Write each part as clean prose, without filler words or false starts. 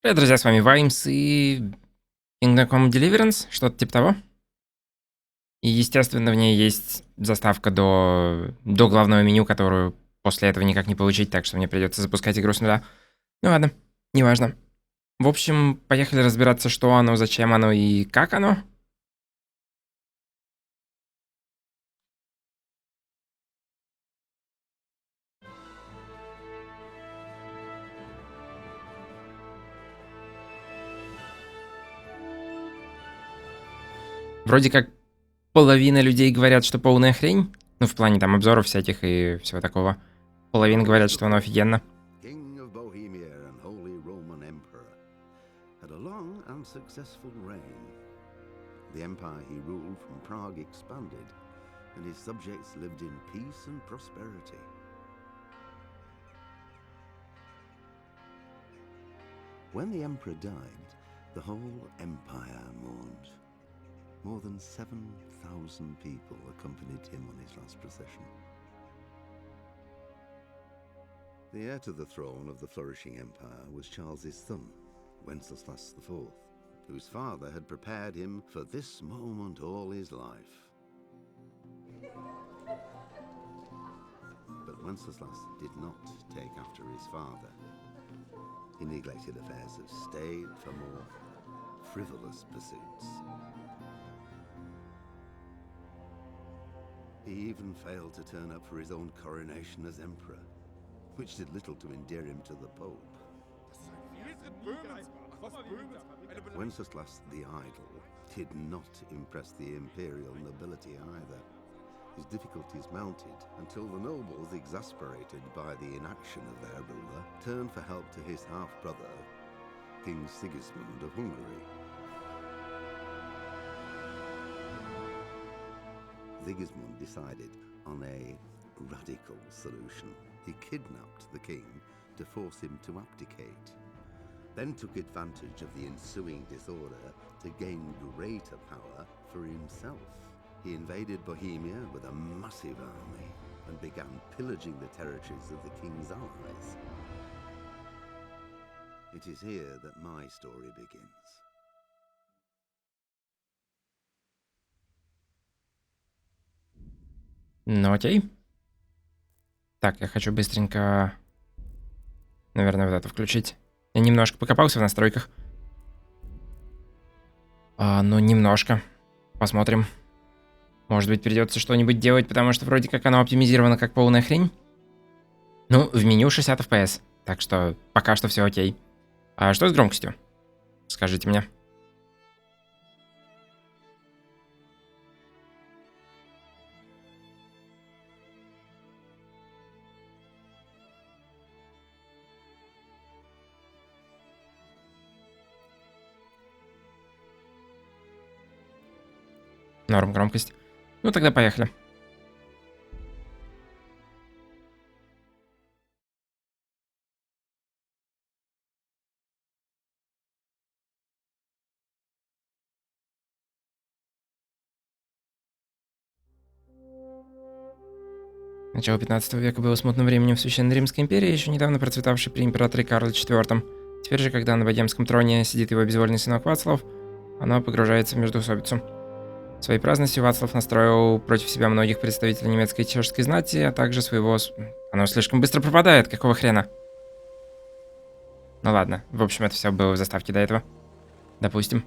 Привет, друзья, с вами Ваймс и Kingdom Come Deliverance, что-то типа того. И, естественно, в ней есть заставка до главного меню, которую после этого никак не получить, так что мне придется запускать игру с нуля. Ну ладно, неважно. В общем, поехали разбираться, что оно, зачем оно и как оно. Вроде как половина людей говорят, что полная хрень. Ну, в плане там обзоров всяких и всего такого. Половина говорят, что оно офигенно. King of Bohemia and Holy Roman Emperor, had a long and successful reign. The empire he ruled from Prague expanded, and his subjects lived in peace and prosperity. When the emperor died, the whole empire mourned. More than 7,000 people accompanied him on his last procession. The heir to the throne of the flourishing empire was Charles's son, Wenceslas IV, whose father had prepared him for this moment all his life. But Wenceslas did not take after his father. He neglected affairs of state for more frivolous pursuits. He even failed to turn up for his own coronation as emperor, which did little to endear him to the Pope. Wenceslas the Idle did not impress the imperial nobility either. His difficulties mounted until the nobles, exasperated by the inaction of their ruler, turned for help to his half-brother, King Sigismund of Hungary. Sigismund decided on a radical solution. He kidnapped the king to force him to abdicate, then took advantage of the ensuing disorder to gain greater power for himself. He invaded Bohemia with a massive army and began pillaging the territories of the king's allies. It is here that my story begins. Ну окей. Так, я хочу быстренько, наверное, вот это включить. Я немножко покопался в настройках. Ну, немножко. Посмотрим. Может быть, придется что-нибудь делать, потому что вроде как оно оптимизировано как полная хрень. Ну, в меню 60 FPS, так что пока что все окей. А что с громкостью? Скажите мне. Норм громкость. Ну, тогда поехали. Начало 15 века было смутным временем в Священной Римской империи, еще недавно процветавшей при императоре Карле IV. Теперь же, когда на богемском троне сидит его безвольный сынок Вацлав, оно погружается в междоусобицу. Своей праздностью Вацлав настроил против себя многих представителей немецкой и чешской знати, а также своего... Оно слишком быстро пропадает, какого хрена? Ну ладно, в общем, это все было в заставке до этого. Допустим.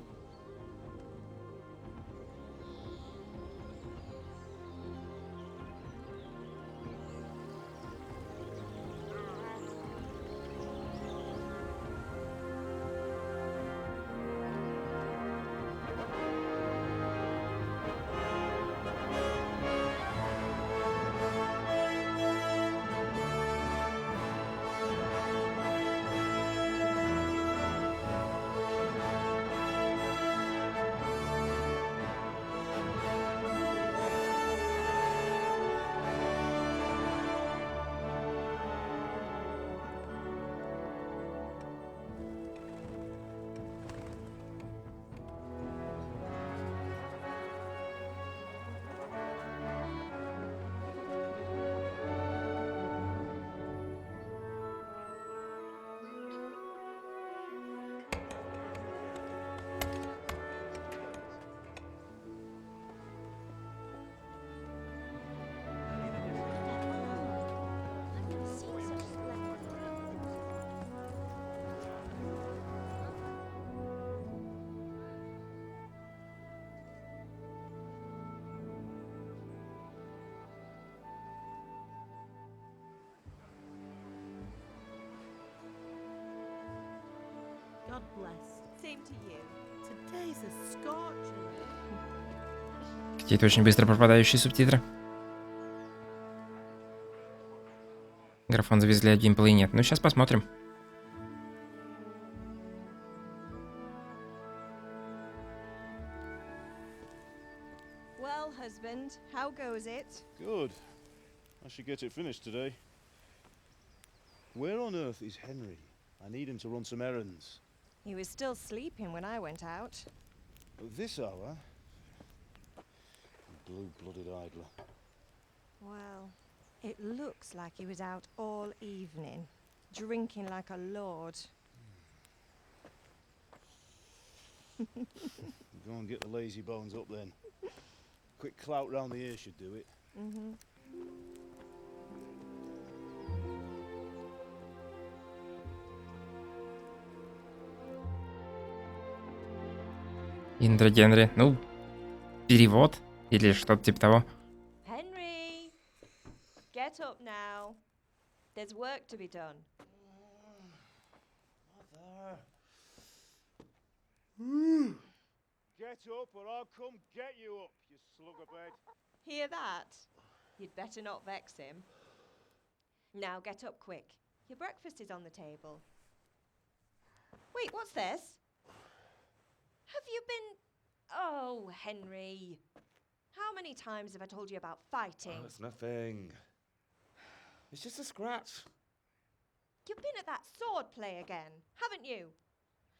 God bless. Same to you. Today's a scorcher. Какие-то очень быстро пропадающие субтитры. Графон завезли, а геймплей нет. Ну, сейчас посмотрим. Well, husband, how goes it? Good. I should get it finished today. Where on earth is Henry? I need him to run some errands. He was still sleeping when I went out. At this hour? Blue-blooded idler. Well, it looks like he was out all evening, drinking like a lord. Go and get the lazy bones up then. Quick clout round the ear should do it. Mm-hmm. Индра Генри. Ну, перевод или что-то типа того. Henry, get up now. There's work to be done. Get up or I'll come get you up, you slugabed. Hear that? You'd better not vex him. Now get up quick. Your breakfast is on the table. Wait, what's this? Have you been... Oh, Henry. How many times have I told you about fighting? Oh, it's nothing. It's just a scratch. You've been at that sword play again, haven't you?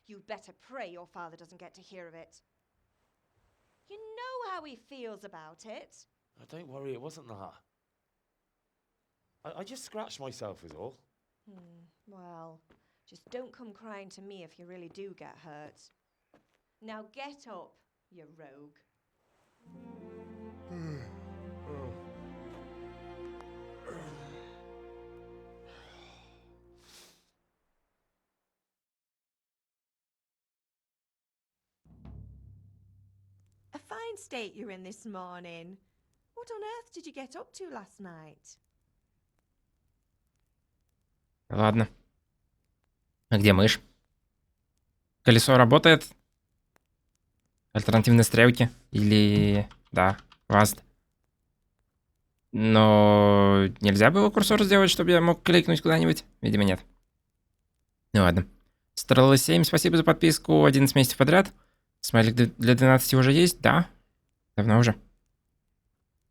You'd better pray your father doesn't get to hear of it. You know how he feels about it. Oh, don't worry, it wasn't that. I just scratched myself is all. Well, just don't come crying to me if you really do get hurt. Now get up, you rogue. A fine state you're in this morning. What on earth did you get up to last night? Ладно. А где мышь? Колесо работает? Альтернативные стрелки? Или... Да, WASD. Но... Нельзя было курсор сделать, чтобы я мог кликнуть куда-нибудь? Видимо, нет. Ну ладно. Стрелла 7, спасибо за подписку. 11 месяцев подряд. Смайлик для 12 уже есть? Да. Давно уже.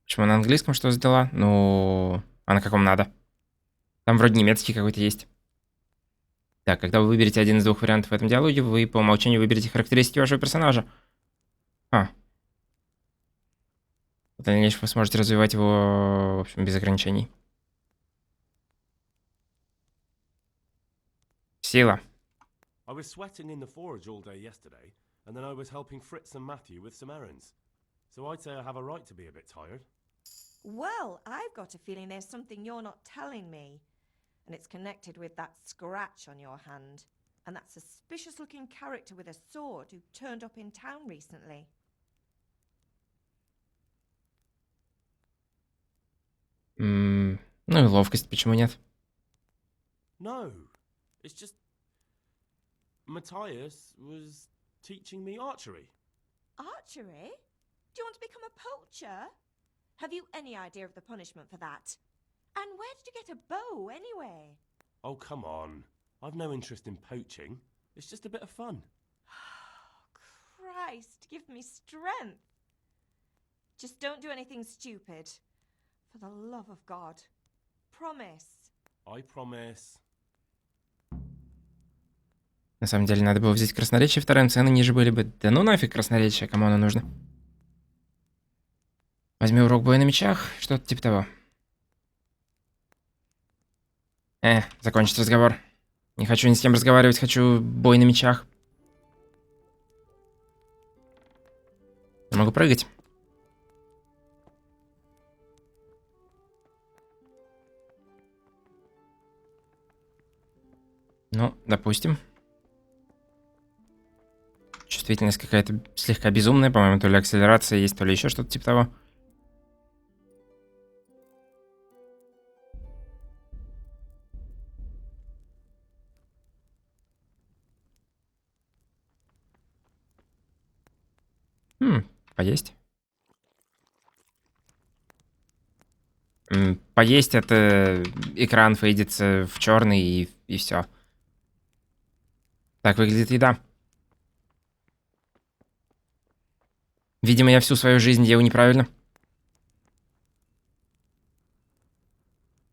Почему на английском что сделала? Ну... А на каком надо? Там вроде немецкий какой-то есть. Так, когда вы выберете один из двух вариантов в этом диалоге, вы по умолчанию выберете характеристики вашего персонажа. В дальнейшем вы сможете развивать его, в общем, без ограничений. Сила. I was sweating in the forge all day yesterday, and then I was helping Fritz and Matthew with some errands. So I'd say I have a right to be a bit tired. Well, I've got a feeling there's something you're not telling me. And it's connected with that scratch on your hand. And that suspicious-looking character with a sword who turned up in town recently. Ну и ловкость, почему нет? No, it's just... Matthias was teaching me archery. Archery? Do you want to become a poacher? Have you any idea of the punishment for that? And where did you get a bow, anyway? Oh, come on. I've no interest in poaching. It's just a bit of fun. Christ, give me strength. Just don't do anything stupid. For the love of God. Promise. I promise. На самом деле, надо было взять красноречие, вторым цены ниже были бы. Да ну нафиг красноречие, кому оно нужно? Возьми урок боя на мечах, что-то типа того. Закончить разговор. Не хочу ни с кем разговаривать, хочу бой на мечах. Я могу прыгать. Ну, допустим. Чувствительность какая-то слегка безумная, по-моему, то ли акселерация есть, то ли еще что-то типа того. Поесть. Поесть — это экран фейдится в черный и все. Так выглядит еда. Видимо, я всю свою жизнь делаю неправильно.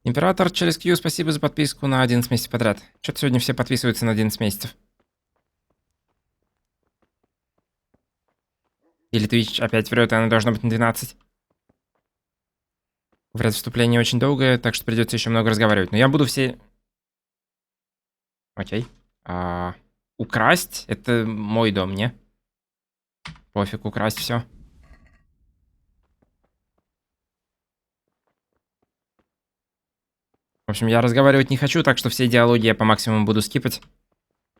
Император через Q, спасибо за подписку на 11 месяцев подряд. Что-то сегодня все подписываются на 11 месяцев. Или Twitch опять врет, и оно должно быть на 12. Говорят, вступление очень долгое, так что придется еще много разговаривать. Но я буду все... Окей. Украсть? Это мой дом, не? Пофиг, украсть все. В общем, я разговаривать не хочу, так что все диалоги я по максимуму буду скипать.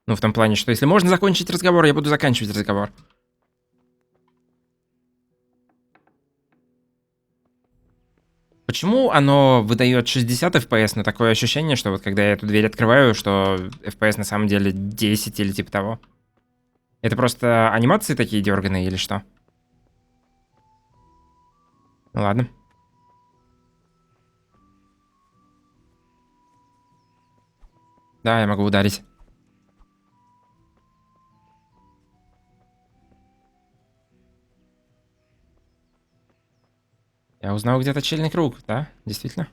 Ну, в том плане, что если можно закончить разговор, я буду заканчивать разговор. Почему оно выдает 60 FPS, но такое ощущение, что вот когда я эту дверь открываю, что FPS на самом деле 10 или типа того? Это просто анимации такие дерганые или что? Ну ладно. Да, я могу ударить. Я узнал где-то чельный круг, да? Действительно?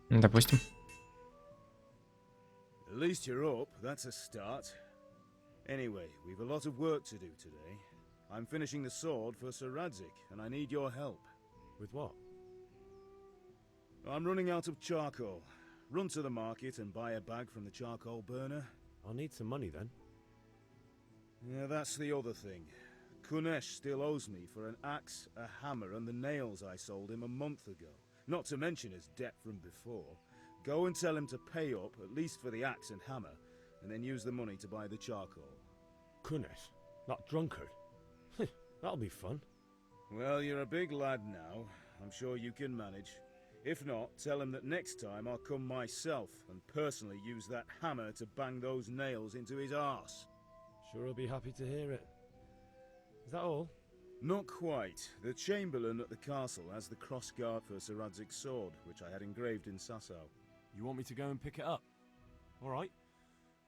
Допустим. At least you're up, that's a start. Anyway, we've a lot of work to do today. I'm finishing the sword for Sir Radzik, and I need your help. With what? I'm running out of charcoal. Run to the market and buy a bag from the charcoal burner. I'll need some money then. Yeah, that's the other thing. Kunesh still owes me for an axe, a hammer, and the nails I sold him a month ago. Not to mention his debt from before. Go and tell him to pay up, at least for the axe and hammer, and then use the money to buy the charcoal. Kunesh? That drunkard? That'll be fun. Well, you're a big lad now. I'm sure you can manage. If not, tell him that next time I'll come myself and personally use that hammer to bang those nails into his arse. Sure he'll be happy to hear it. Is that all? Not quite. The Chamberlain at the castle has the crossguard for Sir Radzik's sword, which I had engraved in Sasau. You want me to go and pick it up? Alright.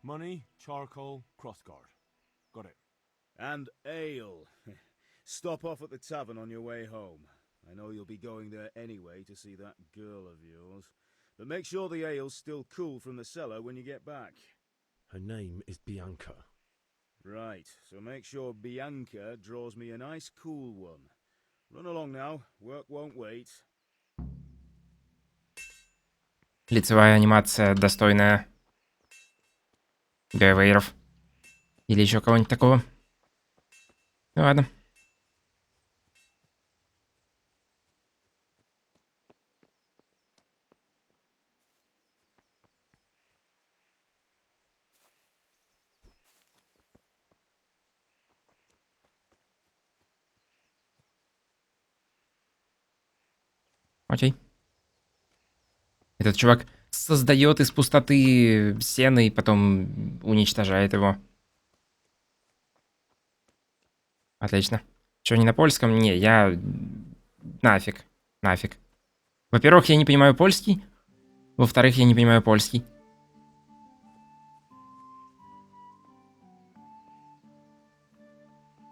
Money, charcoal, crossguard. Got it. And ale. Stop off at the tavern on your way home. I know you'll be going there anyway to see that girl of yours. But make sure the ale's still cool from the cellar when you get back. Her name is Bianca. Right, so make sure Bianca draws me a nice cool one. Run along now, work won't wait. Лицевая анимация достойная Гайвейров. Или еще кого-нибудь такого. Ну ладно. Окей. Этот чувак создает из пустоты сено и потом уничтожает его. Отлично. Чё, не на польском? Не, я... Нафиг. Нафиг. Во-первых, я не понимаю польский. Во-вторых, я не понимаю польский.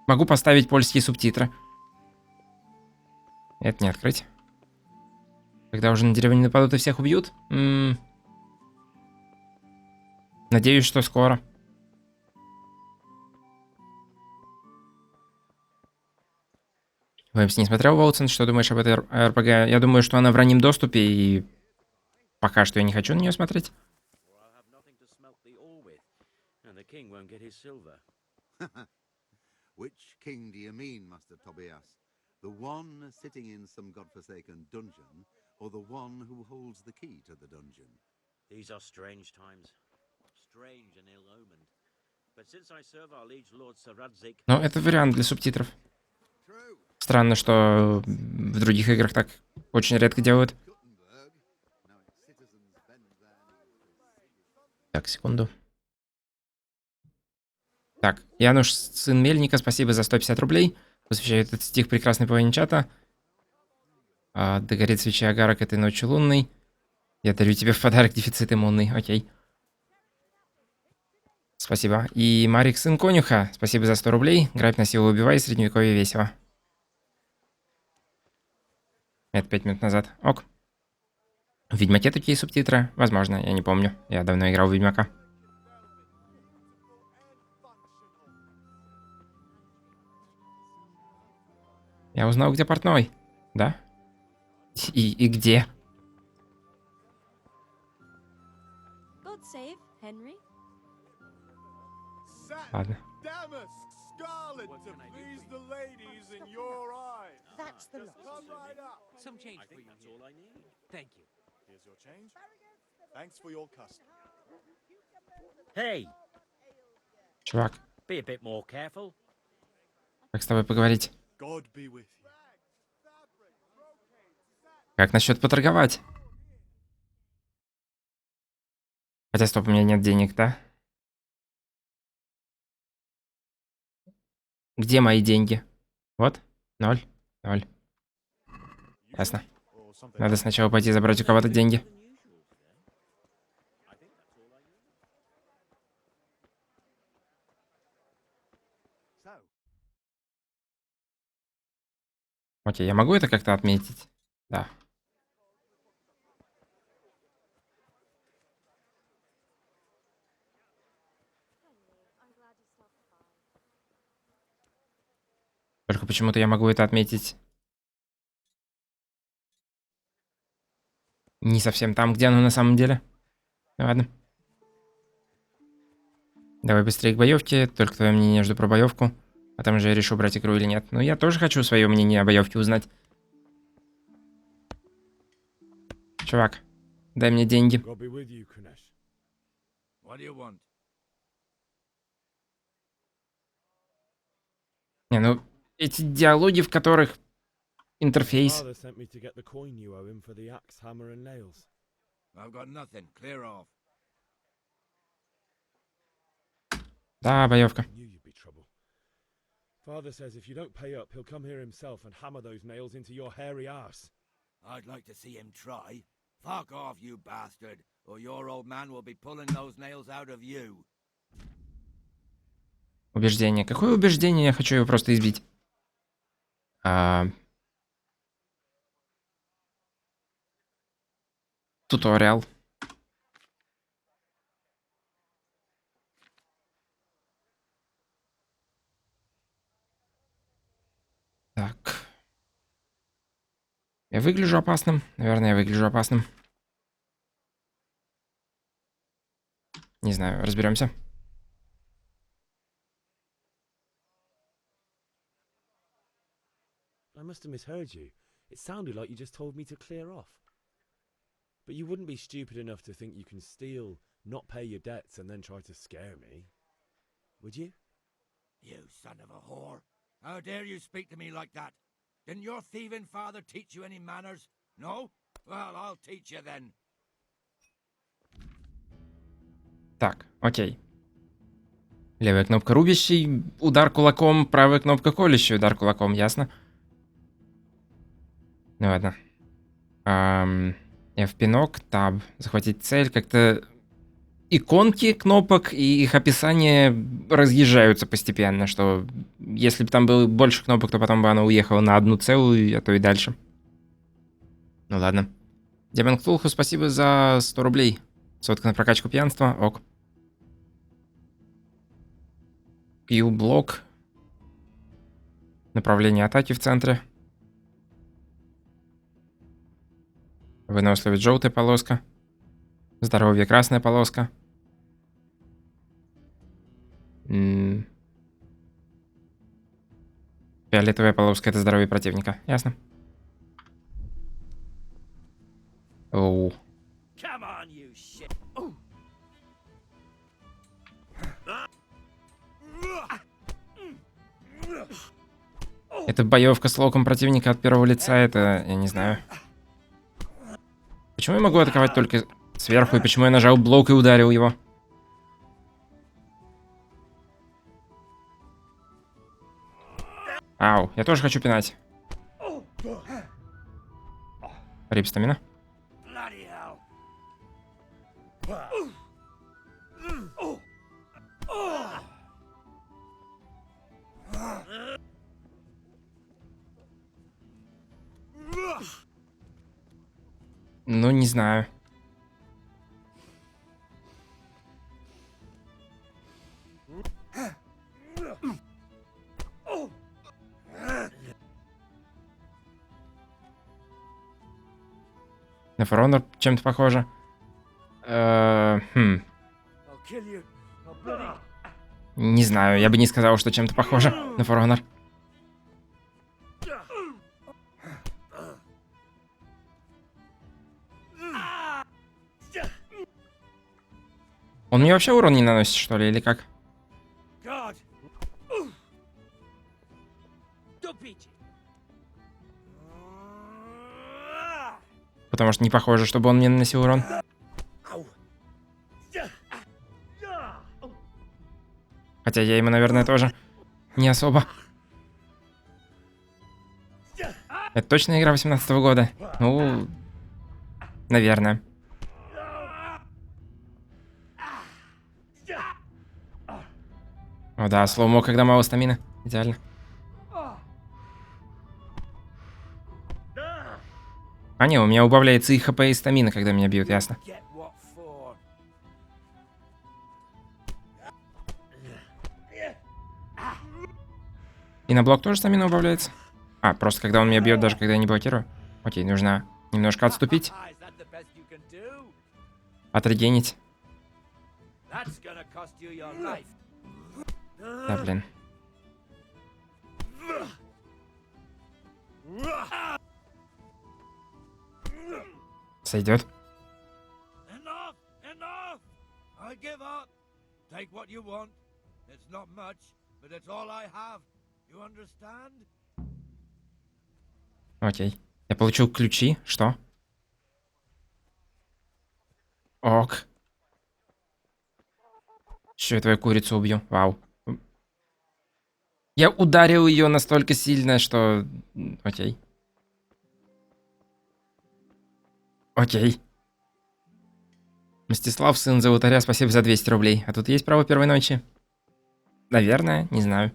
Могу поставить польские субтитры. Это не открыть. Когда уже на деревню нападут и всех убьют? Надеюсь, что скоро. Вэмс не смотрел Волтсон, что думаешь об этой РПГ? Я думаю, что она в раннем доступе, и пока что я не хочу на нее смотреть. Which king do you mean, Master Tobias? The one sitting in some godforsaken dungeon, or the one who holds the key to the dungeon? These are strange times. Strange and ill-omened. But since I serve our liege lord Sir Radzik... Но это вариант для субтитров. Странно, что в других играх так очень редко делают. Так, секунду. Так, Януш, сын Мельника, спасибо за 150 рублей. Посвящаю этот стих прекрасной половине чата. Да горит свеча агарок этой ночью лунной. Я дарю тебе в подарок дефицит иммунный. Окей. Спасибо. И Марик, сын конюха, спасибо за 100 рублей. Грабь, насилуй, убивай, средневековье весело. Это 5 минут назад. Ок. В Ведьмаке такие субтитры? Возможно, я не помню. Я давно играл в Ведьмака. Я узнал, где портной. Да? И где? God save Henry. Ладно. Damask scarlet to please the ladies in your eyes. That's the lot. Come right up. Some change. I think that's all I need. Thank you. Here's your change. Thanks for your custom. Hey, Чувак, be a bit more careful. как с тобой поговорить? God be with you. Как насчет поторговать? Хотя, стоп, у меня нет денег, да? Где мои деньги? Вот. 0. 0. Ясно. Надо сначала пойти забрать у кого-то деньги. Окей, я могу это как-то отметить? Да. Только почему-то я могу это отметить не совсем там, где оно на самом деле. Ну ладно. Давай быстрее к боевке. Только твое мнение жду про боевку. А там же я решу, брать игру или нет. Ну, я тоже хочу свое мнение о боевке узнать. Чувак, дай мне деньги. God be with you, Kunesh. What do you want? Не, ну, эти диалоги, в которых интерфейс. Father sent me to get the coin you owe him for the axe, hammer, and nails. I've got nothing. Clear off. Да, боевка. Knew you'd be trouble. Father says if you don't pay up, he'll come here himself and hammer those nails into your hairy arse. I'd like to see him try. Fuck off, you bastard, or your old man will be pulling those nails out of you. Убеждение. Какое убеждение? Я хочу его просто избить. Туториал. Так. Я выгляжу опасным? Наверное, я выгляжу опасным. Не знаю, разберемся. I must have misheard you. It sounded like you just told me to clear off. But you wouldn't be stupid enough to think you can steal, not pay your debts, and then try to scare me. Would you? You son of a whore. How dare you speak to me like that? Didn't your thieving father teach you any manners? No? Well, I'll teach you then. Так, окей. Левая кнопка рубящий, удар кулаком, правая кнопка колющий, удар кулаком, ясно? Ну ладно. F-пинок, таб, захватить цель, как-то иконки кнопок и их описание разъезжаются постепенно, что если бы там было больше кнопок, то потом бы оно уехало на одну целую, а то и дальше. Ну ладно. Демон Ктулху, спасибо за 100 рублей. Сотка на прокачку пьянства, ок. Q-блок. Направление атаки в центре. Выносливость желтая полоска. Здоровье красная полоска. Фиолетовая полоска — это здоровье противника. Ясно. Оу. Come on, you shit. Это боевка с локом противника от первого лица, это... я не знаю. Почему я могу атаковать только сверху, и почему я нажал блок и ударил его? Ау, я тоже хочу пинать. Рип стамина. Bloody hell. Ну, не знаю. На Форонер чем-то похоже. I'll kill you. I'll bloody... Не знаю, я бы не сказал, что чем-то похоже на Форонер. Он мне вообще урон не наносит, что ли, или как? God. Тупите. Потому что не похоже, чтобы он мне наносил урон. Хотя я ему, наверное, тоже не особо. Это точно игра 18-го года? Ну, наверное. О да, слоумо, когда мало стамина. Идеально. А не, у меня убавляется и хп, и стамина, когда меня бьют, ясно. Get what for. И на блок тоже стамина убавляется? А, просто когда он меня бьет, даже когда я не блокирую. Окей, нужно немножко отступить. Is that the best you can do? Отрегенить. That's gonna cost you your life. Да, блин. Сойдет. Enough! Enough! I give up. Take what you want. It's not much, but it's all I have. You understand? Окей. Я получил ключи. Что? Ок. Че, я твою курицу убью? Вау. Я ударил ее настолько сильно, что... Окей. Окей. Мстислав, сын Золотаря, спасибо за 200 рублей. А тут есть право первой ночи? Наверное, не знаю.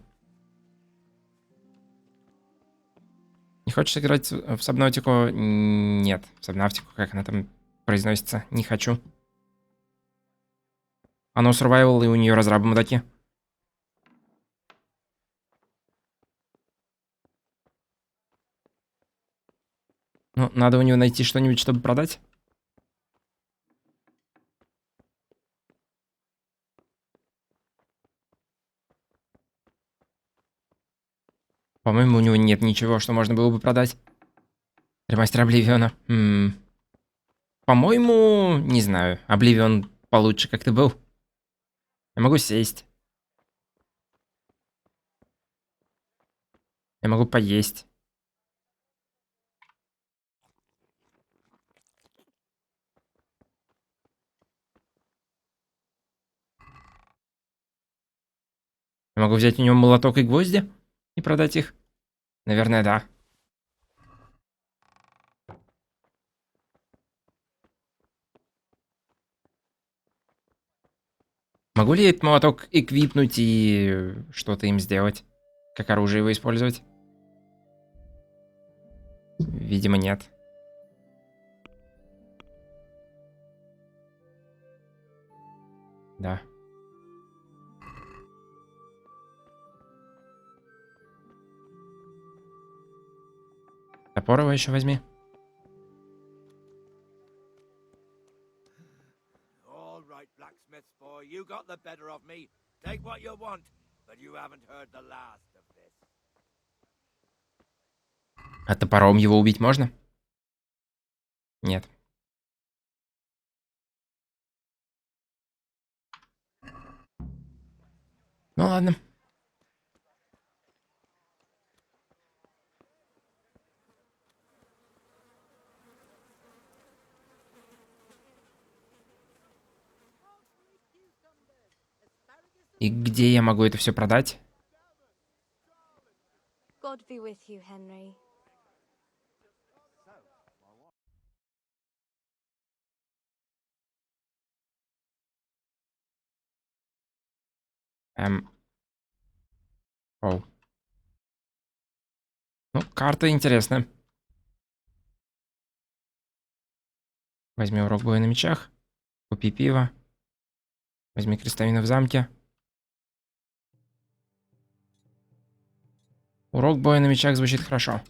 Не хочешь играть в Сабнавтику? Нет. В Сабнавтику, как она там произносится, не хочу. Оно survival, и у нее разрабы мудаки. Ну, надо у нее найти что-нибудь, чтобы продать. По-моему, у него нет ничего, что можно было бы продать. Ремастер Обливиона. По-моему, не знаю. Обливион получше как-то был. Я могу сесть. Я могу поесть. Я могу взять у него молоток и гвозди и продать их? Наверное, да. Могу ли я этот молоток эквипнуть и что-то им сделать? Как оружие его использовать? Видимо, нет. Да. Топор его еще возьми. All right, blacksmith's boy, you got the better of me. Take what you want, but you haven't heard the last of this. А топором его убить можно? Нет. Ну ладно. И где я могу это все продать? God with you, Henry. Оу. Ну, карта интересная. Возьми урок боя на мечах. Купи пиво. Возьми крестовину в замке. Урок боя на мечах звучит хорошо.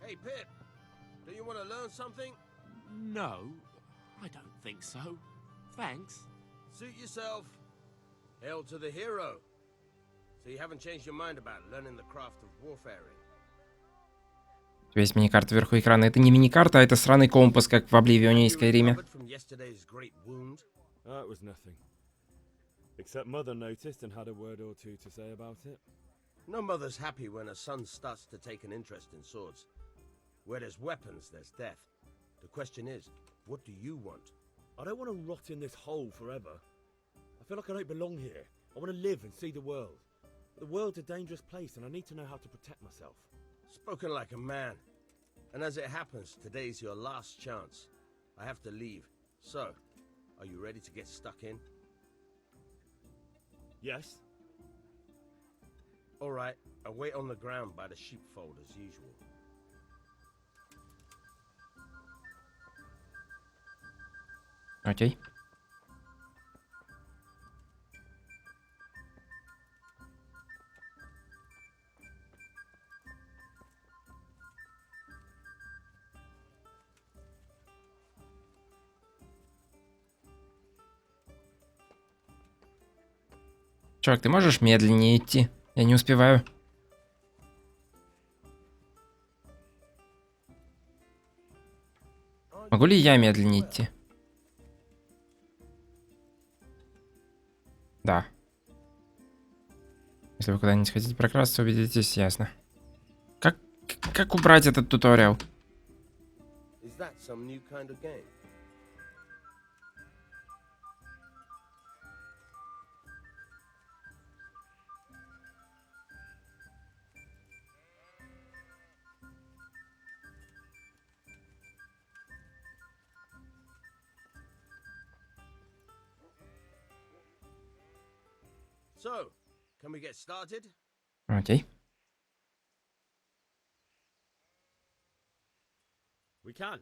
Hey, Pip, do you want to learn something? No, I don't think so. Thanks. Suit yourself. Hail to the hero. So you haven't changed your mind about learning the craft of warfaring? У тебя есть мини-карта вверху экрана. Это не мини-карта, а это сраный компас, как в Обливионе и Скайриме. From yesterday's great wound? It was nothing. Except Mother noticed and had a word or two to say about it. No mother's happy when a son starts to take an interest in swords. Where there's weapons, there's death. The question is, what do you want? I don't want to rot in this hole forever. I feel like I don't belong here. I want to live and see the world. The world's a dangerous place and I need to know how to protect myself. Spoken like a man. And as it happens, today's your last chance. I have to leave. So, are you ready to get stuck in? Yes? All right, I'll wait on the ground by the sheepfold as usual. Окей. Чувак, ты можешь медленнее идти? Я не успеваю. Могу ли я медленнее идти? Да. Если вы куда-нибудь хотите прокрасться, убедитесь, ясно. Как убрать этот туториал? Is that some new kind of game? So, can we get started? Окей. We can.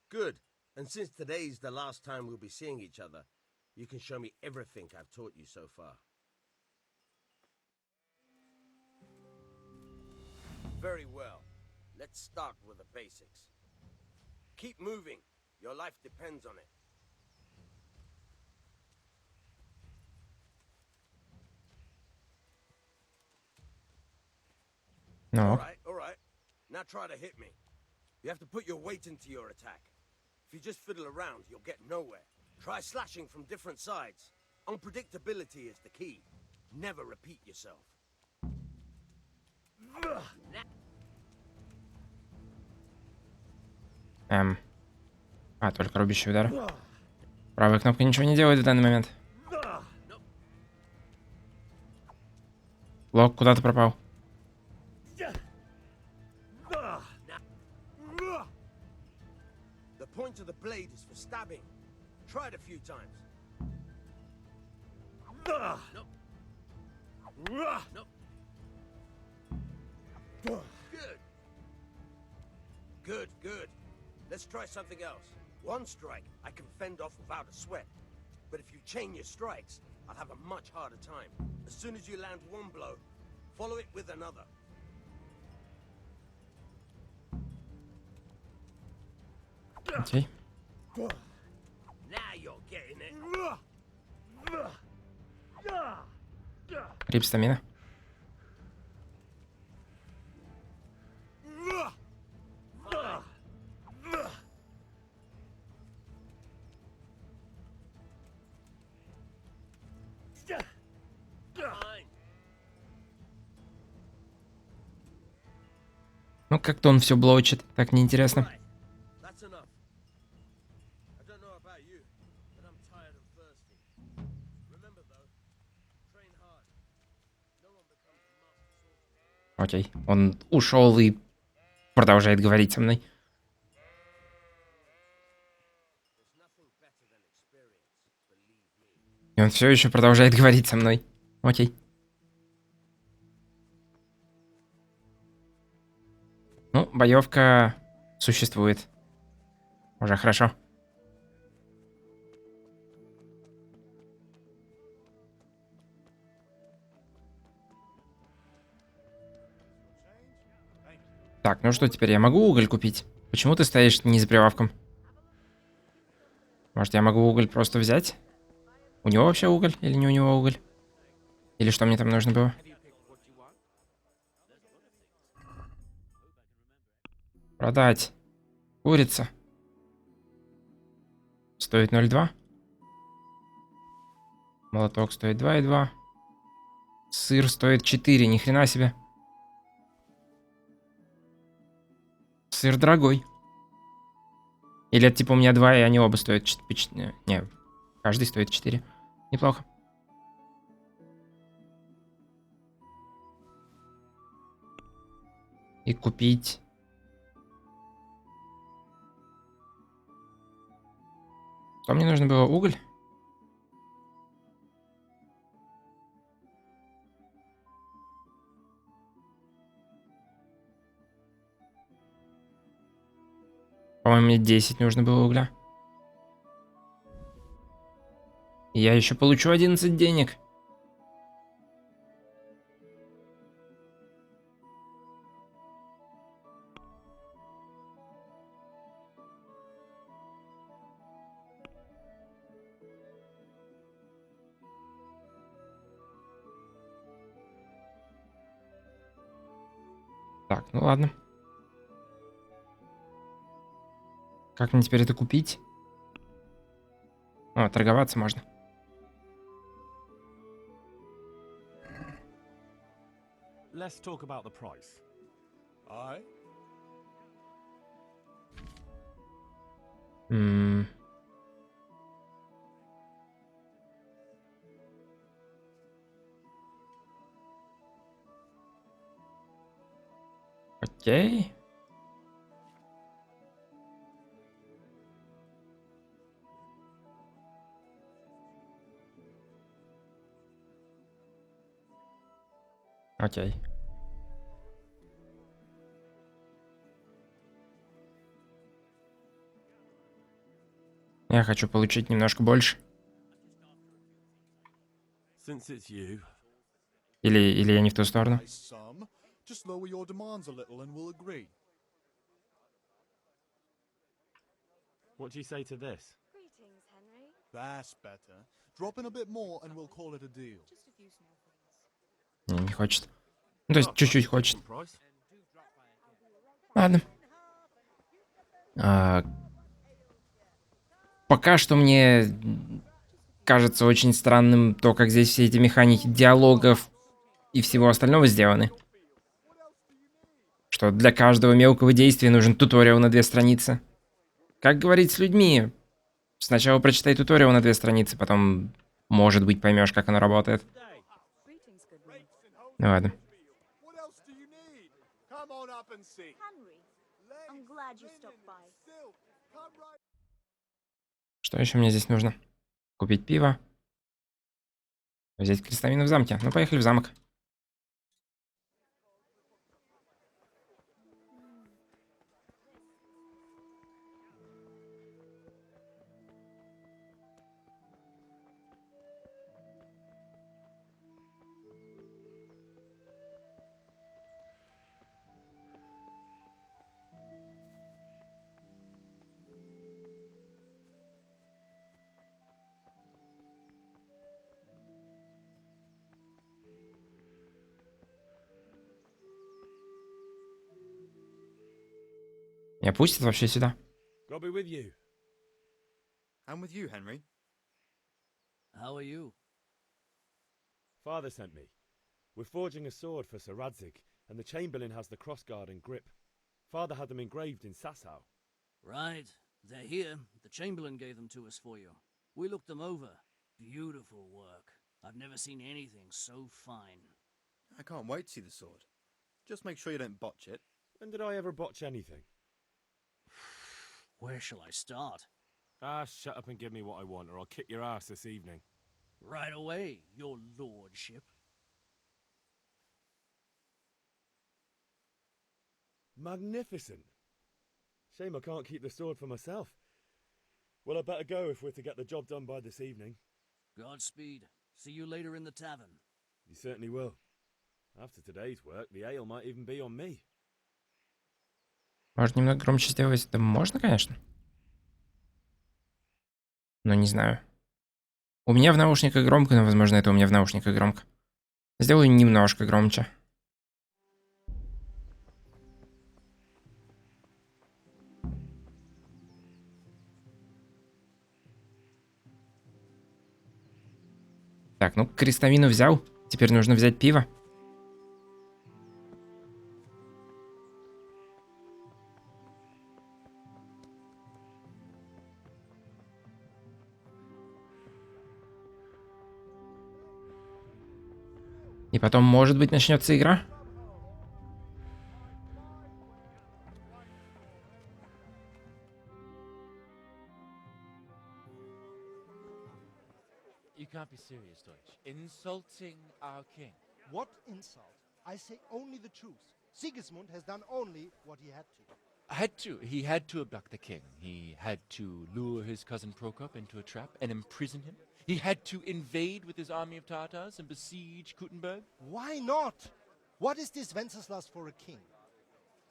Good. And since today's the last time we'll be seeing each other, you can show me everything I've taught you so far. Very well. Let's start with the basics. Keep moving. Your life depends on it. Ну, All right. Now try to hit me. You have to put your weight into your attack. If you just fiddle around, you'll get nowhere. Try slashing from different sides. Unpredictability is the key. Never repeat yourself. только рубящий удар. Правая кнопка ничего не делает в данный момент. Лок куда-то пропал. The point of the blade is for stabbing. Try it a few times. Nope. Good. Let's try something else. One strike I can fend off without a sweat. But if you chain your strikes, I'll have a much harder time. As soon as you land one blow, follow it with another. Окей. Now you're getting it. Рип стамина. Ну, как-то он все блочит. Так неинтересно. That's enough. I don't know about you, but I'm tired Окей. Он ушел и продолжает говорить со мной. И он все еще продолжает говорить со мной. Окей. Ну, боевка существует. Уже хорошо. Так, ну что, теперь я могу уголь купить? Почему ты стоишь не за прилавком? Может, я могу уголь просто взять? У него вообще уголь или не у него уголь? Или что мне там нужно было? Продать. Курица. Стоит 0,2. Молоток стоит 2,2. Сыр стоит 4, ни хрена себе. Сыр дорогой. Или это типа у меня 2, и они оба стоят 4. Не, каждый стоит 4. Неплохо. И купить... Что мне нужно было? Уголь? По-моему, мне 10 нужно было угля. И я еще получу 11 денег. Так, ну ладно. Как мне теперь это купить? О, торговаться можно. Let's talk about the price. Aye? Окей. Окей. Я хочу получить немножко больше. Since it's you, Или я не в ту сторону? Some. Just lower your demands a little and we'll agree. what do you say to this? Greetings, Henry. That's better. Drop in a bit more and we'll call it a deal. Just a few small things. Не, не хочет. Ну, то есть, чуть-чуть хочет. Price? Ладно. Пока что мне кажется очень странным то, как здесь все эти механики диалогов и всего остального сделаны. Что для каждого мелкого действия нужен туториал на 2 страницы. Как говорить с людьми? Сначала прочитай туториал на 2 страницы, потом, может быть, поймешь, как оно работает. Greetings, good man. Ну ладно. What else do you need? Come on up and see. Henry, I'm glad you stopped by. Still, come right. Что еще мне здесь нужно? Купить пиво. Взять крестовину в замке. Ну, поехали в замок. Меня пустят вообще сюда? God be with you. I'm with you, Henry. How are you? Father sent me. We're forging a sword for Sir Radzig, and the Chamberlain has the crossguard and grip. Father had them engraved in Sasau. Right. They're here. The Chamberlain gave them to us for you. We looked them over. Beautiful work. I've never seen anything so fine. I can't wait to see the sword. Just make sure you don't botch it. When did I ever botch anything? Where shall I start? Ah, shut up and give me what I want, or I'll kick your ass this evening. Right away, your lordship. Magnificent. Shame I can't keep the sword for myself. Well, I better go if we're to get the job done by this evening. Godspeed. See you later in the tavern. You certainly will. After today's work, the ale might even be on me. Может, немного громче сделать? Да можно, конечно. Но не знаю. У меня в наушниках громко, но, возможно, это у меня в наушниках громко. Сделаю немножко громче. Так, ну, крестовину взял. Теперь нужно взять пиво. И потом, может быть, начнется игра. You can't be serious, Deutsch. Insulting our king. What insult? I say only the truth. Sigismund has done only what he had to. He had to abduct the king. He had to lure his cousin Prokop into a trap and imprison him. He had to invade with his army of Tartars and besiege Kuttenberg. Why not? What is this Wenceslas for a king?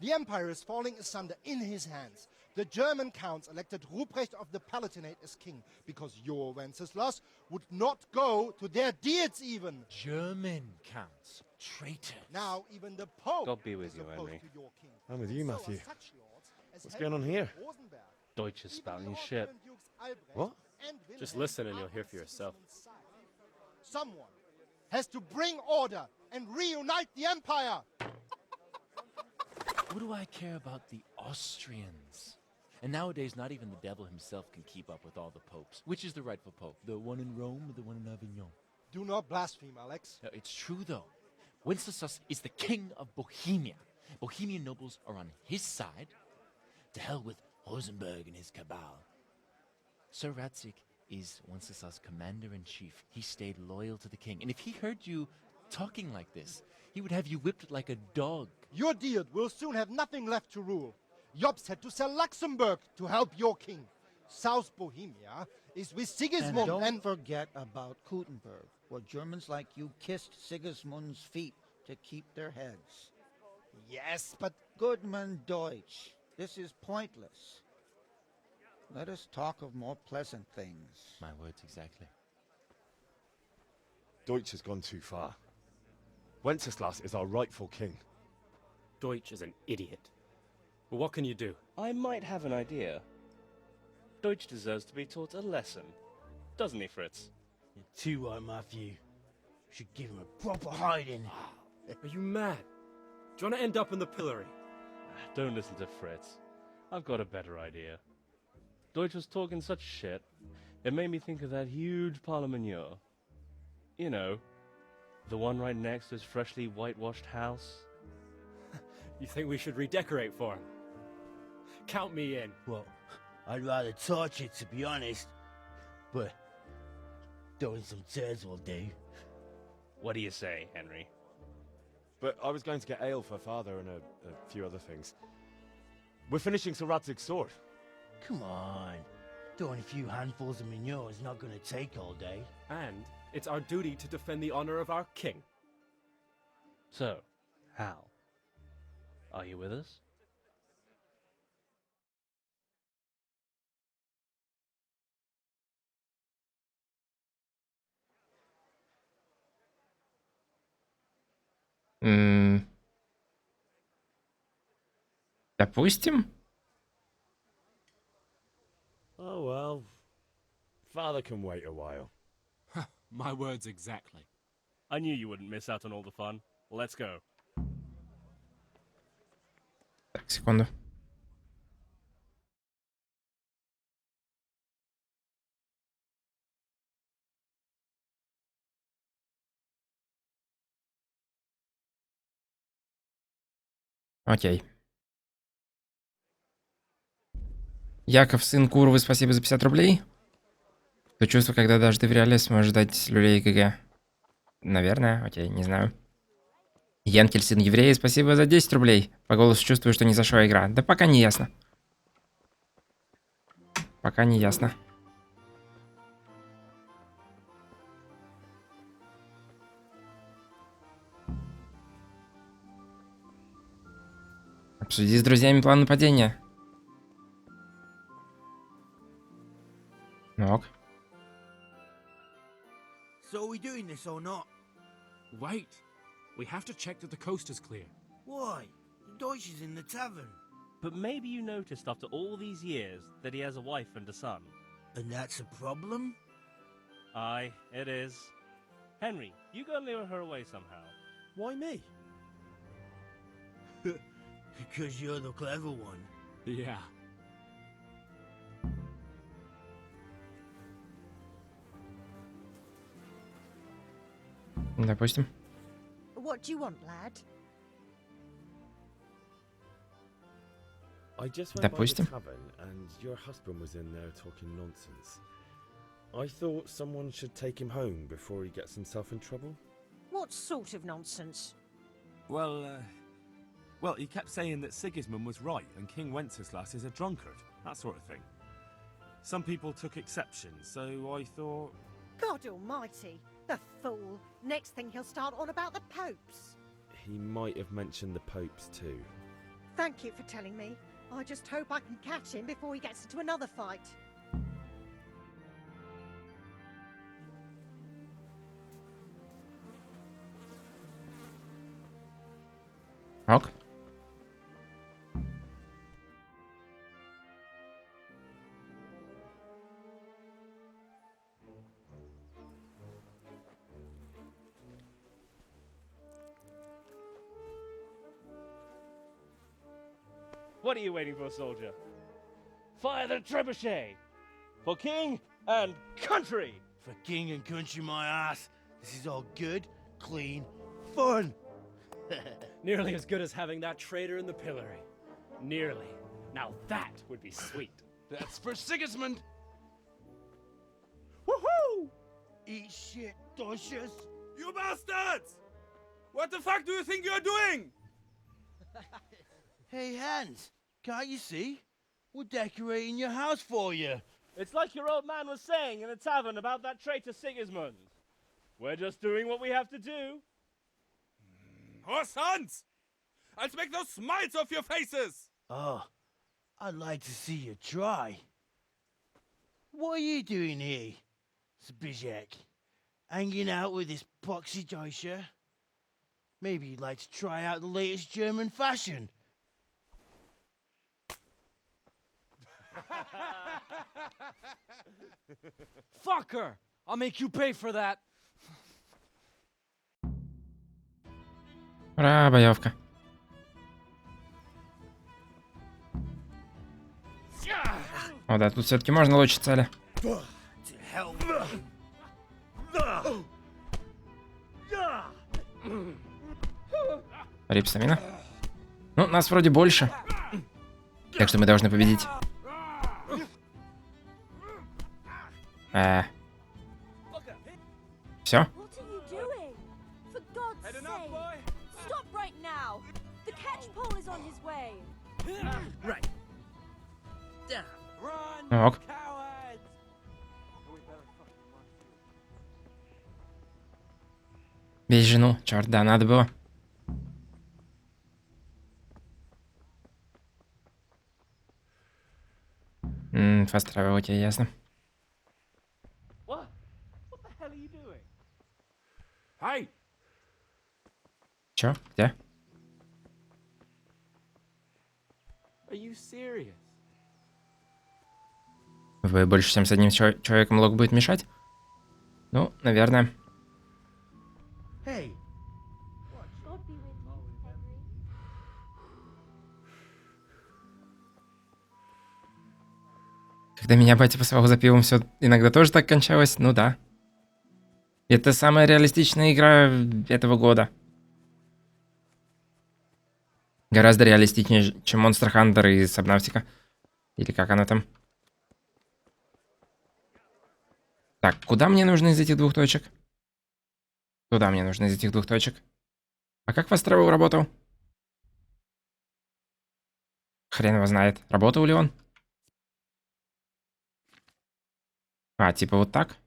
The empire is falling asunder in his hands. The German counts elected Ruprecht of the Palatinate as king because your Wenceslas would not go to their deeds even. German counts. Traitor. Now even the Pope God be with is you, opposed Henry. to your king. I'm with you, So are Matthew. such lords as What's going on Henry here? of Rosenberg. Deutsch is Even spouting the his shit. Austrian Dukes Albrecht What? and Just Wilhelm listen and are you'll hear on for yourself. Sigismund's side. Someone has to bring order and reunite the empire. What do I care about the Austrians? And nowadays, not even the devil himself can keep up with all the popes. Which is the rightful pope? The one in Rome or the one in Avignon? Do not blaspheme, Alex. No, it's true, though. Wenceslas is the king of Bohemia. Bohemian nobles are on his side. To hell with Rosenberg and his cabal. Sir Ratzik is Wenceslas' commander-in-chief. He stayed loyal to the king. And if he heard you talking like this, he would have you whipped like a dog. Your Diet will soon have nothing left to rule. Jobst had to sell Luxembourg to help your king. South Bohemia is with Sigismund and don't forget about Kuttenberg, where Germans like you kissed Sigismund's feet to keep their heads. Yes, but... Goodman Deutsch, this is pointless. Let us talk of more pleasant things. My words exactly. Deutsch has gone too far. Wenceslas is our rightful king. Deutsch is an idiot. But what can you do? I might have an idea. Deutsch deserves to be taught a lesson. Doesn't he, Fritz? You're too right, Matthew. Should give him a proper hiding. Are you mad? Do you want to end up in the pillory? Don't listen to Fritz. I've got a better idea. Deutsch was talking such shit, it made me think of that huge parliament. You know, the one right next to his freshly whitewashed house. You think we should redecorate for him? Count me in. Well, I'd rather torch it, to be honest. But throwing some tears will do. What do you say, Henry? But I was going to get ale for father and a few other things. We're finishing Sir Radzig's sword. Come on. Throwing a few handfuls of manure is not going to take all day. And it's our duty to defend the honor of our king. So, Hal, are you with us? Допустим. Oh well. Father can wait a while. My words exactly. I knew you wouldn't miss out on all the fun. Let's go. Так, секунду. Окей. Яков, сын Курвы, спасибо за 50 рублей. То чувство, когда даже ты в реале сможешь дать люлей ГГ. Наверное, окей, не знаю. Янкель, сын еврея, спасибо за 10 рублей. По голосу чувствую, что не зашла игра. Да пока не ясно. Пока не ясно. Обсуди с друзьями план нападения. Ну ок. So are we doing this or not? Wait. We have to check that the coast is clear. Why? Deutsch is in the tavern. But maybe you noticed after all these years that he has a wife and a son. And that's a problem? Aye, it is. Henry, you go and lure her away somehow. Why me? Because you're the clever one. Yeah. Допустим. What do you want, lad? I just went by the Допустим. tavern and your husband was in there talking nonsense. I thought someone should take him home before he gets himself in trouble. What sort of nonsense? Well, he kept saying that Sigismund was right and King Wenceslas is a drunkard, that sort of thing. Some people took exception, so I thought... God almighty, the fool. Next thing he'll start on about the popes. He might have mentioned the popes too. Thank you for telling me. I just hope I can catch him before he gets into another fight. Ок. What are you waiting for, soldier? Fire the trebuchet! For king and country! For king and country, my ass. This is all good, clean, fun. Nearly as good as having that traitor in the pillory. Nearly. Now that would be sweet. That's for Sigismund. Woohoo! Eat shit, Deutsches. You bastards! What the fuck do you think you're doing? Hey, Hans, can't you see? We're decorating your house for you. It's like your old man was saying in the tavern about that traitor Sigismund. We're just doing what we have to do. Oh, sons! I'll make those smiles off your faces! Oh, I'd like to see you try. What are you doing here, Zbigniew? Hanging out with this poxy Deutscher? Maybe you'd like to try out the latest German fashion. Fucker! I'll make you pay for that. Ура, боевка. О, да, тут все-таки можно лучше цели. Рип стамина. Ну, нас вроде больше. Так что мы должны победить. Все? What are you doing? For God's sake! Stop right now! The catch pole is on his way! Right. Ну, ок. Бей жену. Черт, да, надо было. Фаст travel, окей, ясно. What? What the hell are you doing? Hey! Чё? Где? Are you serious? Вы больше, чем с одним человеком лог будет мешать? Ну, наверное. Hey. God be with you, Henry. Когда меня батя посылал за пивом, все иногда тоже так кончалось? Ну да. Это самая реалистичная игра этого года. Гораздо реалистичнее, чем Monster Hunter и Subnautica. Или как она там. Так, куда мне нужно из этих двух точек? Туда мне нужно из этих двух точек. А как Fast Travel работал? Хрен его знает. Работал ли он? А, типа вот так?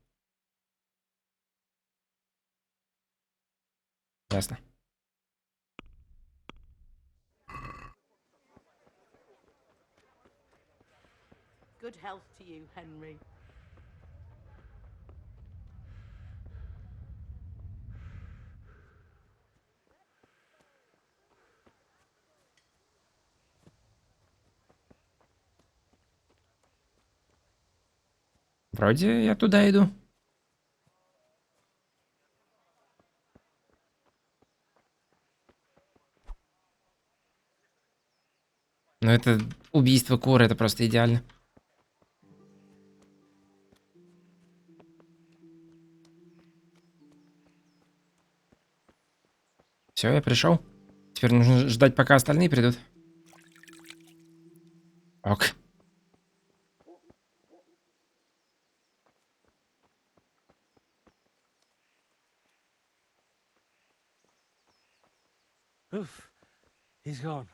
Ясно. Good health to you, Henry. Вроде я туда иду. Но это убийство Кора, это просто идеально. Все, я пришел. Теперь нужно ждать, пока остальные придут. Ок. Oof. He's gone.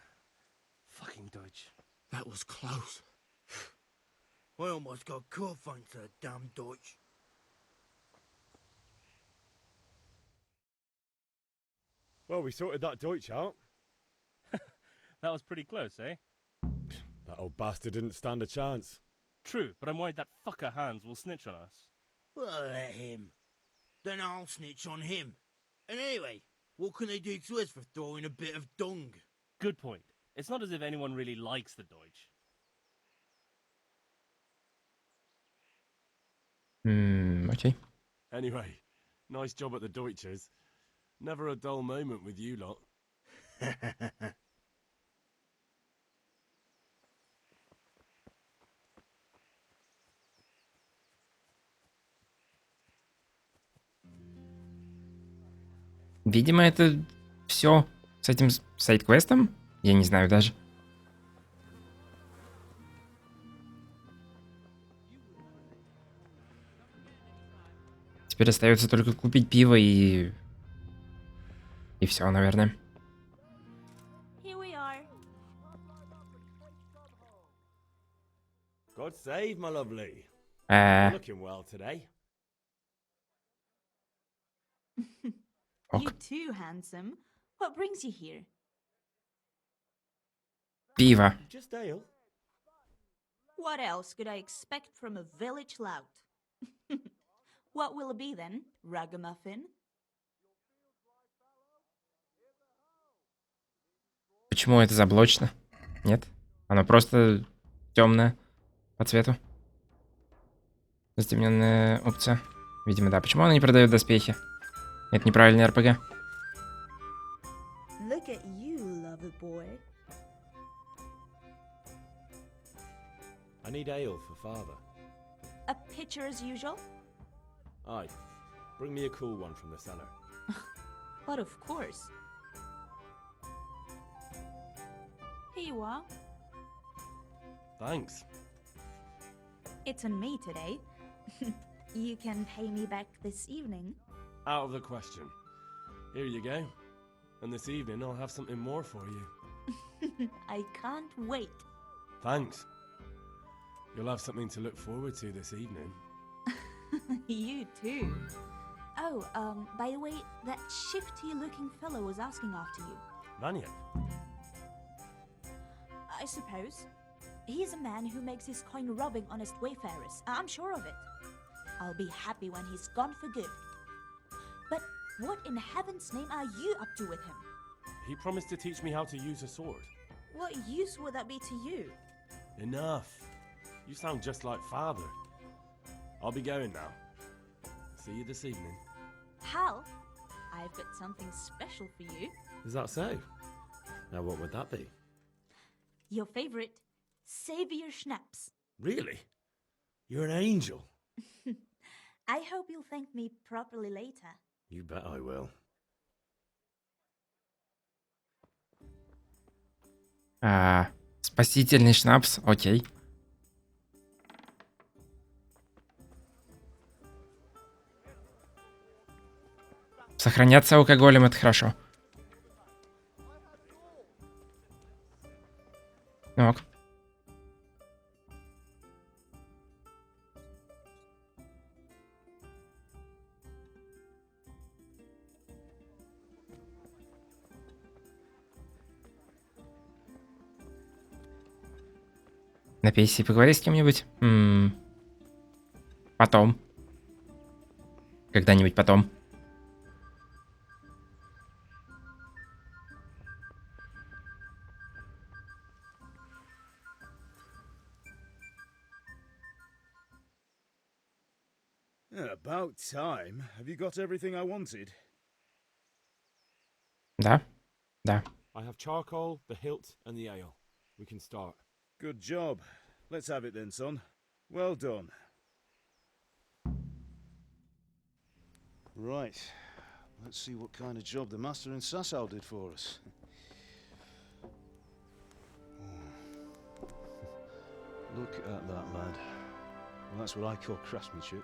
Fucking Deutsch. That was close. I almost got caught thanks to the damn Deutsch. Well, we sorted that Deutsch out. That was pretty close, eh? That old bastard didn't stand a chance. True, but I'm worried that fucker Hans will snitch on us. Well, let him. Then I'll snitch on him. And anyway, what can they do to us for throwing a bit of dung? Good point. It's not as if anyone really likes the Deutsch. Okay. Anyway, nice job at the Deutsches. Never a dull moment with you lot. Видимо, это все с этим сайд-квестом. Я не знаю даже. Теперь остается только купить пиво и все, наверное. Here we are. God save, my lovely. You're looking well today. You too, handsome. What brings you here? Пиво. Just ale. What else could I expect from a village lout? What will it be then, ragamuffin? Почему это заблочено? Нет? Оно просто темное по цвету. Затемненная опция. Видимо, да. Почему она не продает доспехи? Это неправильный РПГ. Look at you, lover boy. I need ale for father. A pitcher as usual? Aye. Bring me a cool one from the cellar. But of course. Here you are. Thanks. It's on me today. You can pay me back this evening. Out of the question. Here you go. And this evening I'll have something more for you. I can't wait. Thanks. You'll have something to look forward to this evening. You too. Oh, by the way, that shifty-looking fellow was asking after you. Vanya? I suppose. He's a man who makes his coin robbing honest wayfarers. I'm sure of it. I'll be happy when he's gone for good. But what in heaven's name are you up to with him? He promised to teach me how to use a sword. What use would that be to you? Enough. You sound just like father. I'll be going now. See you this evening. Hal, I've got something special for you. Is that so? Now what would that be? Your favorite Savior Schnapps. Really? You're an angel. I hope you'll thank me properly later. You bet I will. Спасительный шнапс, окей. Сохраняться алкоголем — это хорошо. Ок. Напейся и поговори с кем-нибудь. Потом. Когда-нибудь потом. About time. Have you got everything I wanted? Да? Да. I have charcoal, the hilt, and the ale. We can start. Good job. Let's have it then, son. Well done. Right. Let's see what kind of job the master in Sasau did for us. Look at that, lad. Well, that's what I call craftsmanship.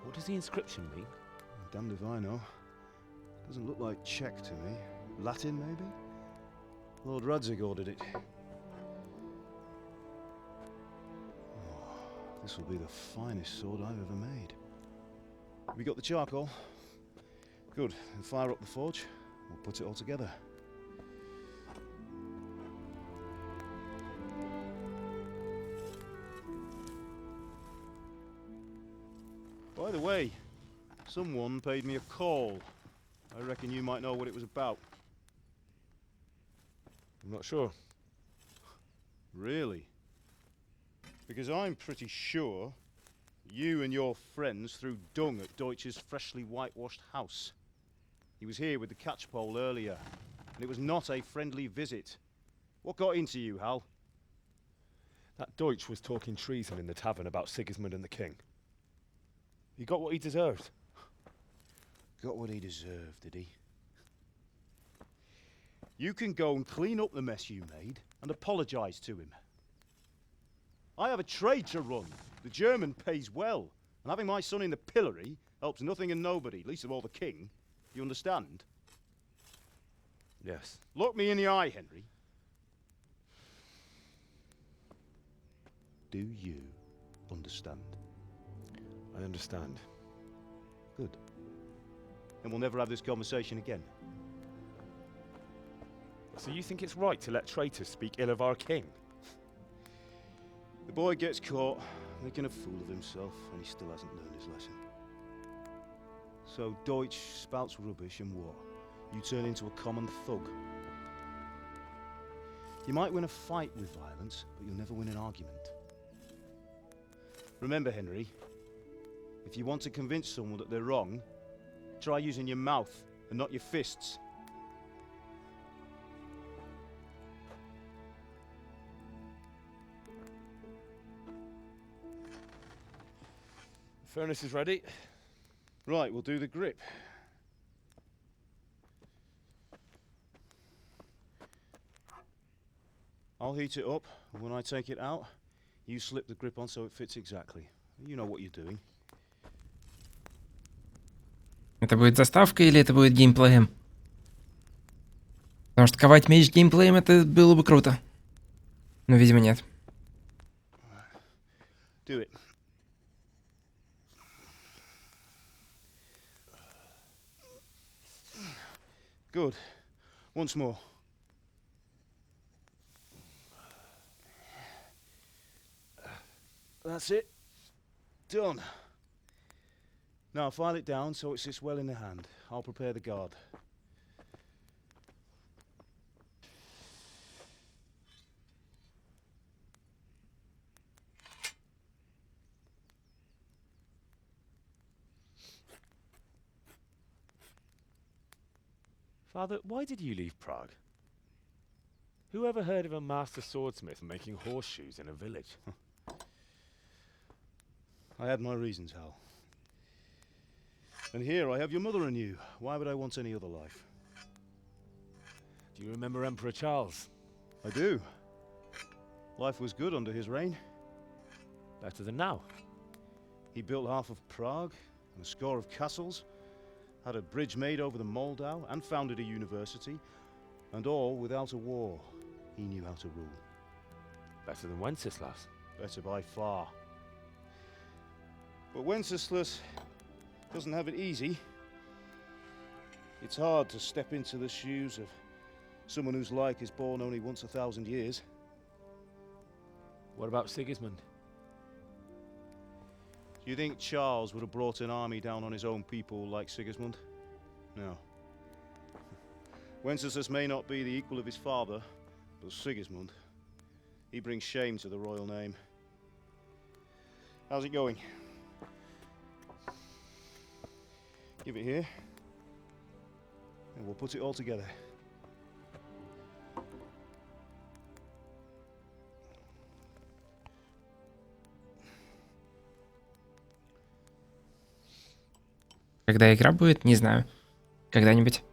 What does the inscription mean? Damned if I know. Doesn't look like Czech to me. Latin, maybe? Lord Radzig ordered it. Oh, this will be the finest sword I've ever made. Have you got the charcoal? Good. Then fire up the forge. We'll put it all together. By the way, someone paid me a call. I reckon you might know what it was about. I'm not sure. Really? Because I'm pretty sure you and your friends threw dung at Deutsch's freshly whitewashed house. He was here with the catchpole earlier, and it was not a friendly visit. What got into you, Hal? That Deutsch was talking treason in the tavern about Sigismund and the king. He got what he deserved. Got what he deserved, did he? You can go and clean up the mess you made and apologise to him. I have a trade to run. The German pays well, and having my son in the pillory helps nothing and nobody, least of all the king. You understand? Yes. Look me in the eye, Henry. Do you understand? I understand. Good. Then we'll never have this conversation again. So you think it's right to let traitors speak ill of our king? The boy gets caught making a fool of himself, and he still hasn't learned his lesson. So Deutsch spouts rubbish, and what? You turn into a common thug. You might win a fight with violence, but you'll never win an argument. Remember, Henry, if you want to convince someone that they're wrong, try using your mouth and not your fists. The furnace is ready. Right, we'll do the grip. I'll heat it up, and when I take it out, you slip the grip on so it fits exactly. You know what you're doing. Это будет заставка или это будет геймплеем? Потому что ковать меч геймплеем — это было бы круто. Но, видимо, нет. Do it. Good. Once more. That's it. Done. Now file it down so it sits well in the hand. I'll prepare the guard. Father, why did you leave Prague? Who ever heard of a master swordsmith making horseshoes in a village? I had my reasons, Hal. And here I have your mother and you. Why would I want any other life? Do you remember Emperor Charles? I do. Life was good under his reign. Better than now. He built half of Prague and a score of castles, had a bridge made over the Moldau, and founded a university, and all without a war. He knew how to rule. Better than Wenceslas. Better by far. But Wenceslas doesn't have it easy. It's hard to step into the shoes of someone whose like is born only once 1,000 years. What about Sigismund? Do you think Charles would have brought an army down on his own people like Sigismund? No. Wenceslas may not be the equal of his father, but Sigismund, he brings shame to the royal name. How's it going? Give it here, and we'll put it all together. Когда игра будет, не знаю. Когда-нибудь.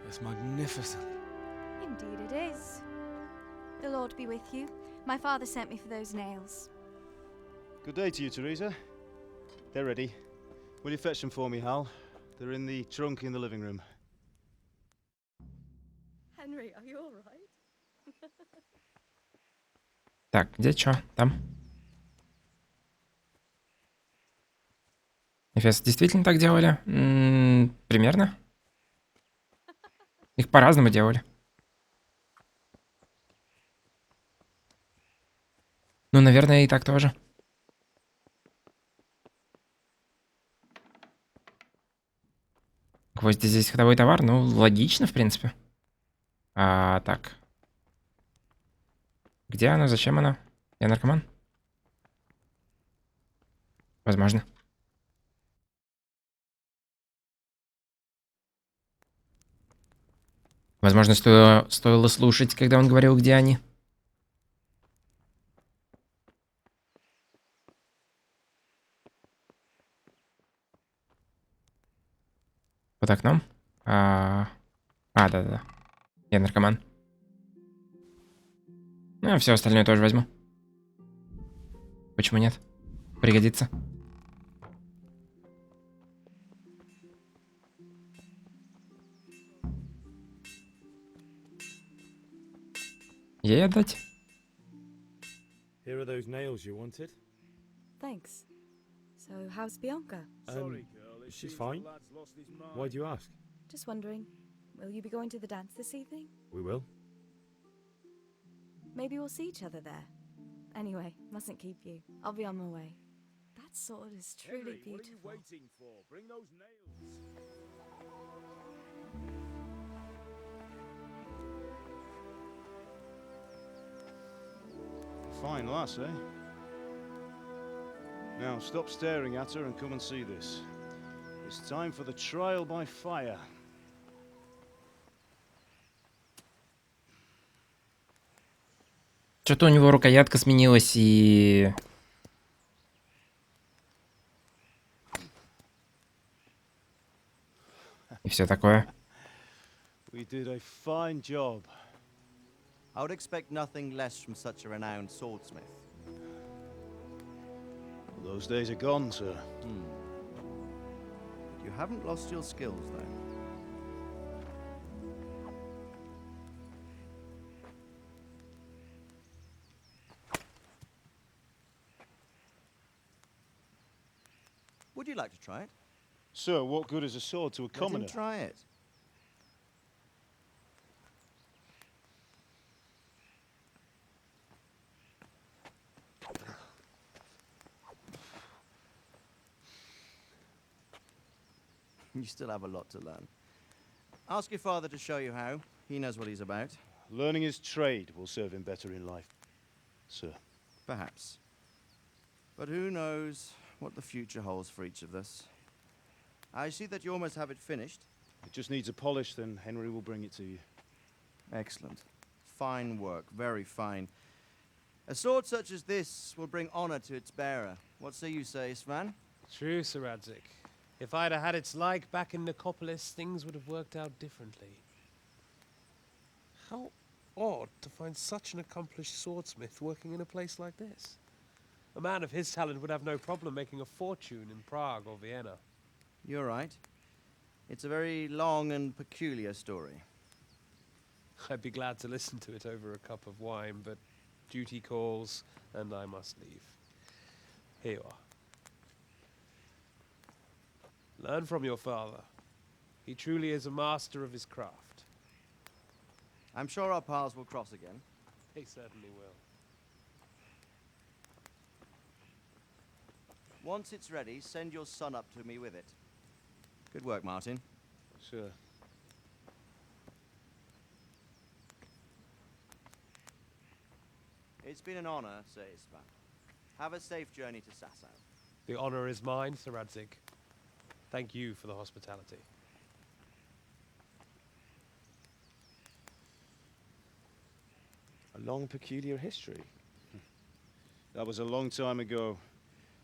It's magnificent. Indeed it is. The Lord be with you. My father sent me for those nails. Good day to you, Teresa. They're ready. Will you fetch them for me, Hal? They're in the trunk in the living room. Henry, are you all right? Так, где чё? Там? Эфес действительно так делали? Примерно? Их по-разному делали. Ну, наверное, и так тоже. Гвозди здесь ходовой товар? Ну, логично, в принципе. Так. Где она? Зачем она? Я наркоман? Возможно. Возможно, стоило слушать, когда он говорил, где они. Под окном? Да-да-да. Я наркоман. Ну, а все остальное тоже возьму. Почему нет? Пригодится. Ей отдать? Here are those nails you wanted. Thanks. So, how's Bianca? She's fine. Why do you ask? Just wondering, will you be going to the dance this evening? We will. Maybe we'll see each other there. Anyway, mustn't keep you. I'll be on my way. That sword is truly beautiful. What are you waiting for? Bring those nails. Fine lass, eh? Now stop staring at her and come and see this. It's time for the trial by fire. Что-то у него рукоятка сменилась и... И все такое. We did a fine job. I would expect nothing less from such a renowned swordsmith. Well, those days are gone, sir. You haven't lost your skills, though. Would you like to try it? Sir, what good is a sword to a commoner? Let him try it. You still have a lot to learn. Ask your father to show you how. He knows what he's about. Learning his trade will serve him better in life, sir. Perhaps. But who knows what the future holds for each of us. I see that you almost have it finished. It just needs a polish, then Henry will bring it to you. Excellent. Fine work, very fine. A sword such as this will bring honor to its bearer. What say you, Sven? True, Sir Radzik. If I'd have had its like back in Nicopolis, things would have worked out differently. How odd to find such an accomplished swordsmith working in a place like this. A man of his talent would have no problem making a fortune in Prague or Vienna. You're right. It's a very long and peculiar story. I'd be glad to listen to it over a cup of wine, but duty calls, and I must leave. Here you are. Learn from your father. He truly is a master of his craft. I'm sure our paths will cross again. They certainly will. Once it's ready, send your son up to me with it. Good work, Martin. Sure. It's been an honor, Sir Istvan. Have a safe journey to Sasau. The honor is mine, Sir Radzik. Thank you for the hospitality. A long, peculiar history. That was a long time ago.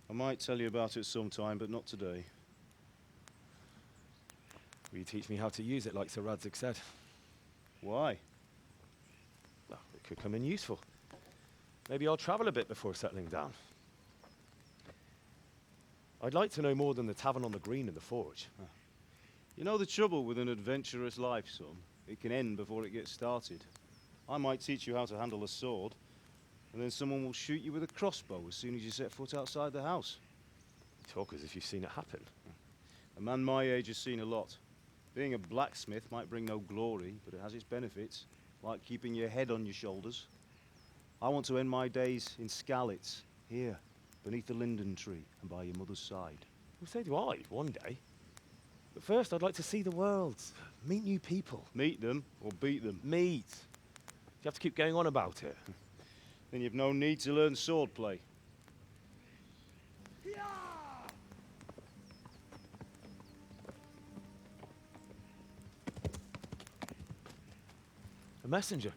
I might tell you about it sometime, but not today. Will you teach me how to use it like Sir Radzik said? Why? Well, it could come in useful. Maybe I'll travel a bit before settling down. I'd like to know more than the tavern on the green and the forge. You know the trouble with an adventurous life, son? It can end before it gets started. I might teach you how to handle a sword, and then someone will shoot you with a crossbow as soon as you set foot outside the house. You talk as if you've seen it happen. A man my age has seen a lot. Being a blacksmith might bring no glory, but it has its benefits, like keeping your head on your shoulders. I want to end my days in Skalitz, here, beneath the linden tree and by your mother's side. Well, so do I, one day. But first, I'd like to see the world, meet new people. Meet them or beat them? Meet. You have to keep going on about it. Then you've no need to learn swordplay. A messenger.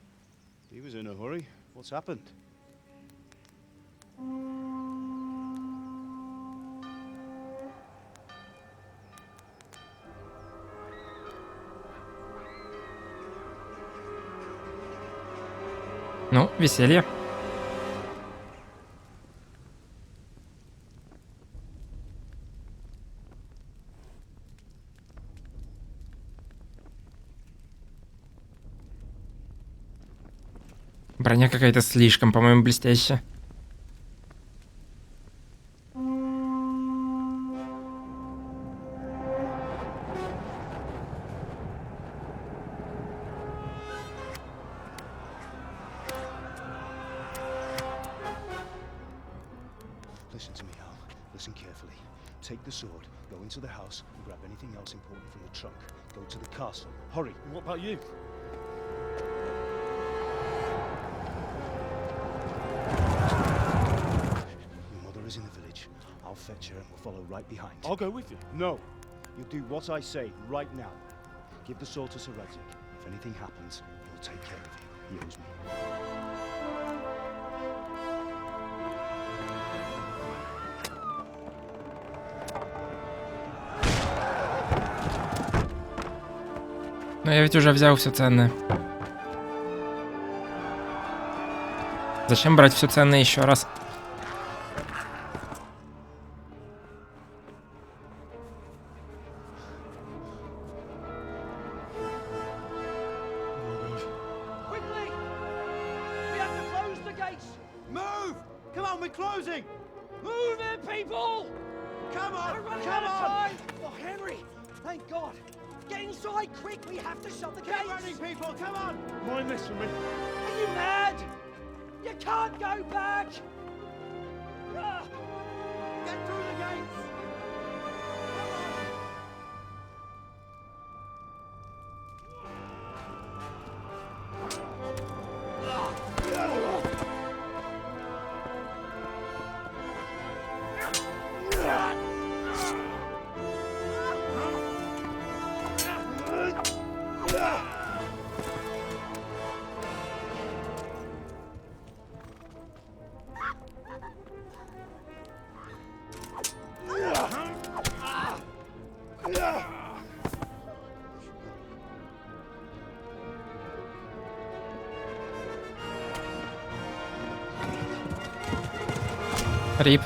He was in a hurry. What's happened? Ну, веселье. Броня какая-то слишком, по-моему, блестящая. Listen to me, Hal. Listen carefully. Take the sword, go into the house, and grab anything else important from the trunk. Go to the castle. Hurry. And what about you? Your mother is in the village. I'll fetch her and we'll follow right behind. I'll go with you. No. You'll do what I say right now. Give the sword to Sir Radzik. If anything happens, he'll take care of you. He owes me. Но я ведь уже взял все ценное. Зачем брать все ценное еще раз? Quickly! We have to close the gates! Move! Come on, we're closing! Move it, people! Come on! We're running out of time! Oh, Henry! Thank God! Get inside, quick! We have to shut the gates! Get running, people! Come on! Mind this for me. Are you mad? You can't go back! Ah! Get through the gates! Рип.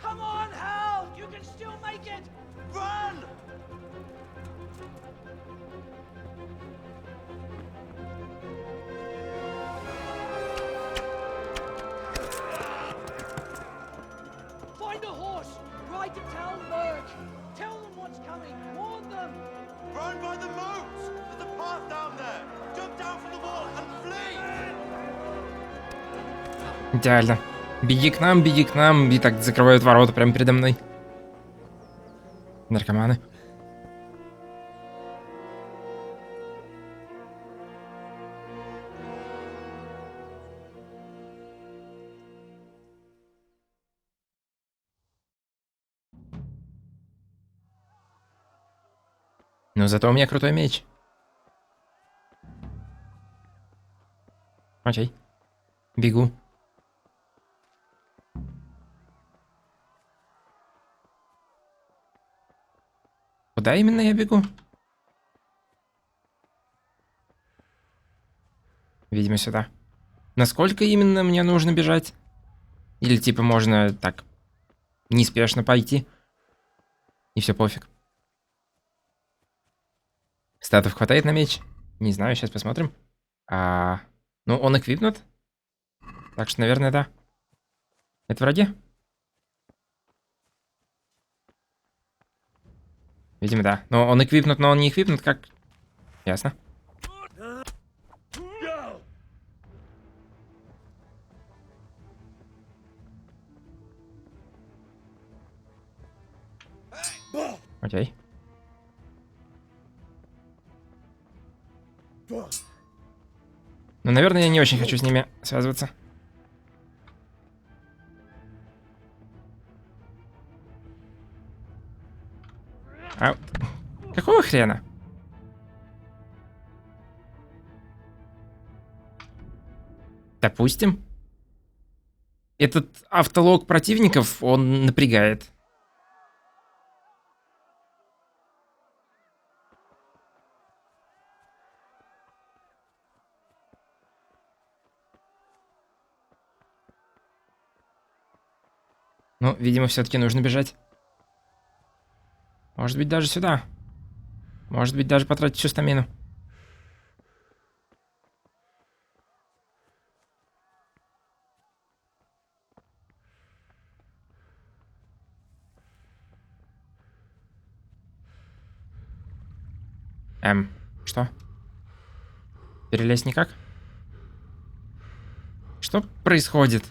Come on, Hal! You can still make it! Run! Find a horse! Ride to Talberg! Tell them what's coming! Warn them! Run by the moats! There's a path down there! Jump down from the wall and flee! Идеально. Беги к нам, и так закрывают ворота прямо передо мной. Наркоманы. Но зато у меня крутой меч. Окей. Бегу. Куда именно я бегу? Видимо, сюда. Насколько именно мне нужно бежать? Или типа можно так неспешно пойти? И все пофиг. Статов хватает на меч? Не знаю, сейчас посмотрим. Ну, он эквипнут. Так что, наверное, да. Это враги? Видимо, да. Но он эквипнут, но он не эквипнут, как... Ясно. Окей. Ну, наверное, я не очень хочу с ними связываться. А какого хрена? Допустим. Этот автолог противников, он напрягает. Ну, видимо, все-таки нужно бежать. Может быть, даже сюда. Может быть, даже потратить всю стамину. Что? Перелезть никак? Что происходит?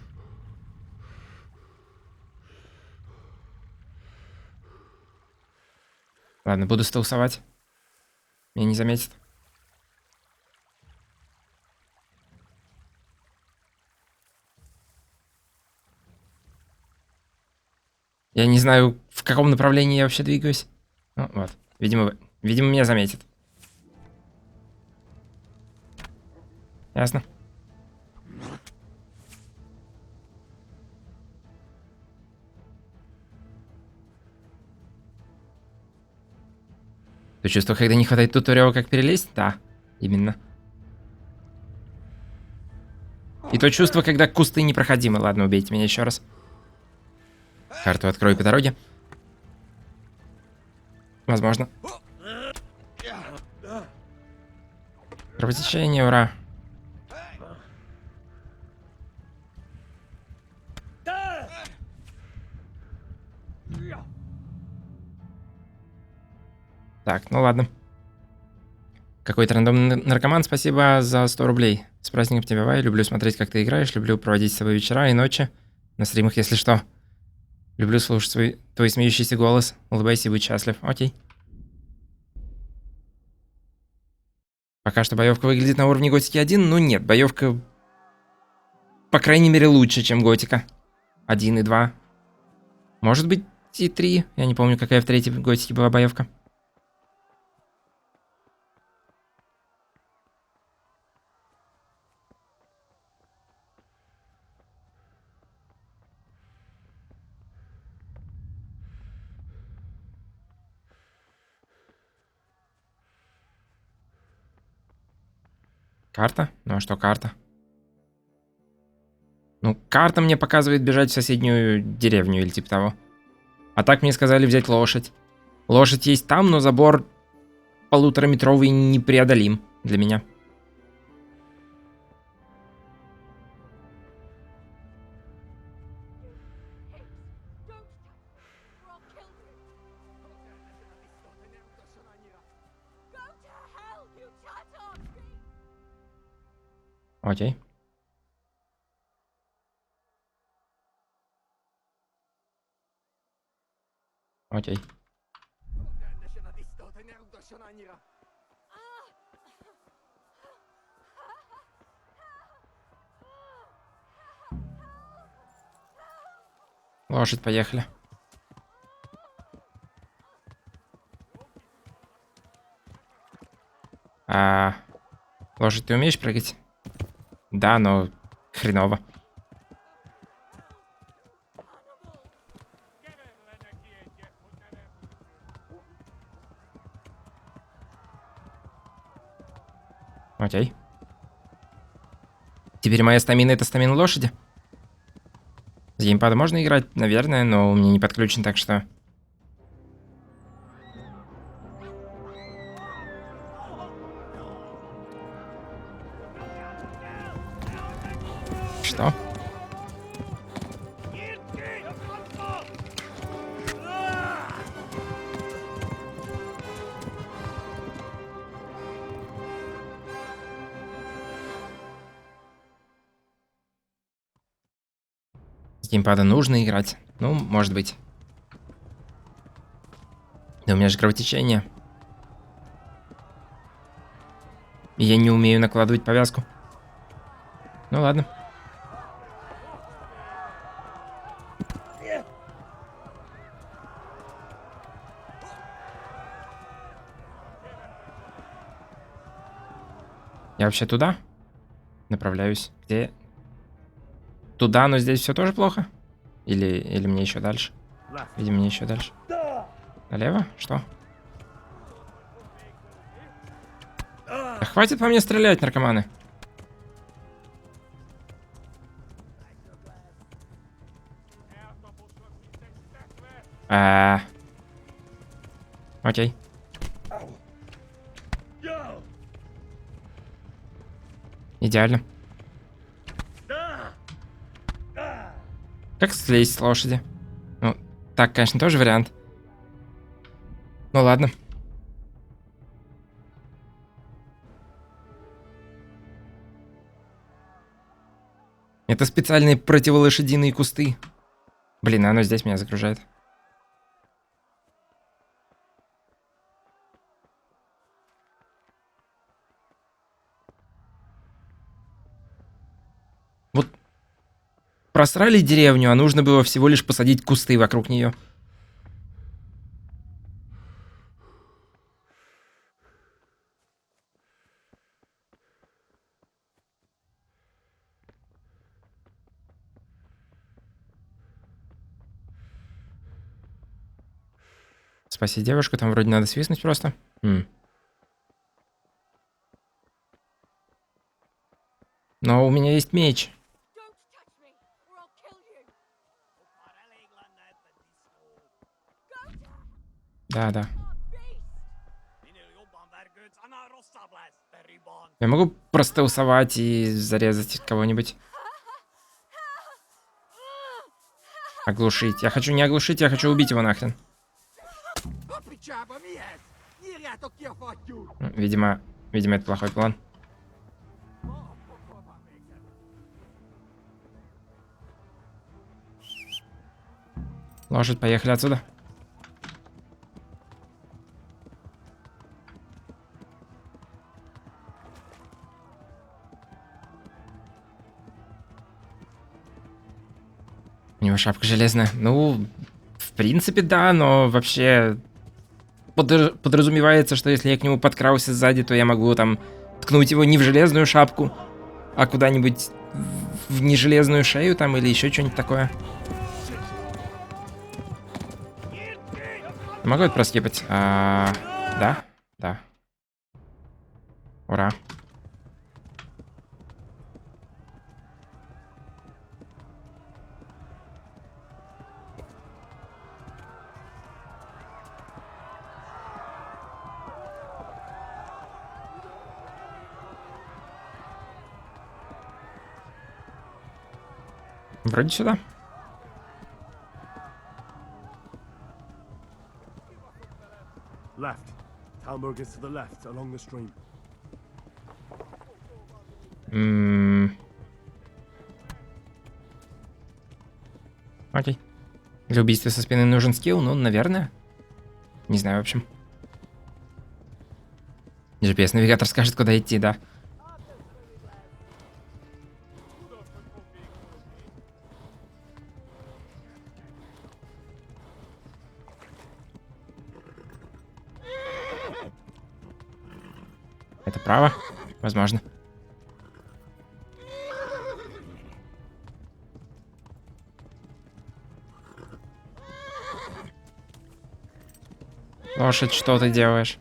Ладно, буду стелсовать. Меня не заметит. Я не знаю, в каком направлении я вообще двигаюсь. Ну, вот. Видимо, меня заметит. Ясно. То чувство, когда не хватает туториала, как перелезть? Да, именно. И то чувство, когда кусты непроходимы. Ладно, убейте меня еще раз. Карту открою по дороге. Возможно. Кровотечение, ура. Так, ну ладно. Какой-то рандомный наркоман, спасибо за 100 рублей. С праздником тебя, Вай. Люблю смотреть, как ты играешь. Люблю проводить с тобой вечера и ночи. На стримах, если что. Люблю слушать Твой смеющийся голос. Улыбайся и будь счастлив. Окей. Пока что боевка выглядит на уровне Готики 1. Ну нет, боевка, по крайней мере, лучше, чем Готика 1 и 2. Может быть и 3. Я не помню, какая в третьей Готике была боевка. Карта? Ну а что карта? Ну, карта мне показывает бежать в соседнюю деревню или типа того. А так мне сказали взять лошадь. Лошадь есть там, но забор 1,5-метровый непреодолим для меня. Окей. Окей. Лошадь, поехали. Лошадь, ты умеешь прыгать? Да, но хреново. Окей. Теперь моя стамина — это стамина лошади? С геймпада можно играть? Наверное, но у меня не подключен, так что... Что? С геймпада нужно играть? Ну, может быть. Да у меня же кровотечение. И я не умею накладывать повязку. Ну ладно. Я вообще туда направляюсь. Где? Туда, но здесь все тоже плохо? Или мне еще дальше? Видимо, мне еще дальше. Налево? Что? Да хватит по мне стрелять, наркоманы. Окей. Идеально. Как слезть с лошади? Ну, так, конечно, тоже вариант. Ну ладно. Это специальные противолошадиные кусты. Блин, оно здесь меня загружает. Вот просрали деревню, а нужно было всего лишь посадить кусты вокруг нее. Спаси девушку, там вроде надо свистнуть просто. Но у меня есть меч. Да. Я могу простелсовать и зарезать кого-нибудь. Оглушить. Я хочу не оглушить, я хочу убить его нахрен. Видимо, это плохой план. Лошадь, поехали отсюда. У него шапка железная. Ну, в принципе, да, но вообще подразумевается, что если я к нему подкрался сзади, то я могу там ткнуть его не в железную шапку, а куда-нибудь в нежелезную шею там или еще что-нибудь такое. Могу это проскипать? Да? Да. Ура. Вроде сюда. Left. Talmberg is to the left, along the stream. Окей. Для убийства со спины нужен скилл, ну, наверное. Не знаю, в общем. GPS-навигатор скажет, куда идти, да. Это право? Возможно. Лошадь, что ты делаешь?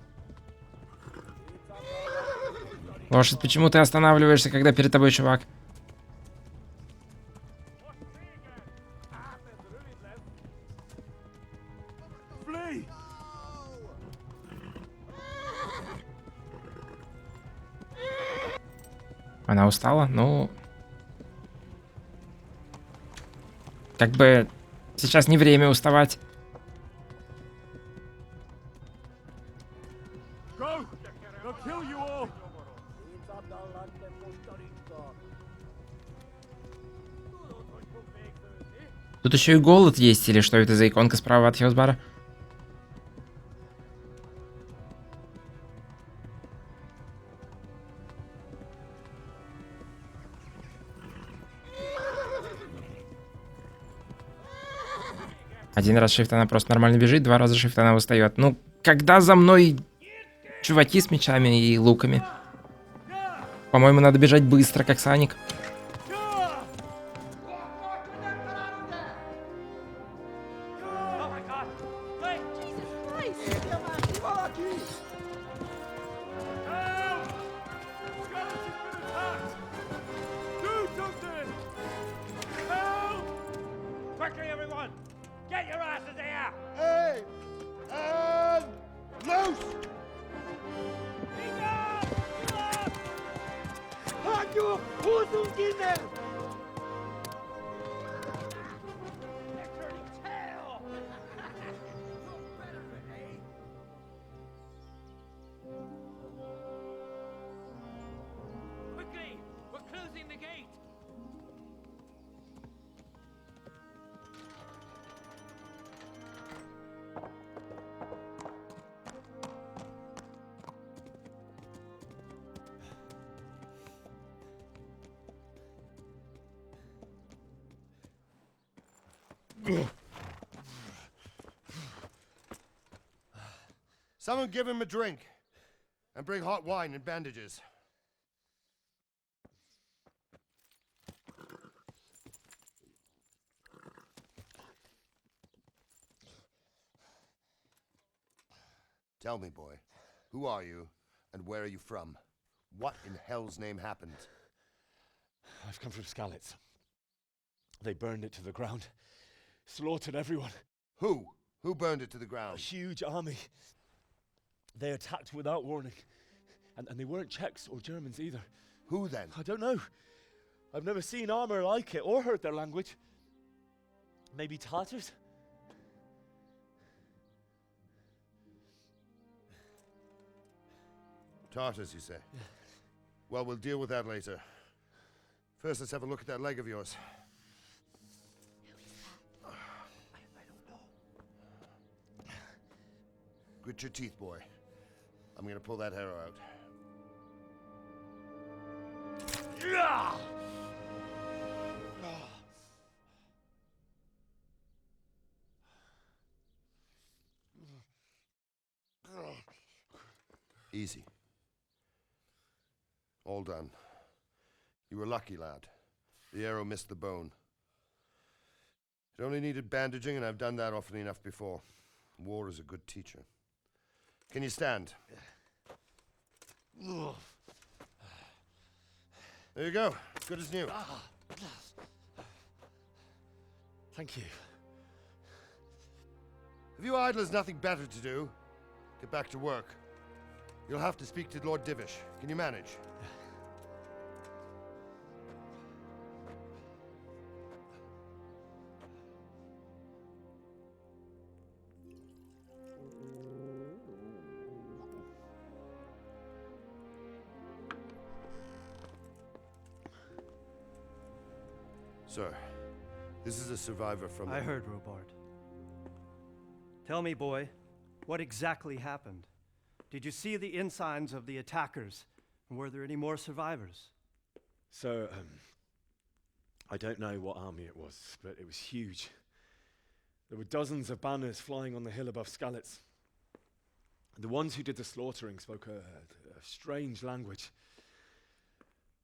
Лошадь, почему ты останавливаешься, когда перед тобой чувак? Она устала? Ну... Как бы... Сейчас не время уставать. Тут еще и голод есть, или что это за иконка справа от Хелсбара? Один раз shift она просто нормально бежит, два раза shift она устает. Ну, когда за мной чуваки с мечами и луками? По-моему, надо бежать быстро, как Саник. Someone give him a drink. And bring hot wine and bandages. Tell me, boy, who are you and where are you from? What in hell's name happened? I've come from Skalitz. They burned it to the ground. Slaughtered everyone. Who? Who burned it to the ground? A huge army. They attacked without warning. And they weren't Czechs or Germans either. Who then? I don't know. I've never seen armor like it or heard their language. Maybe Tatars? Tartars, you say? Yeah. Well, we'll deal with that later. First, let's have a look at that leg of yours. I don't know. Grit your teeth, boy. I'm gonna pull that arrow out. Easy. All done. You were lucky, lad. The arrow missed the bone. It only needed bandaging, and I've done that often enough before. War is a good teacher. Can you stand? There you go. Good as new. Thank you. If you idlers nothing better to do, get back to work. You'll have to speak to Lord Divish. Can you manage? Sir, this is a survivor from... I heard, Robard. Tell me, boy, what exactly happened? Did you see the ensigns of the attackers? And were there any more survivors? So, I don't know what army it was, but it was huge. There were dozens of banners flying on the hill above Skalitz. The ones who did the slaughtering spoke a strange language.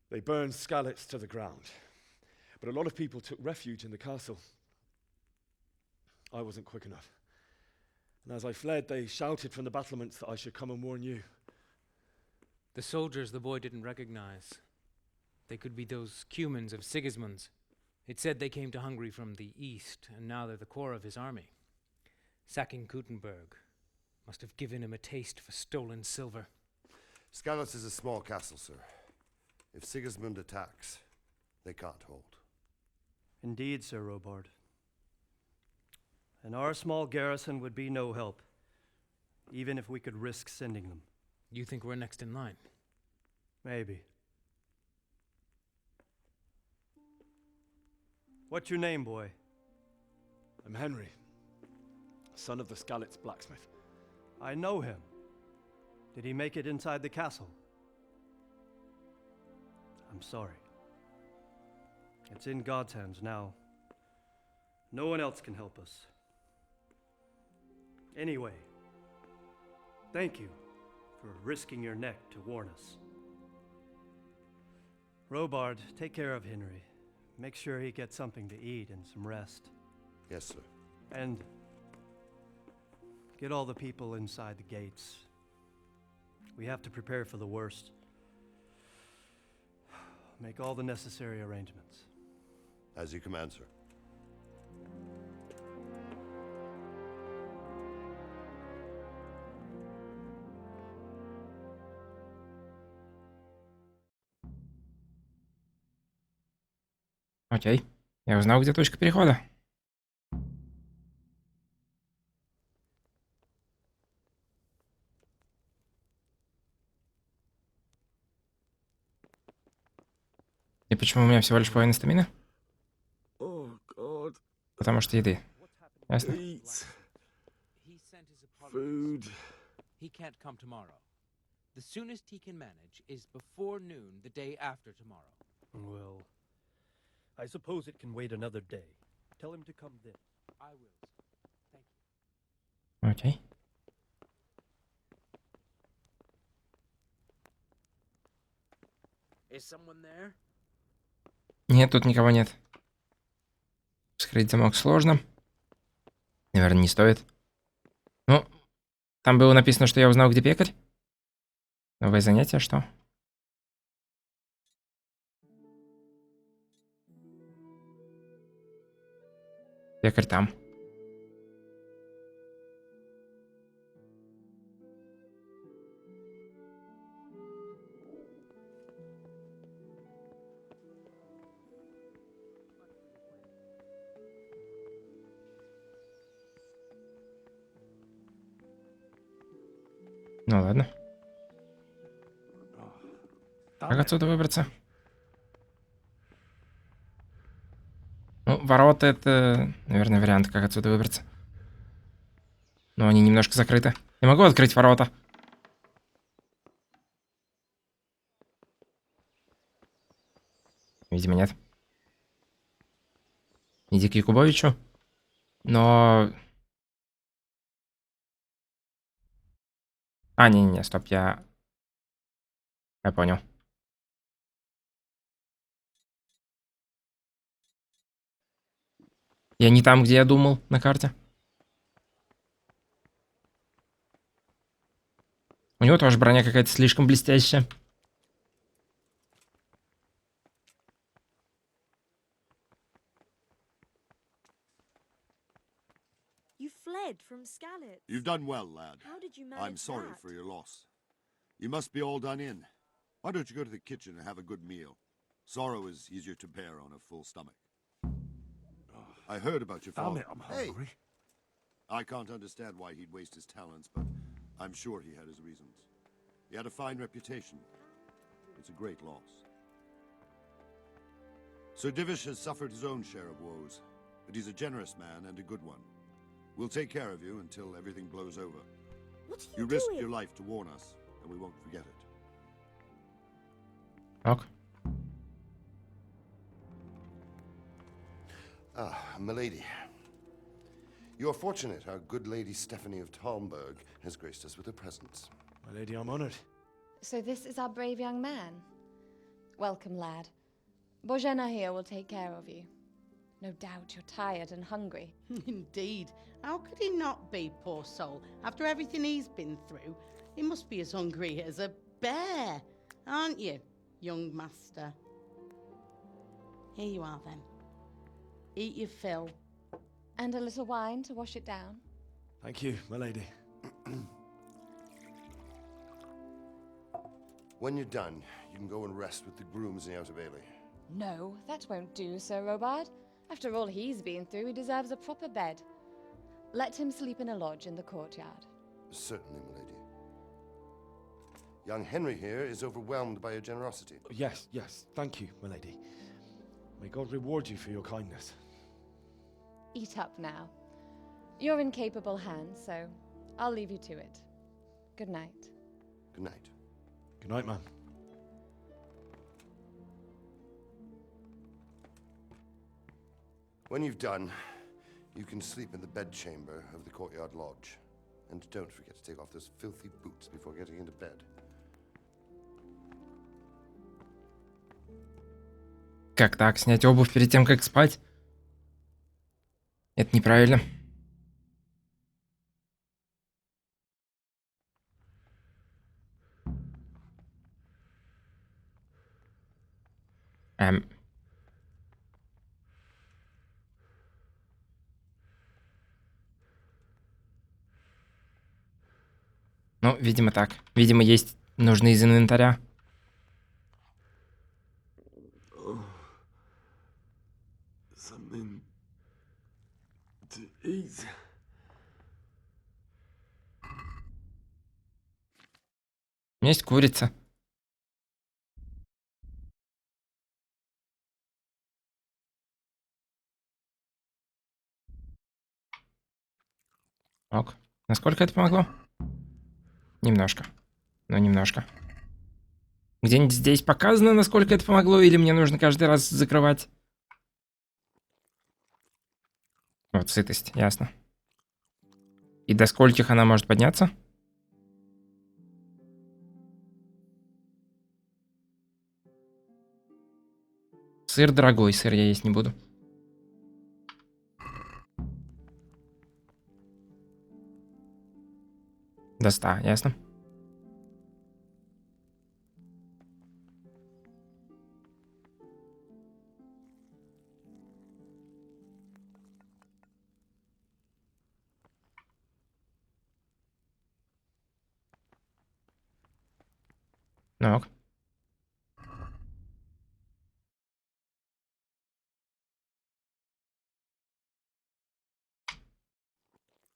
They burned Skalitz to the ground. But a lot of people took refuge in the castle. I wasn't quick enough. And as I fled, they shouted from the battlements that I should come and warn you. The soldiers the boy didn't recognize. They could be those Cumans of Sigismund's. It said they came to Hungary from the east, and now they're the core of his army. Sacking Gutenberg must have given him a taste for stolen silver. Skalitz is a small castle, sir. If Sigismund attacks, they can't hold. Indeed, Sir Robard. And our small garrison would be no help, even if we could risk sending them. You think we're next in line? Maybe. What's your name, boy? I'm Henry, son of the Skalitz blacksmith. I know him. Did he make it inside the castle? I'm sorry. It's in God's hands now. No one else can help us. Anyway, thank you for risking your neck to warn us. Robard, take care of Henry. Make sure he gets something to eat and some rest. Yes, sir. And get all the people inside the gates. We have to prepare for the worst. Make all the necessary arrangements. As you command, sir. Окей. Я узнал, где точка перехода. И почему у меня всего лишь половина стамина? Потому что еды. Ясно? Food. He can't come tomorrow. The soonest he can manage is before noon the day after tomorrow. Well, I suppose it can wait another day. Tell him to come then. I will. Thank you. Окей. Is someone there? Нет, тут никого нет. Вскрыть замок сложно. Наверное, не стоит. Ну, там было написано, что я узнал, где пекарь. Новое занятие, что? Пекарь там. Ну ладно. Как отсюда выбраться? Ну, ворота — это, наверное, вариант, как отсюда выбраться. Но они немножко закрыты. Я могу открыть ворота? Видимо, нет. Иди к Якубовичу. Но... А, не-не-не, стоп, я понял. Я не там, где я думал на карте. У него тоже броня какая-то слишком блестящая. You fled from Skalitz. You've done well, lad. How did you manage I'm sorry that? for your loss. You must be all done in. Why don't you go to the kitchen and have a good meal? Sorrow is easier to bear on a full stomach. I heard about your father. Damn it, I'm hungry. I can't understand why he'd waste his talents, but I'm sure he had his reasons. He had a fine reputation. It's a great loss. Sir Divish has suffered his own share of woes, but he's a generous man and a good one. We'll take care of you until everything blows over. What are You you risked doing? your life to warn us, and we won't forget it. Ок. Ah, milady. You're fortunate our good lady Stephanie of Talmberg has graced us with her presence. My lady, I'm honored. So this is our brave young man. Welcome, lad. Bojena here will take care of you. No doubt you're tired and hungry. Indeed. How could he not be, poor soul? After everything he's been through, he must be as hungry as a bear, aren't you, young master? Here you are, then. Eat your fill. And a little wine to wash it down. Thank you, my lady. When you're done, you can go and rest with the grooms in the Outer Bailey. No, that won't do, Sir Robard. After all he's been through, he deserves a proper bed. Let him sleep in a lodge in the courtyard. Certainly, milady. Young Henry here is overwhelmed by your generosity. Yes, yes. Thank you, my lady. May God reward you for your kindness. Eat up now. You're in capable hands, so I'll leave you to it. Good night. Good night. Good night, man. When you've done, you can sleep in the bedchamber of the courtyard lodge. And don't forget to take off those filthy boots before getting into bed. Как так? Снять обувь перед тем, как спать? Это неправильно. Ну, видимо, так. Видимо, есть нужны из инвентаря. Something to eat. У меня есть курица. Ок. Насколько это помогло? Немножко. Ну, немножко. Где-нибудь здесь показано, насколько это помогло, или мне нужно каждый раз закрывать? Вот, сытость, ясно. И до скольких она может подняться? Сыр дорогой, сыр я есть не буду. До 100, ясно. Ну ок.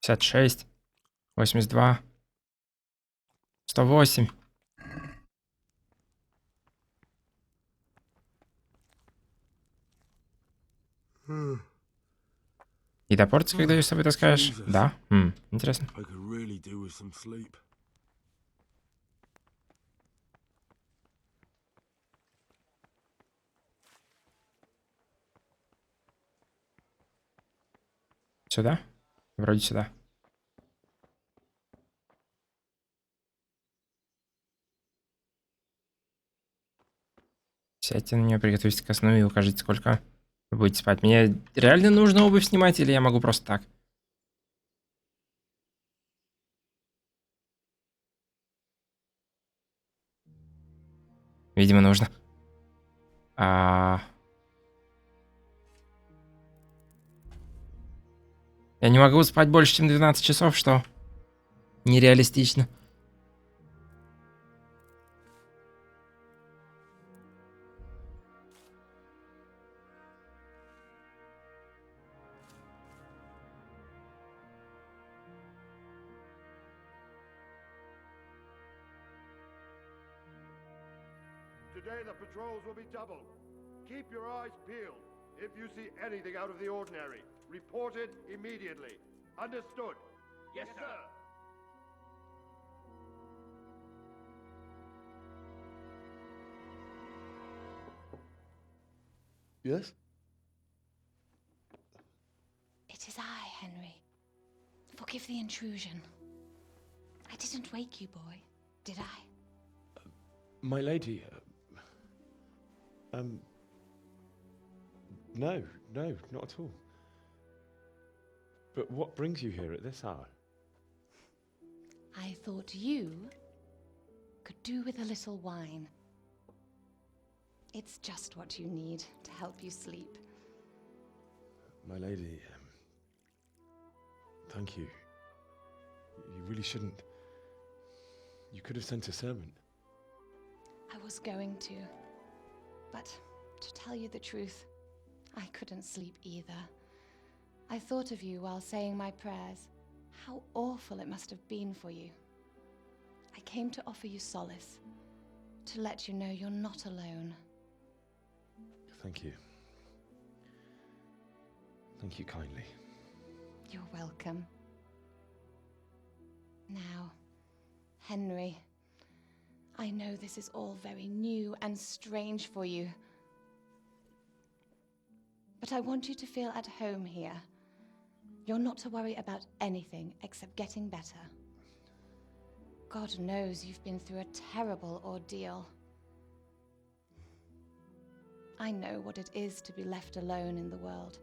Пятьдесят 82, 108. И до порции, когда ее с собой таскаешь? Да? Интересно. I could really do with some sleep. Сюда? Вроде сюда. Сядьте на нее, приготовьтесь ко сну и укажите, сколько вы будете спать. Мне реально нужно обувь снимать или я могу просто так? Видимо, нужно. Я не могу спать больше, чем 12 часов, что нереалистично. Today the patrols will be doubled. Keep your eyes peeled. If you see anything out of the ordinary, report it immediately. Understood? Yes, sir. Yes? It is I, Henry. Forgive the intrusion. I didn't wake you, boy, did I? My lady, no, not at all. But what brings you here at this hour? I thought you could do with a little wine. It's just what you need to help you sleep. My lady, thank you. You really shouldn't. You could have sent a servant. I was going to. But to tell you the truth, I couldn't sleep either. I thought of you while saying my prayers. How awful it must have been for you. I came to offer you solace, to let you know you're not alone. Thank you. Thank you kindly. You're welcome. Now, Henry, I know this is all very new and strange for you. But I want you to feel at home here. You're not to worry about anything except getting better. God knows you've been through a terrible ordeal. I know what it is to be left alone in the world,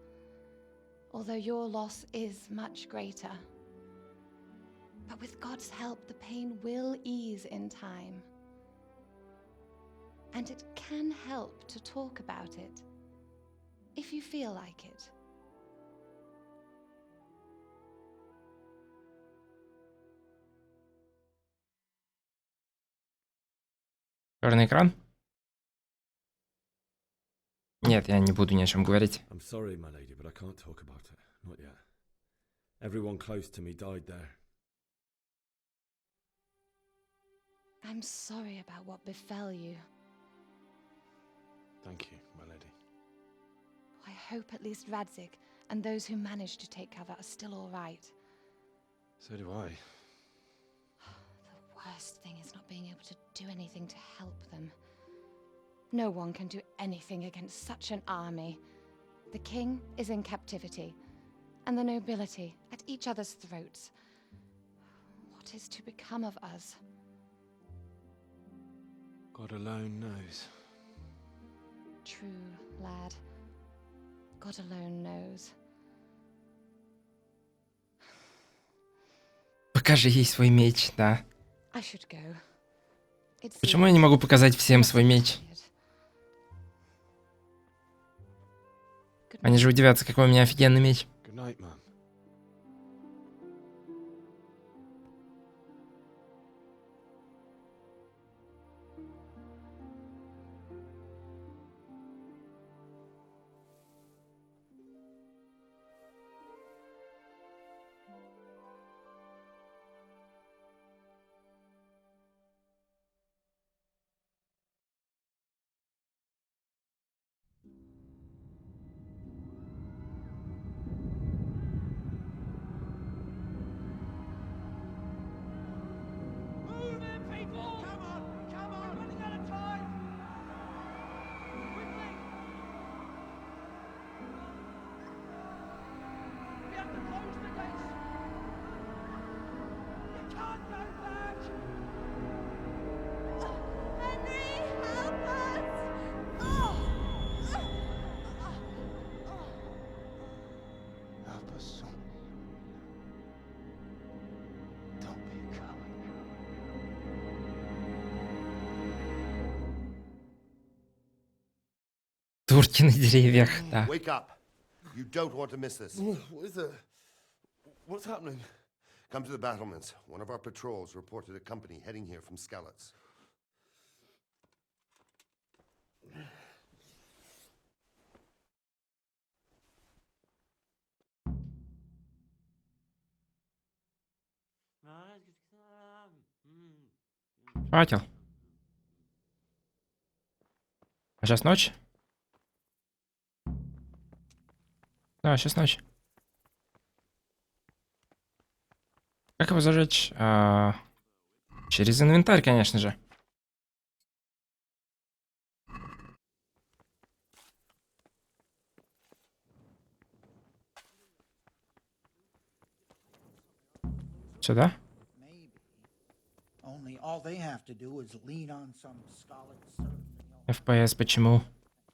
although your loss is much greater. But with God's help, the pain will ease in time. And it can help to talk about it, if you feel like it. Черный экран? Нет, я не буду ни о чем говорить. I'm sorry, my lady, but I can't talk about it. Not yet. Everyone close to me died there. I'm sorry about what befell you. Thank you, my lady. I hope at least Radzik and those who managed to take cover are still all right. So do I. The worst thing is not being able to do anything to help them. No one can do anything against such an army. The king is in captivity, and the nobility at each other's throats. What is to become of us? God alone knows. True, lad. God alone knows. Покажи ей свой меч, да. I should go. It's Почему я не могу показать всем свой меч? Они же удивятся, какой у меня офигенный меч. Good night, Mum. Турки на деревьях, да. Wake up. You don't want to miss this. What is it? What's happening? Come to the battlements. One of our patrols reported a company heading here from Skalitz. Факел. А сейчас ночь? Да, сейчас ночь. Как его зажечь? Через инвентарь, конечно же. Сюда? Only all they have to do is lean on some scarlet FPS почему?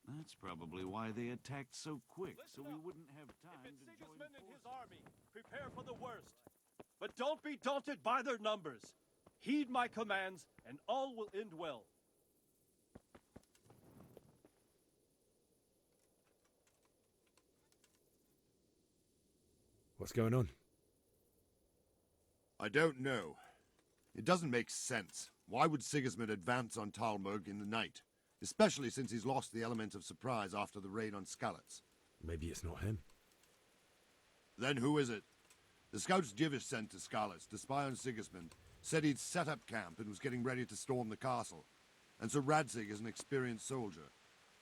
That's probably why they attacked so quick, so we wouldn't have time to join Sigismund and his army, prepare for the worst. But don't be daunted by their numbers. Heed my commands, and all will end well. What's going on? I don't know. It doesn't make sense. Why would Sigismund advance on Talmberg in the night? Especially since he's lost the element of surprise after the raid on Skalitz. Maybe it's not him. Then who is it? The scouts Divish sent to Skalitz to spy on Sigismund said he'd set up camp and was getting ready to storm the castle. And Sir Radzig is an experienced soldier.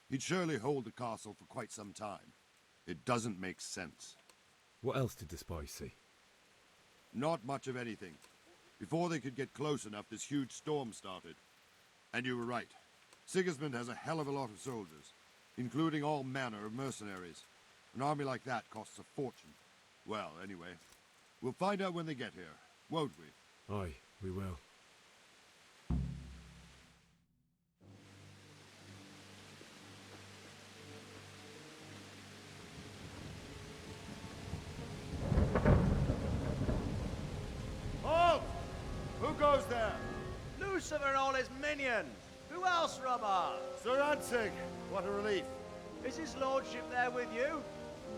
He'd surely hold the castle for quite some time. It doesn't make sense. What else did the spies see? Not much of anything. Before they could get close enough, this huge storm started. And you were right. Sigismund has a hell of a lot of soldiers, including all manner of mercenaries. An army like that costs a fortune. Well, anyway, we'll find out when they get here, won't we? Aye, we will. Halt! Who goes there? Lucifer and all his minions. Who else, Robber? Sir Radzig, what a relief. Is his lordship there with you?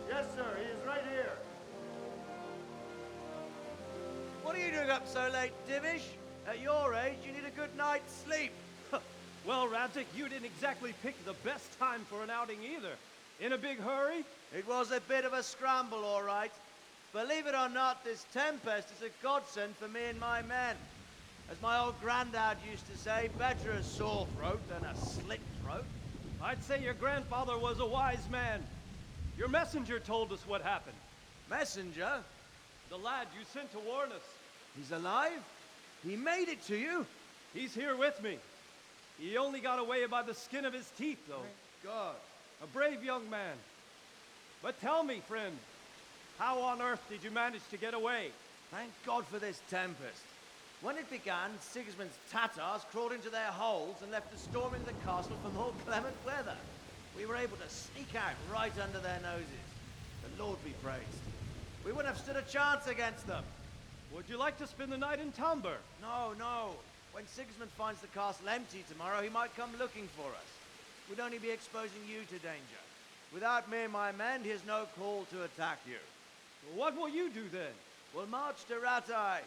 Yes, sir, he is right here. What are you doing up so late, Divish? At your age, you need a good night's sleep. Well, Radzig, you didn't exactly pick the best time for an outing either. In a big hurry? It was a bit of a scramble, all right. Believe it or not, this tempest is a godsend for me and my men. As my old granddad used to say, better a sore throat than a slit throat. I'd say your grandfather was a wise man. Your messenger told us what happened. Messenger? The lad you sent to warn us. He's alive? He made it to you? He's here with me. He only got away by the skin of his teeth, though. Thank God. A brave young man. But tell me, friend, how on earth did you manage to get away? Thank God for this tempest. When it began, Sigismund's Tatars crawled into their holes and left us storming the castle for more clement weather. We were able to sneak out right under their noses. The Lord be praised. We wouldn't have stood a chance against them. Would you like to spend the night in Talmberg? No, no. When Sigismund finds the castle empty tomorrow, he might come looking for us. We'd only be exposing you to danger. Without me and my men, he has no call to attack you. What will you do then? We'll march to Ratai.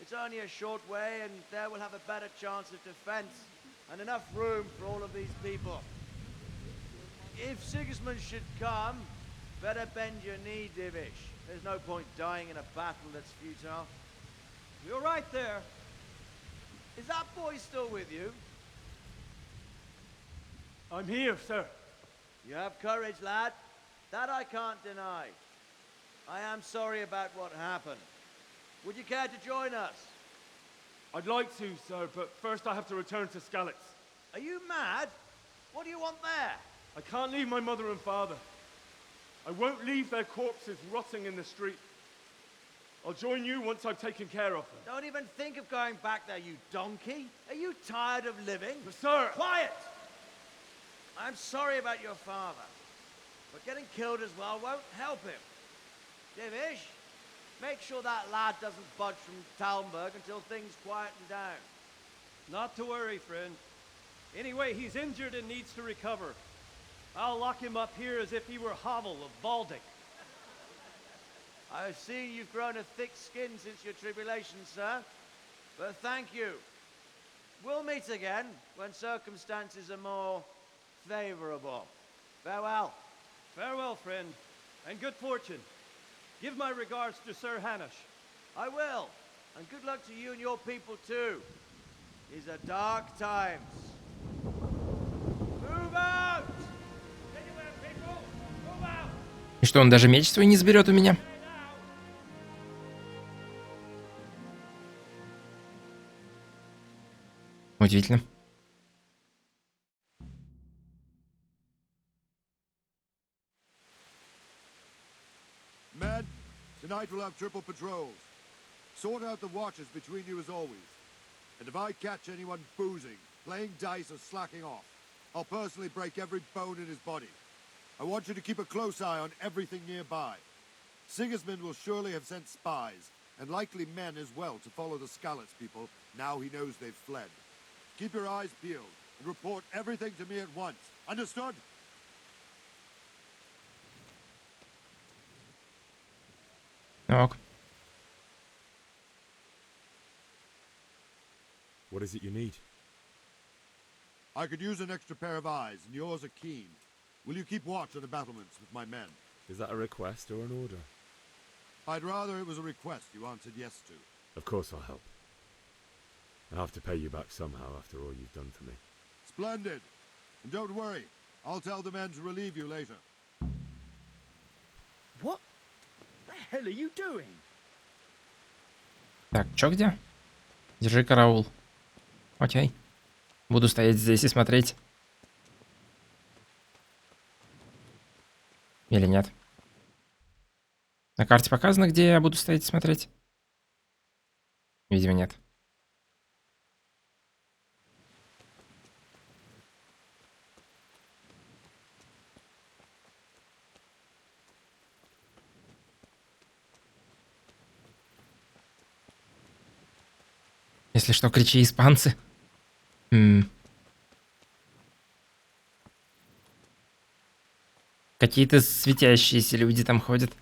It's only a short way, and there we'll have a better chance of defense and enough room for all of these people. If Sigismund should come, better bend your knee, Divish. There's no point dying in a battle that's futile. You're right there. Is that boy still with you? I'm here, sir. You have courage, lad. That I can't deny. I am sorry about what happened. Would you care to join us? I'd like to, sir, but first I have to return to Skalitz. Are you mad? What do you want there? I can't leave my mother and father. I won't leave their corpses rotting in the street. I'll join you once I've taken care of them. Don't even think of going back there, you donkey. Are you tired of living? But sir! Quiet! I'm sorry about your father, but getting killed as well won't help him. Divish, make sure that lad doesn't budge from Talmberg until things quieten down. Not to worry, friend. Anyway, he's injured and needs to recover. I'll lock him up here as if he were Hovel of Baldic. I've seen you've grown a thick skin since your tribulation, sir. But thank you. We'll meet again when circumstances are more favorable. Farewell. Farewell, friend, and good fortune. Give my regards to Sir Hanush. I will. And good luck to you and your people too. These are dark times. Move out! Anywhere, people! Move out! И что, он даже меч свой не заберет у меня? Удивительно. Men, tonight we'll have triple patrols. Sort out the watches between you as always. And if I catch anyone boozing, playing dice or slacking off, I'll personally break every bone in his body. I want you to keep a close eye on everything nearby. Sigismund will surely have sent spies, and likely men as well, to follow the Skalitz people now he knows they've fled. Keep your eyes peeled, and report everything to me at once. Understood? Ок. What is it you need? I could use an extra pair of eyes, and yours are keen. Will you keep watch on the battlements with my men? Is that a request or an order? I'd rather it was a request you answered yes to. Of course I'll help. I'll have to pay you back somehow after all you've done for me. Splendid. And don't worry, I'll tell the men to relieve you later. What the hell are you doing? Так, чё где? Держи караул. Окей. Буду стоять здесь и смотреть. Или нет? На карте показано, где я буду стоять и смотреть? Видимо, нет. Если что, кричи, испанцы. Какие-то светящиеся люди там ходят.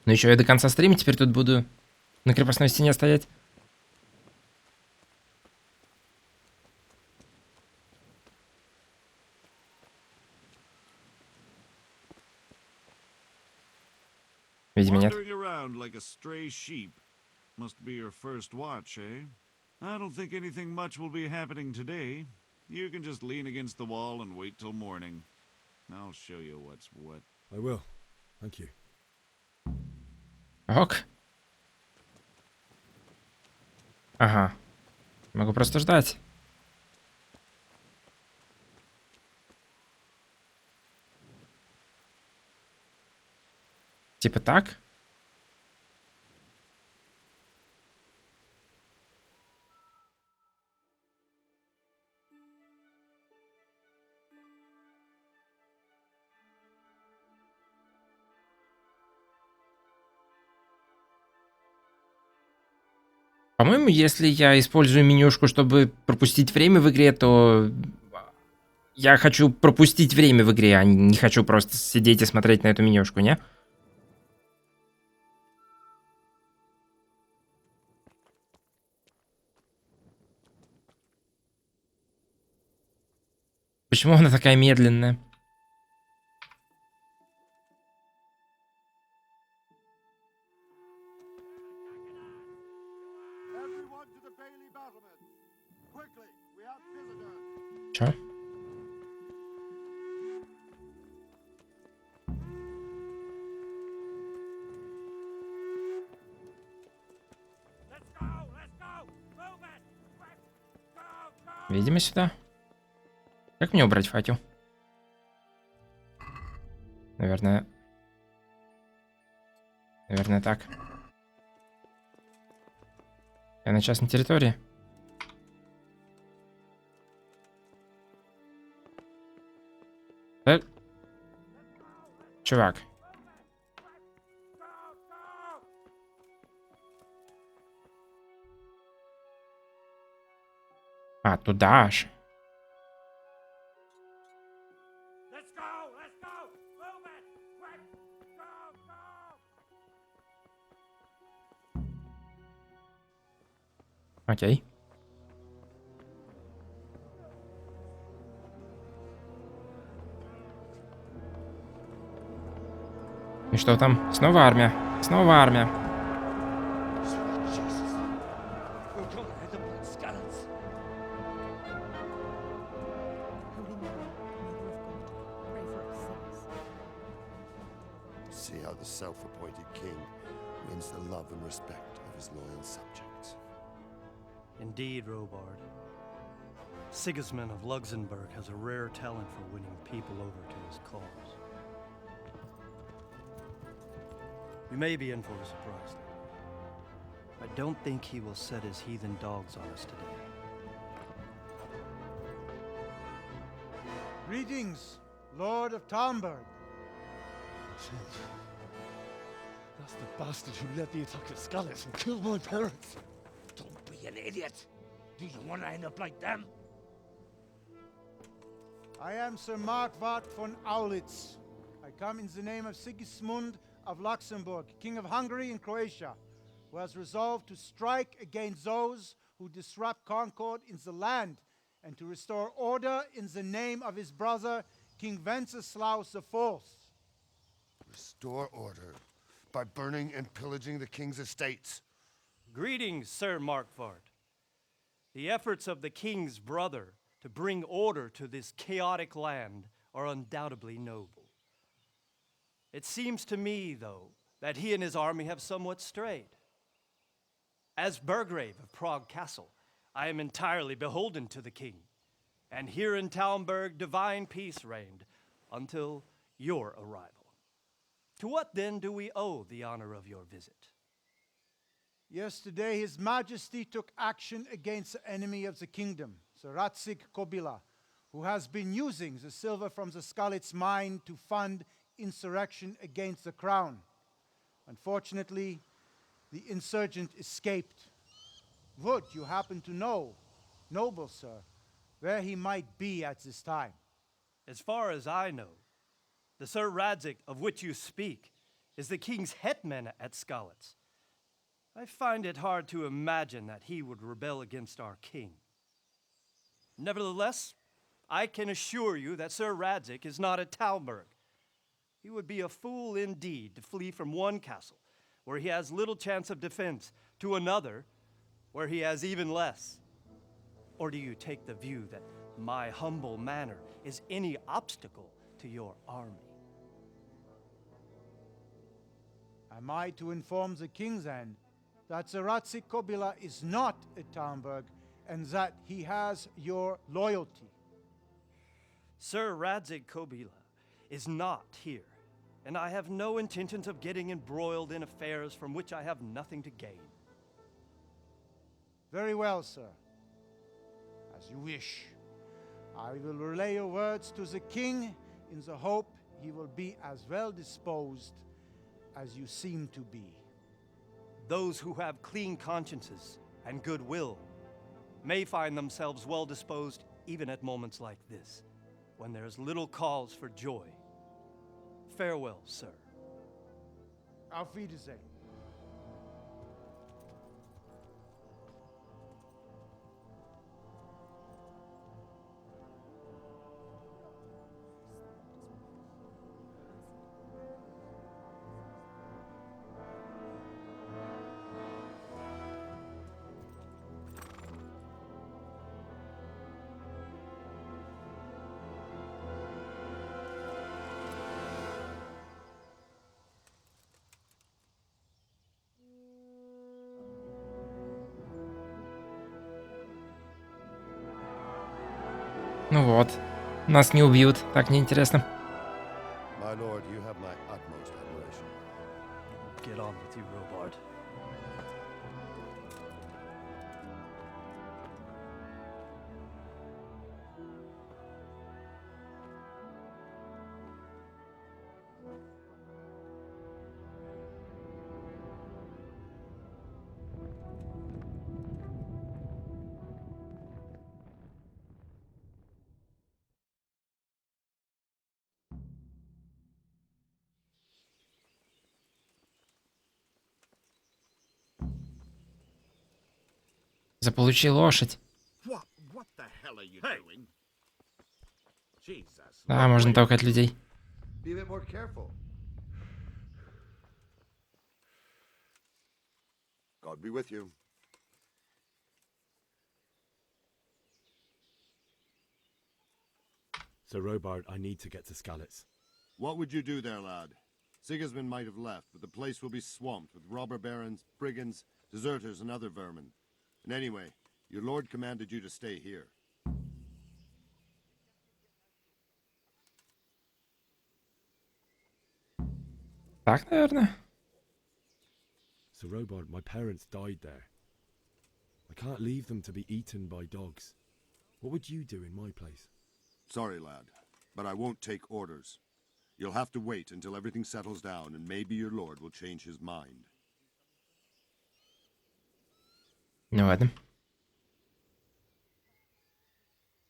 Ну еще я до конца стрима теперь тут буду на крепостной стене стоять. Видимо, нет. Wandering around like a stray sheep. Must be your first watch, eh? I don't think anything much will be happening today. You can just lean against the wall and wait till morning. I'll show you what's what. I will. Thank you. Ок. Ага. Могу просто ждать. Типа так? По-моему, если я использую менюшку, чтобы пропустить время в игре, то я хочу пропустить время в игре, а не хочу просто сидеть и смотреть на эту менюшку, не? Почему она такая медленная? Чё? Видимо, сюда. Как мне убрать факел? Наверное, так. Я на частной территории. Чувак. А, туда аж. Окей. И что там? Снова армия. Снова армия. See how the self-appointed king wins the love and respect of his loyal subjects. Indeed, Robard. Sigismund of Luxembourg has a rare talent for winning people over to his cause. You may be in for a surprise, though. I don't think he will set his heathen dogs on us today. Greetings, Lord of Talmberg. That's the bastard who led the attack at Skalitz and killed my parents. Don't be an idiot. Do you want to end up like them? I am Sir Markwart von Aulitz. I come in the name of Sigismund of Luxembourg, King of Hungary and Croatia, who has resolved to strike against those who disrupt concord in the land and to restore order in the name of his brother, King Wenceslaus IV. Restore order by burning and pillaging the king's estates. Greetings, Sir Markwart. The efforts of the king's brother to bring order to this chaotic land are undoubtedly noble. It seems to me, though, that he and his army have somewhat strayed. As Burgrave of Prague Castle, I am entirely beholden to the king, and here in Talmberg divine peace reigned until your arrival. To what then do we owe the honor of your visit? Yesterday, His Majesty took action against the enemy of the kingdom, Sir Radzig Kobyla, who has been using the silver from the Skalitz mine to fund insurrection against the crown. Unfortunately, the insurgent escaped. Would you happen to know, noble sir, where he might be at this time? As far as I know, the Sir Radzig of which you speak is the king's hetman at Skalitz. I find it hard to imagine that he would rebel against our king. Nevertheless, I can assure you that Sir Radzig is not at Talmberg. He would be a fool indeed to flee from one castle, where he has little chance of defense, to another, where he has even less. Or do you take the view that my humble manner is any obstacle to your army? Am I to inform the king then that Sir Radzig Kobyla is not at Talmberg and that he has your loyalty? Sir Radzig Kobyla is not here, and I have no intentions of getting embroiled in affairs from which I have nothing to gain. Very well, sir. As you wish. I will relay your words to the king in the hope he will be as well disposed as you seem to be. Those who have clean consciences and goodwill may find themselves well disposed even at moments like this, when there is little cause for joy. Farewell, sir. Auf Wiedersehen. Ну вот. Нас не убьют. Так неинтересно. My lord, you have my utmost admiration. Get on with you, Robard. Заполучи лошадь. What the hell are you doing? Jesus. Да, можно толкать людей. Be a bit more careful. God be with you. Sir Robard, I need to get to Skalitz. What would you do there, lad? Sigismund might have left, but the place will be swamped with robber barons, brigands, deserters, and other vermin. And anyway, your lord commanded you to stay here. Так, наверное. Sir Robard, my parents died there. I can't leave them to be eaten by dogs. What would you do in my place? Sorry, lad, but I won't take orders. You'll have to wait until everything settles down, and maybe your lord will change his mind. Ну ладно.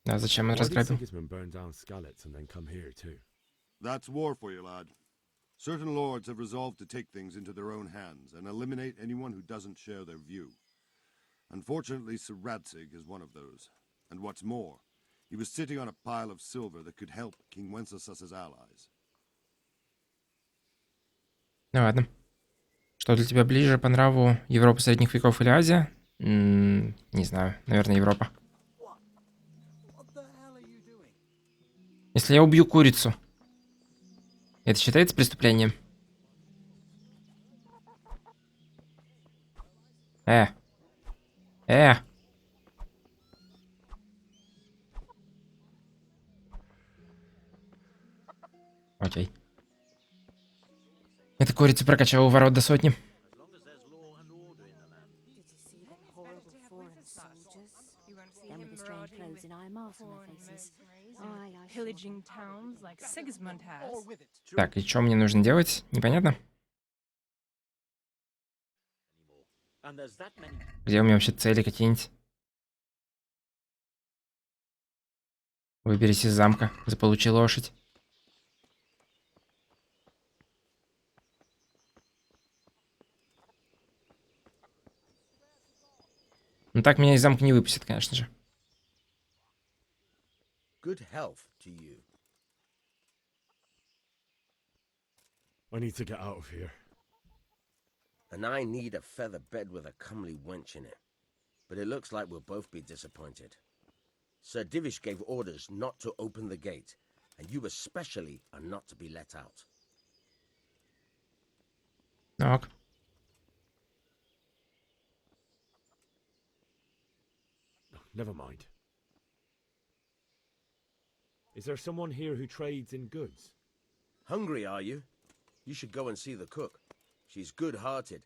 А зачем он Why did разграбил? Sigismund burn down Skalitz and then come here too? That's war for you, lad. Certain lords have resolved to take things into their own hands and eliminate anyone who doesn't share their view. Unfortunately, Sir Radzig is one of those. And what's more, he was sitting on a pile of silver that could help King Wenceslaus's allies. Ну ладно. Что для тебя ближе по нраву? Европа средних веков или Азия? Не знаю. Наверное, Европа. Если я убью курицу, это считается преступлением? Окей. Эта курица прокачала у ворот до сотни. Так, и что мне нужно делать? Непонятно. Где у меня вообще цели какие-нибудь? Выберись из замка, заполучи лошадь. Ну так меня из замка не выпустят, конечно же. Good health to you. I need to get out of here. And I need a feather bed with a comely wench in it. But it looks like we'll both be disappointed. Sir Divish gave orders not to open the gate, and you especially are not to be let out. Так. Never mind. Is there someone here who trades in goods? Hungry, are you? You should go and see the cook. She's good-hearted,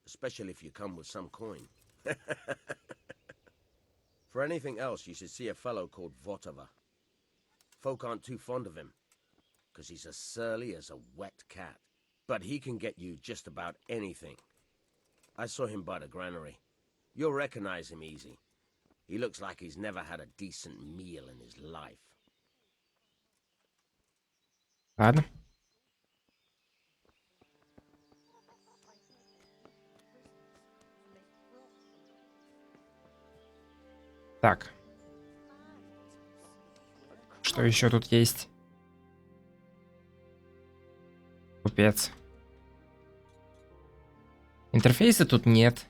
especially if you come with some coin. For anything else, you should see a fellow called Votava. Folk aren't too fond of him, because he's as surly as a wet cat. But he can get you just about anything. I saw him by the granary. You'll recognize him easy. He looks like he's never had a decent meal in his life. Ладно. Так. Что еще тут есть? Купец. Интерфейса тут нет.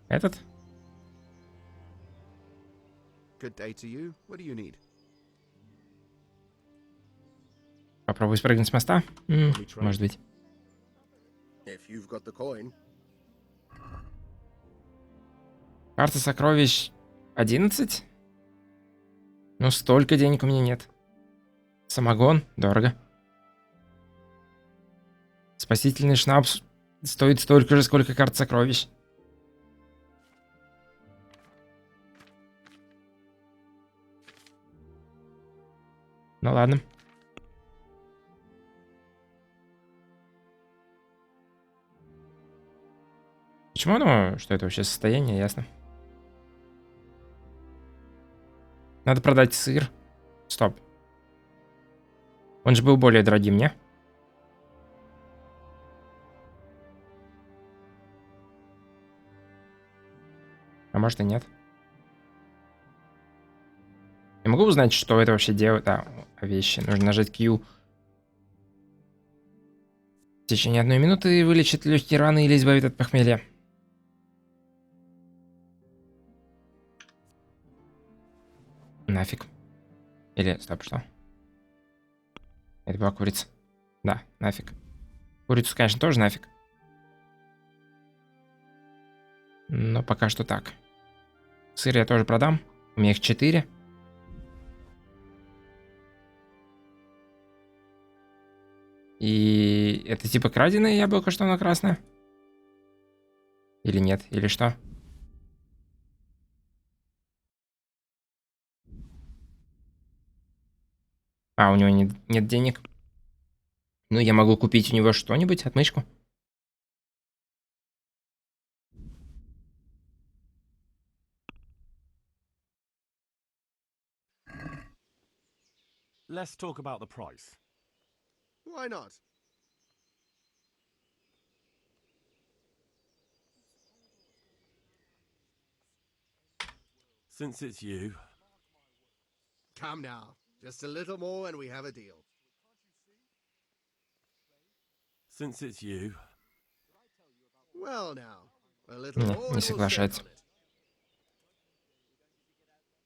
Этот? Good day to you. What do you need? Попробуй спрыгнуть с моста? Может быть. If you've got the coin. Карта сокровищ 11? Ну, столько денег у меня нет. Самогон? Дорого. Спасительный шнапс стоит столько же, сколько карт сокровищ. Ну ладно. Почему оно? Что это вообще состояние, ясно. Надо продать сыр. Стоп. Он же был более дорогим, не? может и нет. Я могу узнать, что это вообще делает? Да, вещи. Нужно нажать Q. В течение 1 минуты вылечит легкие раны или избавит от похмелья. Нафиг. Или, стоп, что? Это была курица. Да, нафиг. Курицу, конечно, тоже нафиг. Но пока что так. Сыр я тоже продам. У меня их 4. И это типа краденое яблоко, что оно красное? Или нет? Или что? А, у него нет денег. Ну, я могу купить у него что-нибудь, отмычку. Let's talk about the price. Why not? Since it's you. Come now. Just a little more and we have a deal. Since it's you. Well now. A little Не, more не and we'll соглашается. settle it.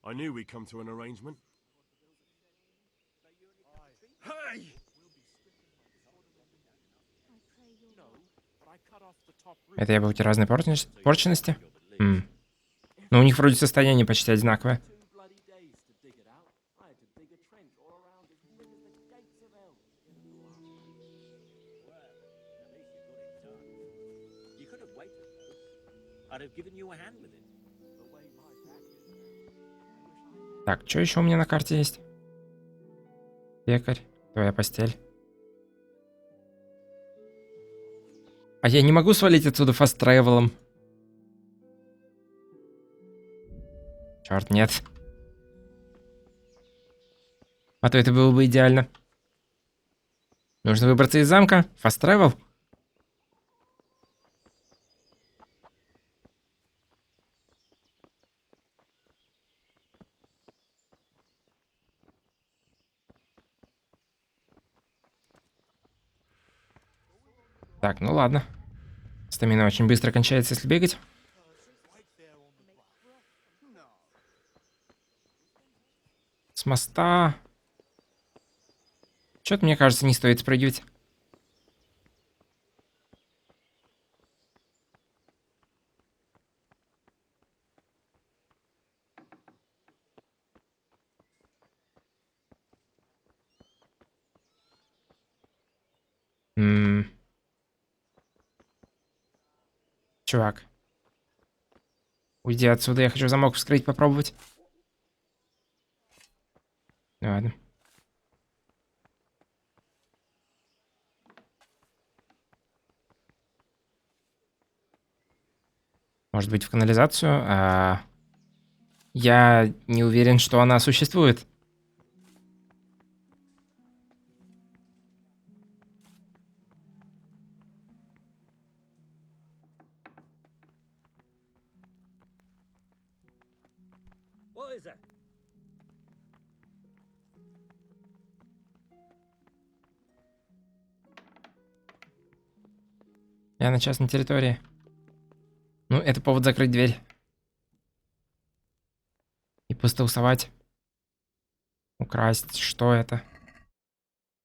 I knew we'd come to an arrangement. Hey! Это яблоки разной порченности? Ну, у них вроде состояние почти одинаковое. Так, что еще у меня на карте есть? Пекарь, твоя постель. А я не могу свалить отсюда фаст-тревелом. Черт, нет. А то это было бы идеально. Нужно выбраться из замка. Фаст-тревел. Так, ну ладно. Стамина очень быстро кончается, если бегать. С моста. Что-то, мне кажется, не стоит спрыгивать. Чувак. Уйди отсюда, я хочу замок вскрыть, попробовать. Ладно. Может быть, в канализацию? Я не уверен, что она существует. What is it? Я на частной территории. Ну, это повод закрыть дверь. И потусовать. Украсть. Что это?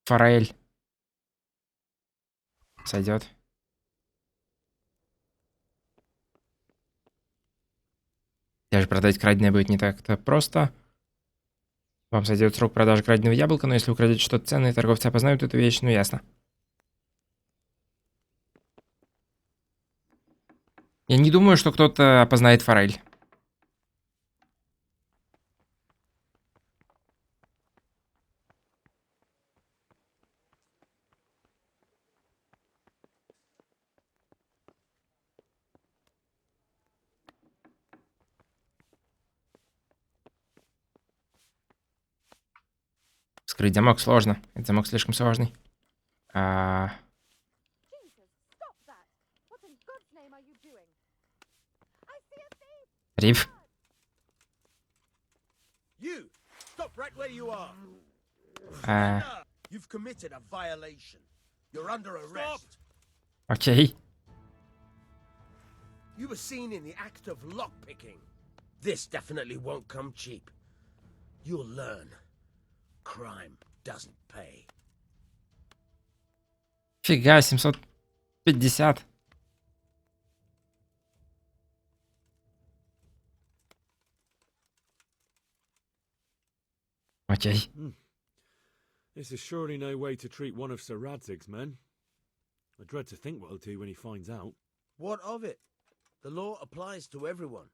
Форель. Сойдет. Даже продать краденое будет не так-то просто. Вам сойдет срок продажи краденого яблока, но если украдете что-то ценное, торговцы опознают эту вещь, ну ясно. Я не думаю, что кто-то опознает форель. Вскрыть замок сложно. Этот замок слишком сложный. Риф. You, stop right where you are. А, You've committed a violation. You're under arrest. окей. You were seen in the act of lockpicking. This definitely won't come cheap. You'll learn. Crime doesn't pay. Фига, 750. Окей. This is surely no way to treat one of Sir Radzig's men. I dread to think what he'll do when he finds out. What of it? The law applies to everyone.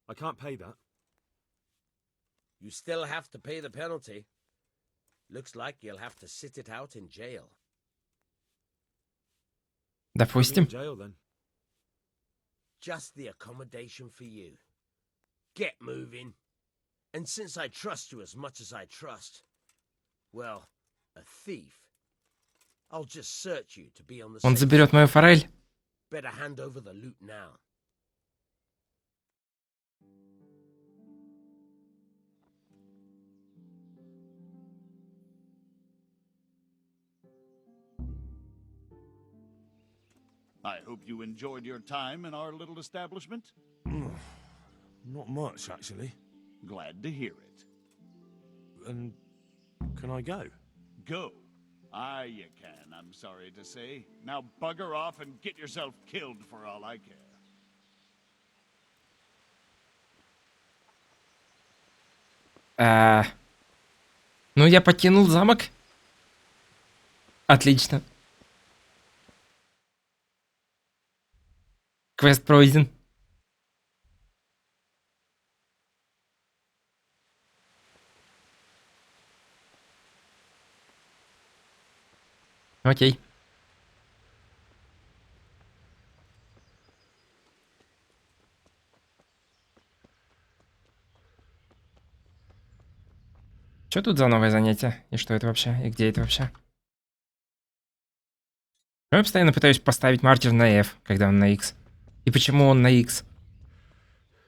I can't pay that. You still have to pay the penalty. Looks like you'll have to sit it out in jail. Допустим. Jail then. Just the accommodation for you. Get moving. And since I trust you as much as I trust, well, a thief, I'll just search you to be on the Он safe заберет side. мою форель. Better hand over the loot now. I hope you enjoyed your time in our little establishment. Not much, actually. Glad to hear it. And can I go? Go. Aye, you can, I'm sorry to say. Now bugger off and get yourself killed for all I care. Ну, я покинул замок. Отлично. Квест пройден. Окей. Что тут за новое занятие? И что это вообще? И где это вообще? Я постоянно пытаюсь поставить маркер на F, когда он на X. И почему он на X?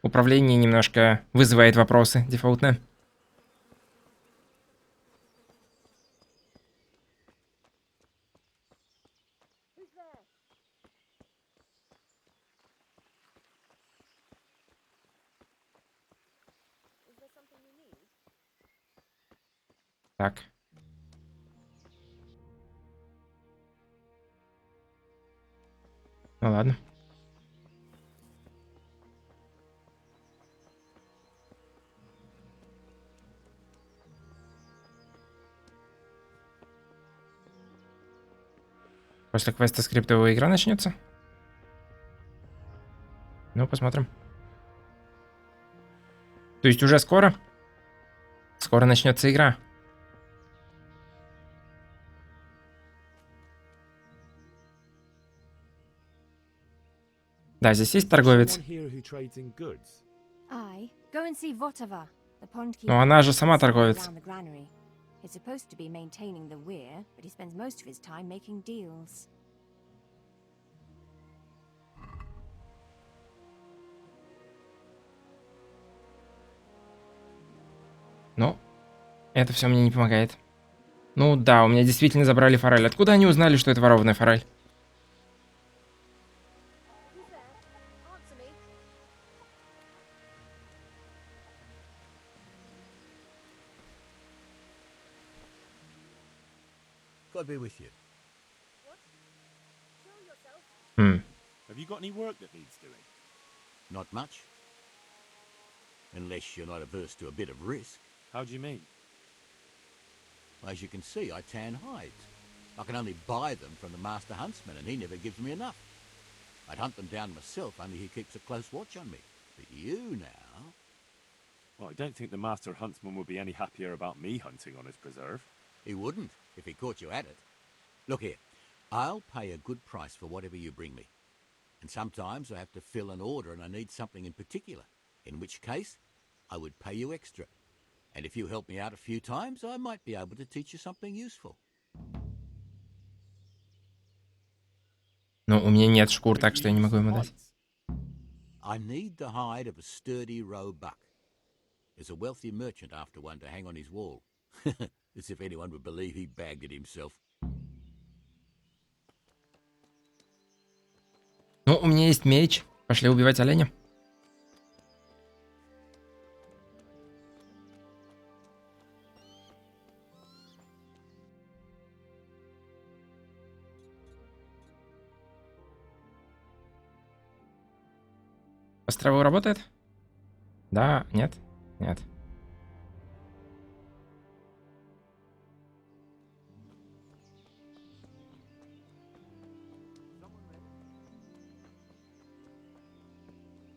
Управление немножко вызывает вопросы дефолтно. Так. Ну ладно. После квеста скриптовая игра начнется? Ну, посмотрим. То есть уже скоро? Скоро начнется игра. Да, здесь есть торговец. Но она же сама торговец. He's supposed to be maintaining the weir, but he spends most of his time making deals. Но это все мне не помогает. Ну да, у меня действительно забрали форель. Откуда они узнали, что это ворованная форель? God be with you. Have you got any work that needs doing? Not much. Unless you're not averse to a bit of risk. How do you mean? As you can see, I tan hides. I can only buy them from the master huntsman, and he never gives me enough. I'd hunt them down myself, only he keeps a close watch on me. But you now... Well, I don't think the master huntsman would be any happier about me hunting on his preserve. He wouldn't, if he caught you at it. Look here, I'll pay a good price for whatever you bring me. And sometimes I have to fill an order and I need something in particular, in which case I would pay you extra. And if you help me out a few times, I might be able to teach you something useful. Ну, у меня нет шкур, так что я не могу ему дать. I need the hide of a sturdy roe buck. There's a wealthy merchant after one to hang on his wall. As if anyone would believe he bagged it himself. Ну, у меня есть меч. Пошли убивать оленя. Острову работает? Да, нет, нет.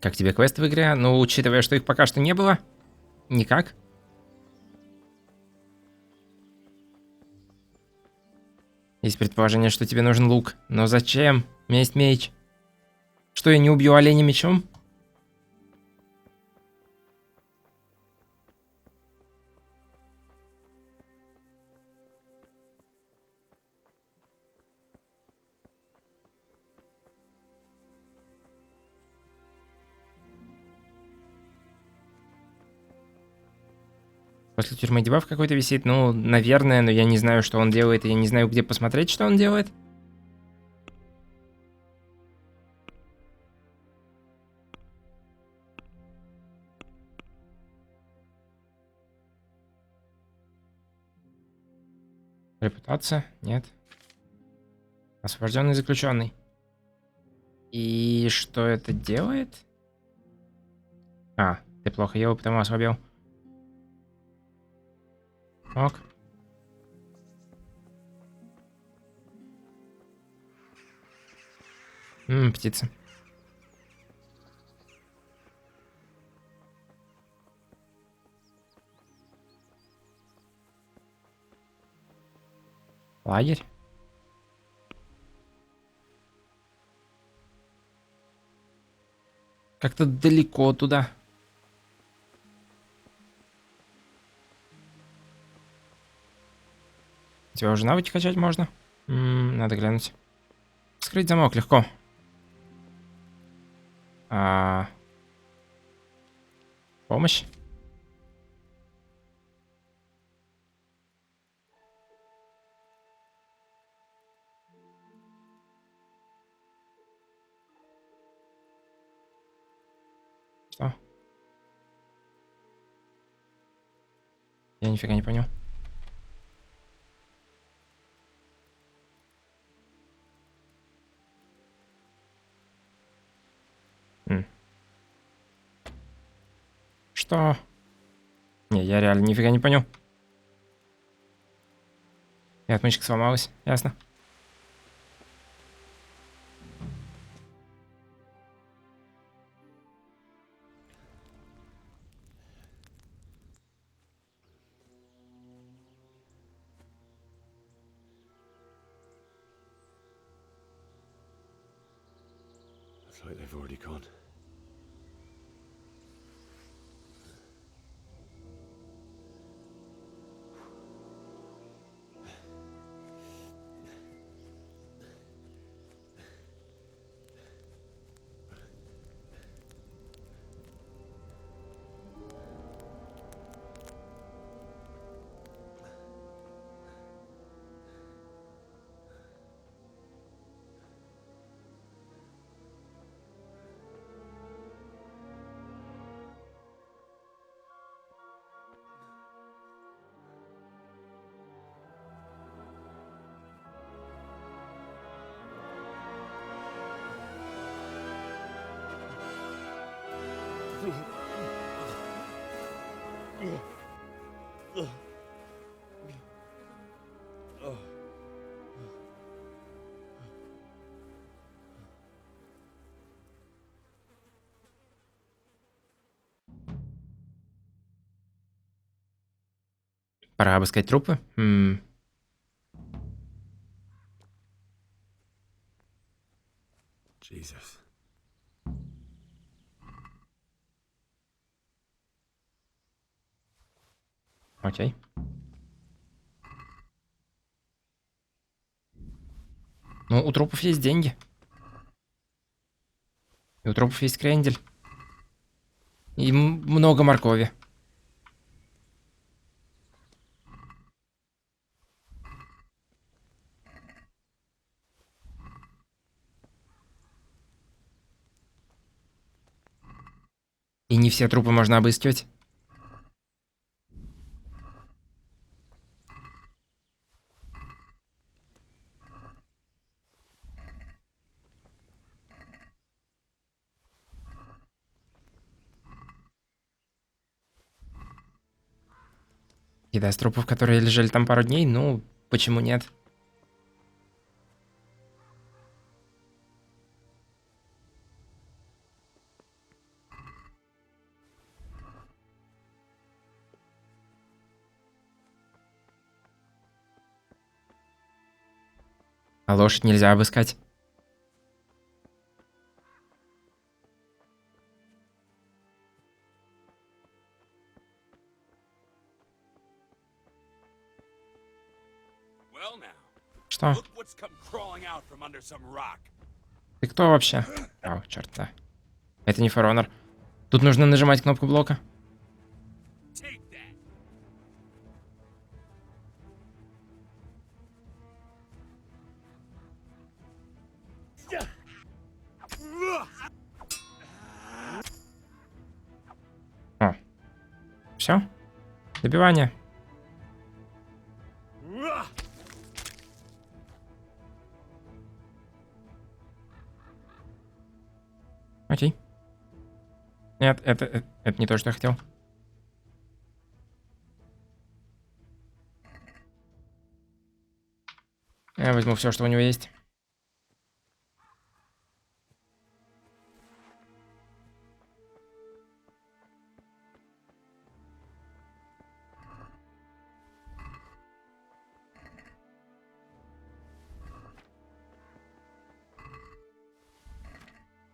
Как тебе квест в игре? Ну, учитывая, что их пока что не было, никак. Есть предположение, что тебе нужен лук. Но зачем? У меня есть меч. Что, я не убью оленя мечом? После тюрьмы дебаф какой-то висит? Ну, наверное, но я не знаю, что он делает, и я не знаю, где посмотреть, что он делает. Репутация? Нет. Освобожденный заключенный. И что это делает? А, ты плохо ел, потому ослабел. Ок. Птица. Лагерь. Как-то далеко туда. Тебя уже навыки качать можно? Надо глянуть. Скрыть замок легко. Помощь? Что? Я нифига не понял. Что? Не, я реально нифига не понял. И отмычка сломалась, ясно. Looks like they've already gone. Пора обыскать трупы. Jesus. Окей. Ну, у трупов есть деньги. И у трупов есть крендель. И много моркови. И не все трупы можно обыскивать. Еда с трупов, которые лежали там пару дней, ну, почему нет? А лошадь нельзя обыскать. Что? Ты кто вообще? О, черт, да. Это не For Honor. Тут нужно нажимать кнопку блока. О. Все? Добивание. Окей. Нет, это не то, что я хотел. Я возьму все, что у него есть.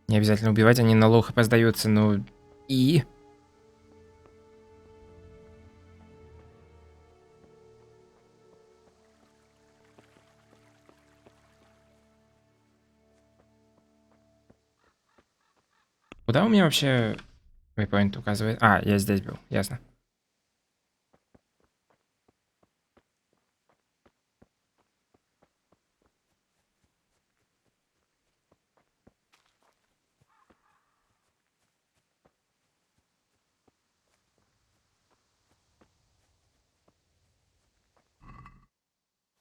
Не обязательно убивать, они на лоу хп сдаются, ну и... Куда у меня вообще waypoint указывает? А, я здесь был, ясно.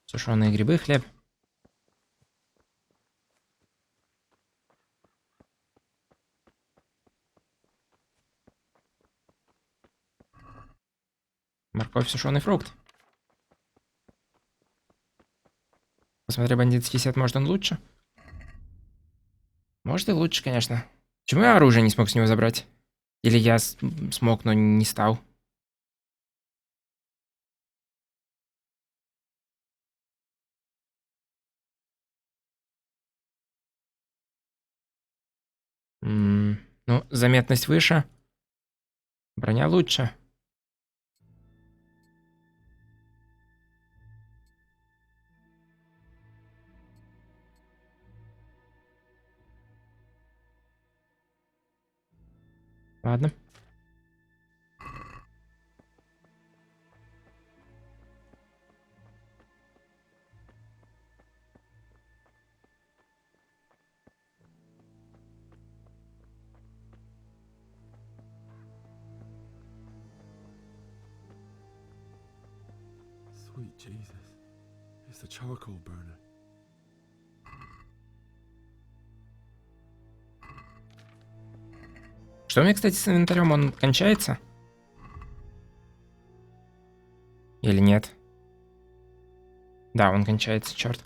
Сушеные грибы, хлеб. Морковь, сушеный фрукт. Посмотри, бандитский сет, может он лучше? Может и лучше, конечно. Почему я оружие не смог с него забрать? Или я смог, но не стал? Ну, заметность выше. Броня лучше. Ладно. Sweet Jesus. It's the charcoal burner. Что у меня, кстати, с инвентарем? Он кончается? Или нет? Да, он кончается, черт.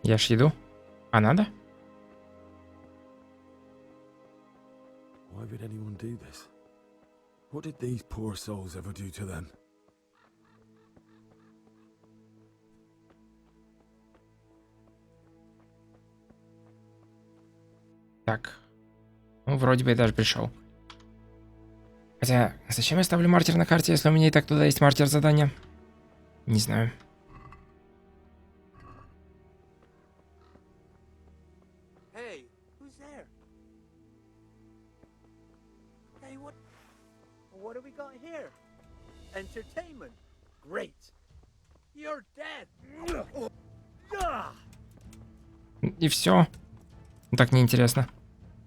Ешь еду. А надо? Why would anyone do this? What did these poor souls ever do to them? Так. Ну, вроде бы я даже пришел. Хотя, зачем я ставлю мартир на карте, если у меня и так туда есть мартир задания? Не знаю. Hey, who's there? Hey, what do we got here? Entertainment. Great. You're dead. И все. Так неинтересно.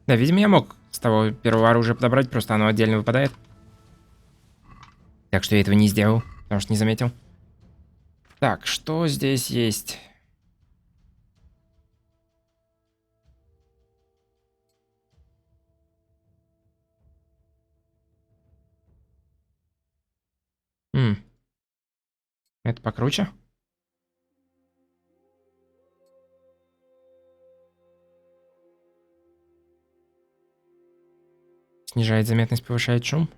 Да, видимо, я мог с того первого оружия подобрать, просто оно отдельно выпадает. Так что я этого не сделал, потому что не заметил. Так, что здесь есть? Это покруче? Снижает заметность, повышает шум.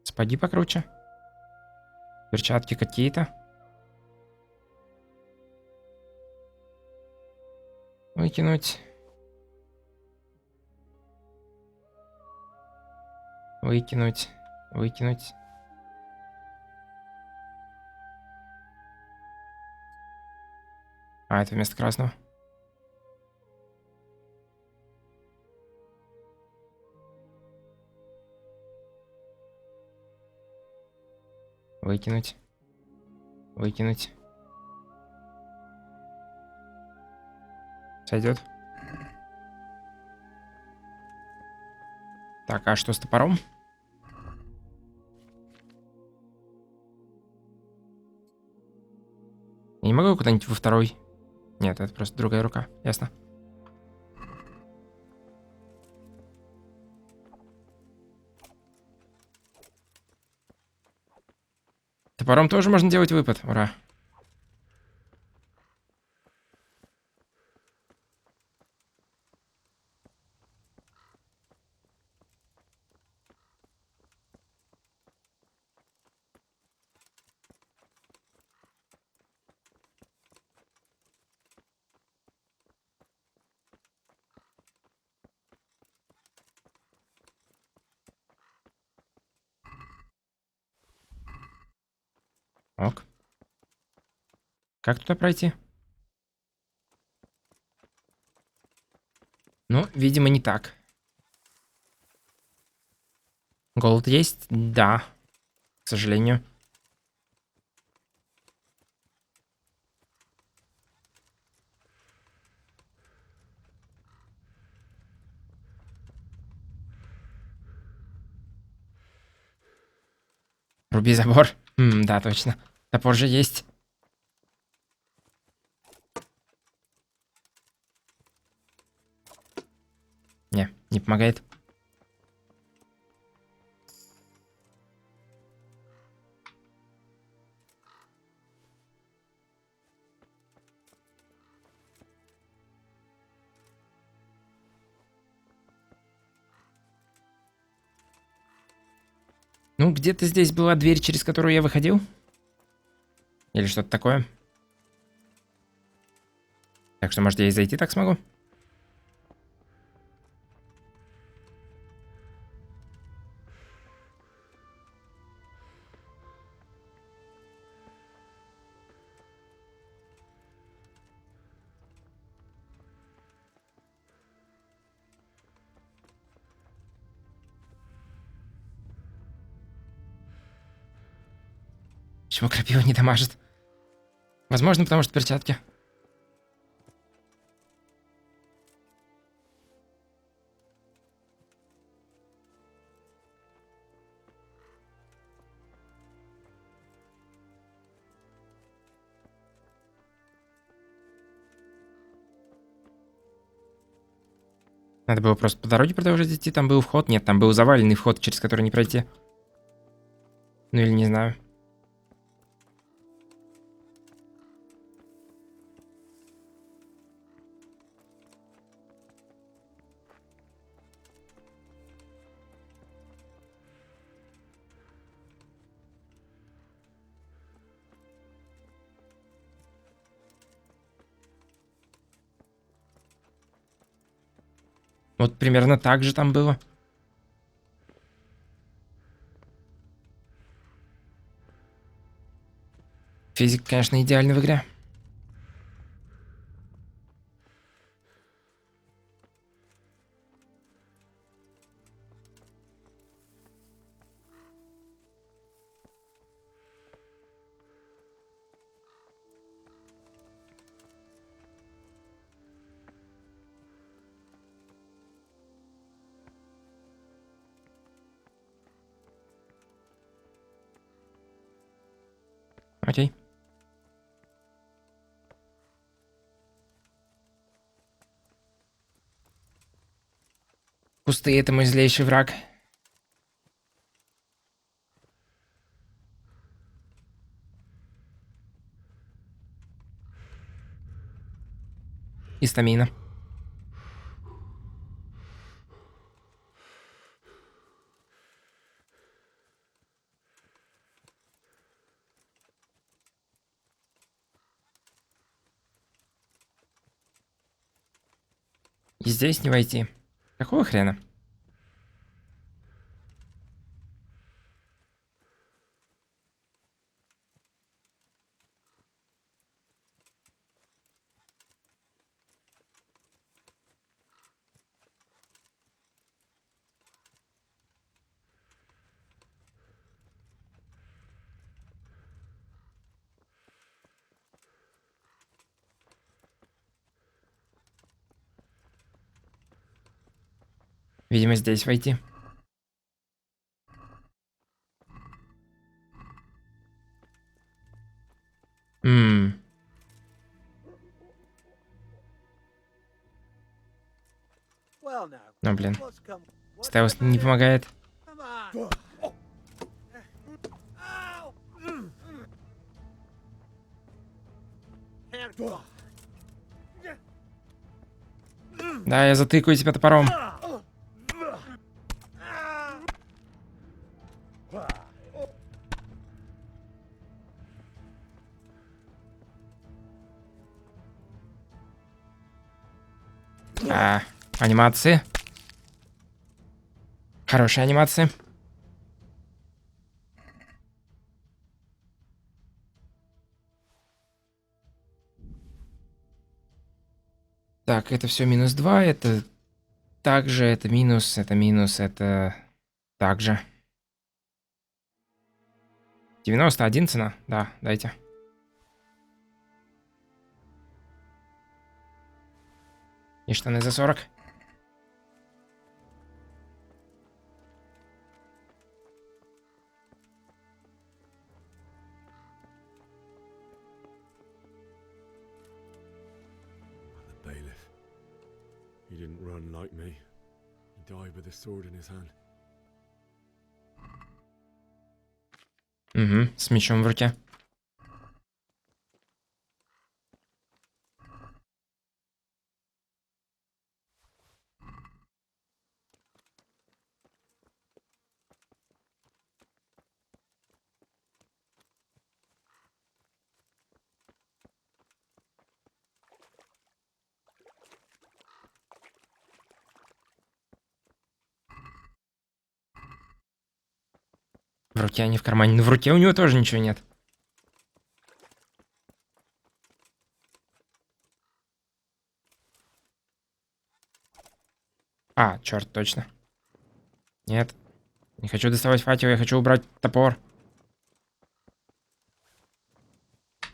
Сапоги покруче. Перчатки какие-то. Выкинуть. Выкинуть. Выкинуть. А, это вместо красного. Выкинуть. Выкинуть. Сойдет. Так, а что с топором? Я не могу куда-нибудь во второй. Нет, это просто другая рука. Ясно. Топором тоже можно делать выпад. Ура. Ок. Как туда пройти? Ну, видимо, не так. Голод есть? Да. К сожалению. Руби забор. Да, точно. Топор же есть. Не помогает. Ну, где-то здесь была дверь, через которую я выходил. Или что-то такое. Так что, может, я и зайти так смогу? Почему крапива не дамажит? Возможно, потому что перчатки. Надо было просто по дороге продолжать идти. Там был вход. Нет, там был заваленный вход, через который не пройти. Ну или не знаю. Вот примерно так же там было. Физика, конечно, идеальна в игре. Окей. Кусты — это мой злейший враг. И стамина. И здесь не войти. Какого хрена? Видимо, здесь войти. Ммм. Ну, блин. Стелс не помогает. Да, я затыкаю тебя топором. Анимации. Хорошие анимации. Так, это все -2, это также, это минус, это также. 91 цена? Да, дайте. И штаны за 40. Bailiff. He didn't run like me. He died with a sword in his hand. Угу, с мечом в руке. В руке, а не в кармане. Но в руке у него тоже ничего нет. А, черт, точно. Нет. Не хочу доставать факел, я хочу убрать топор.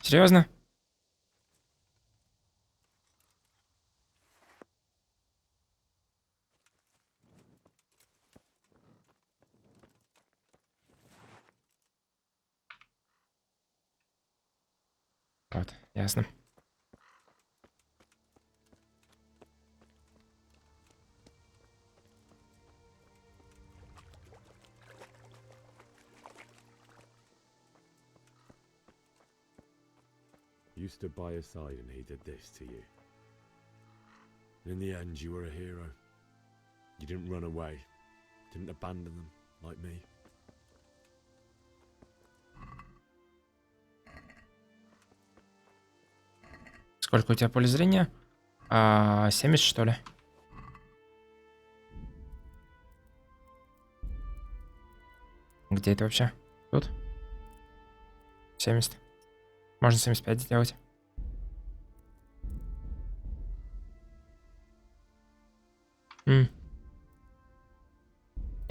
Серьезно? Вот, ясно. You stood by his side and he did this to you. In the end, you were a hero. You didn't run away. Didn't abandon them, like me. Сколько у тебя поля зрения? 70, что ли? где это вообще? Тут? 70. Можно 75 сделать. Я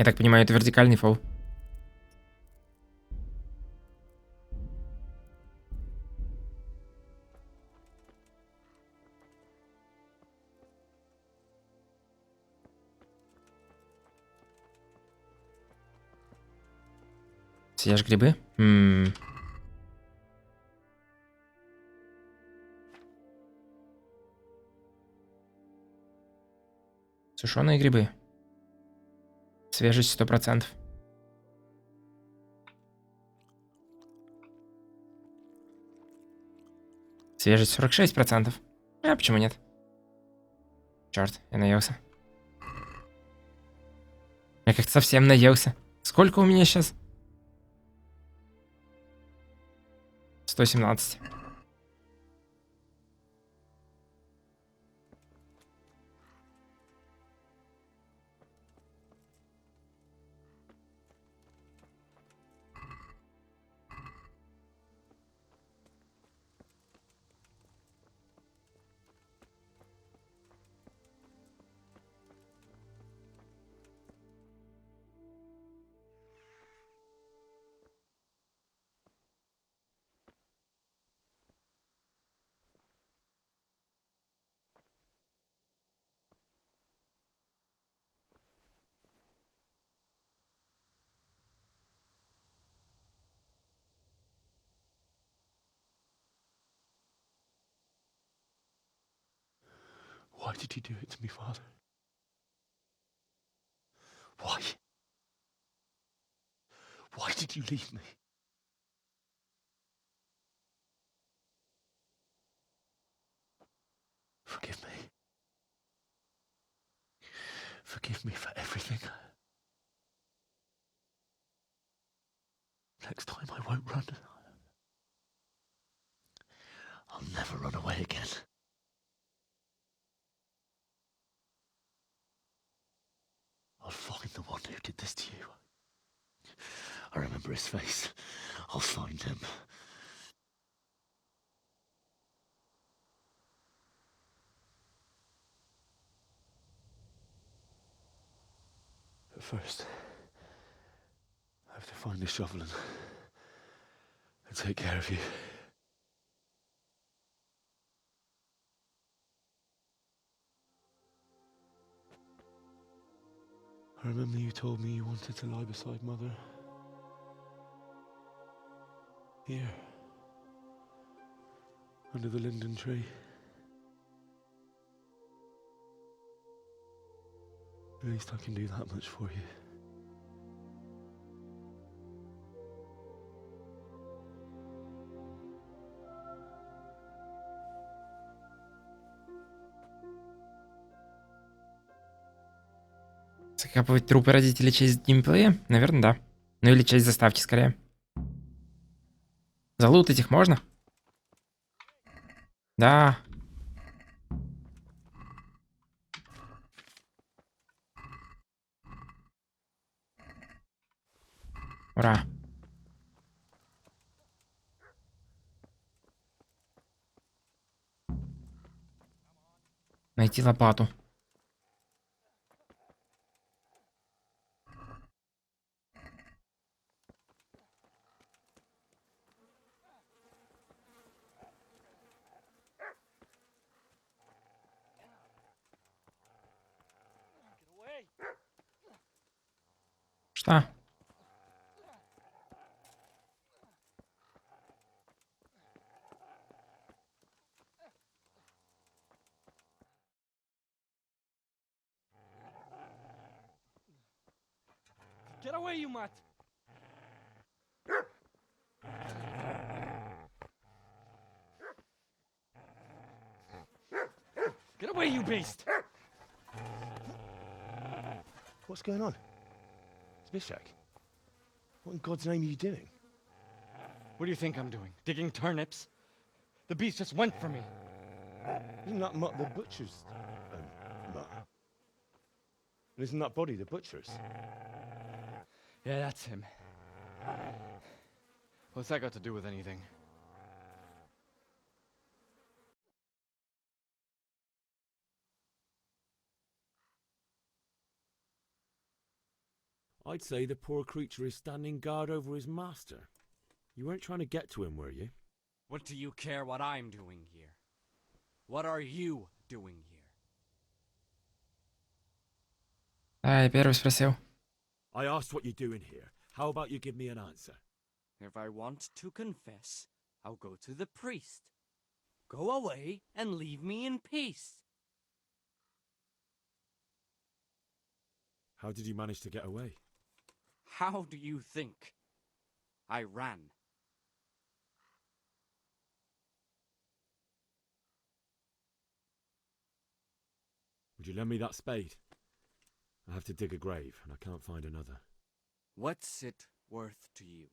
так понимаю, это вертикальный фол. Съешь грибы? Сушеные грибы. Свежесть 100%. Свежесть 46%. А почему нет? Черт, я наелся. Я как-то совсем наелся. Сколько у меня сейчас? 117. Why did you do it to me, Father? Why? Why did you leave me? Forgive me. Forgive me for everything. Next time I won't run. I'll never run away again. I'll find the one who did this to you. I remember his face. I'll find him. But first, I have to find the shovel and take care of you. I remember you told me you wanted to lie beside Mother. Here. Under the linden tree. At least I can do that much for you. Закапывать трупы родителей часть геймплея? Наверное, да. Ну или часть заставки, скорее. Залутать их можно? Да. Ура. Найти лопату. Что? Get away, you mutt! Get away, you beast! What's going on? It's Bishak. What in God's name are you doing? What do you think I'm doing? Digging turnips? The beast just went for me. Isn't that Mutt the butcher's Mutt? And isn't that body the butcher's? Yeah, that's him. What's that got to do with anything? I'd say the poor creature is standing guard over his master. You weren't trying to get to him, were you? What do you care what I'm doing here? What are you doing here? А, я первый спросил. I asked what you're doing here. How about you give me an answer? If I want to confess, I'll go to the priest. Go away and leave me in peace. How did you manage to get away? How do you think? I ran. Would you lend me that spade? I have to dig a grave, and I can't find another. What's it worth to you?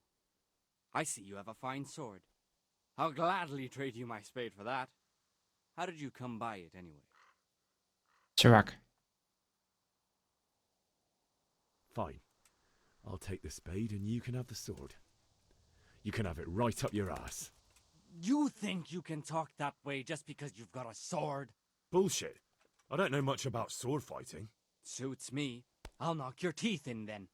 I see you have a fine sword. I'll gladly trade you my spade for that. How did you come by it anyway? Чувак. Fine. I'll take the spade and you can have the sword. You can have it right up your ass. You think you can talk that way just because you've got a sword? Bullshit. I don't know much about sword fighting. Suits me. I'll knock your teeth in then.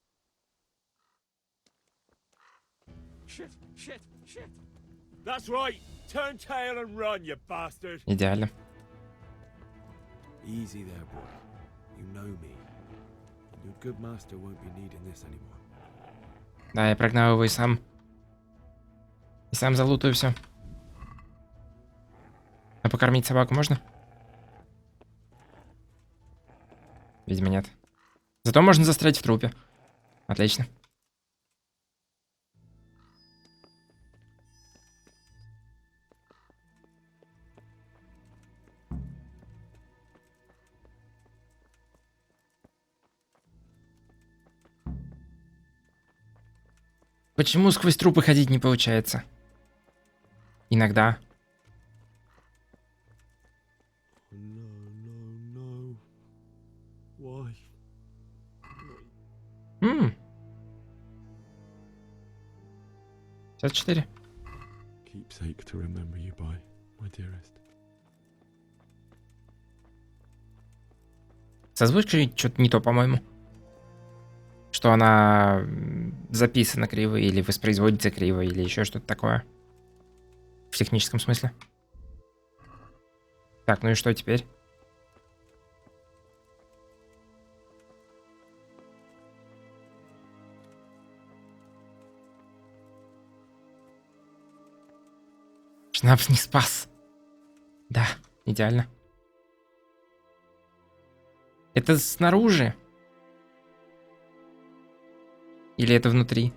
Shit, shit, shit. That's right. Turn tail and run, you bastard. Идеально. Easy there, boy. You know me. Your good master won't be needing this anymore. Да, я прогнал его и сам. И сам залутаю все. А покормить собаку можно? Видимо, нет. Зато можно застрять в трупе. Отлично. Почему сквозь трупы ходить не получается? Иногда. No. Why? 54. Keepsake to remember you by, my dearest. С озвучкой что-то не то, по-моему. Что она записана криво, или воспроизводится криво, или еще что-то такое. В техническом смысле. Так, ну и что теперь? Шнапс не спас. Да, идеально. Это снаружи? Или это внутри?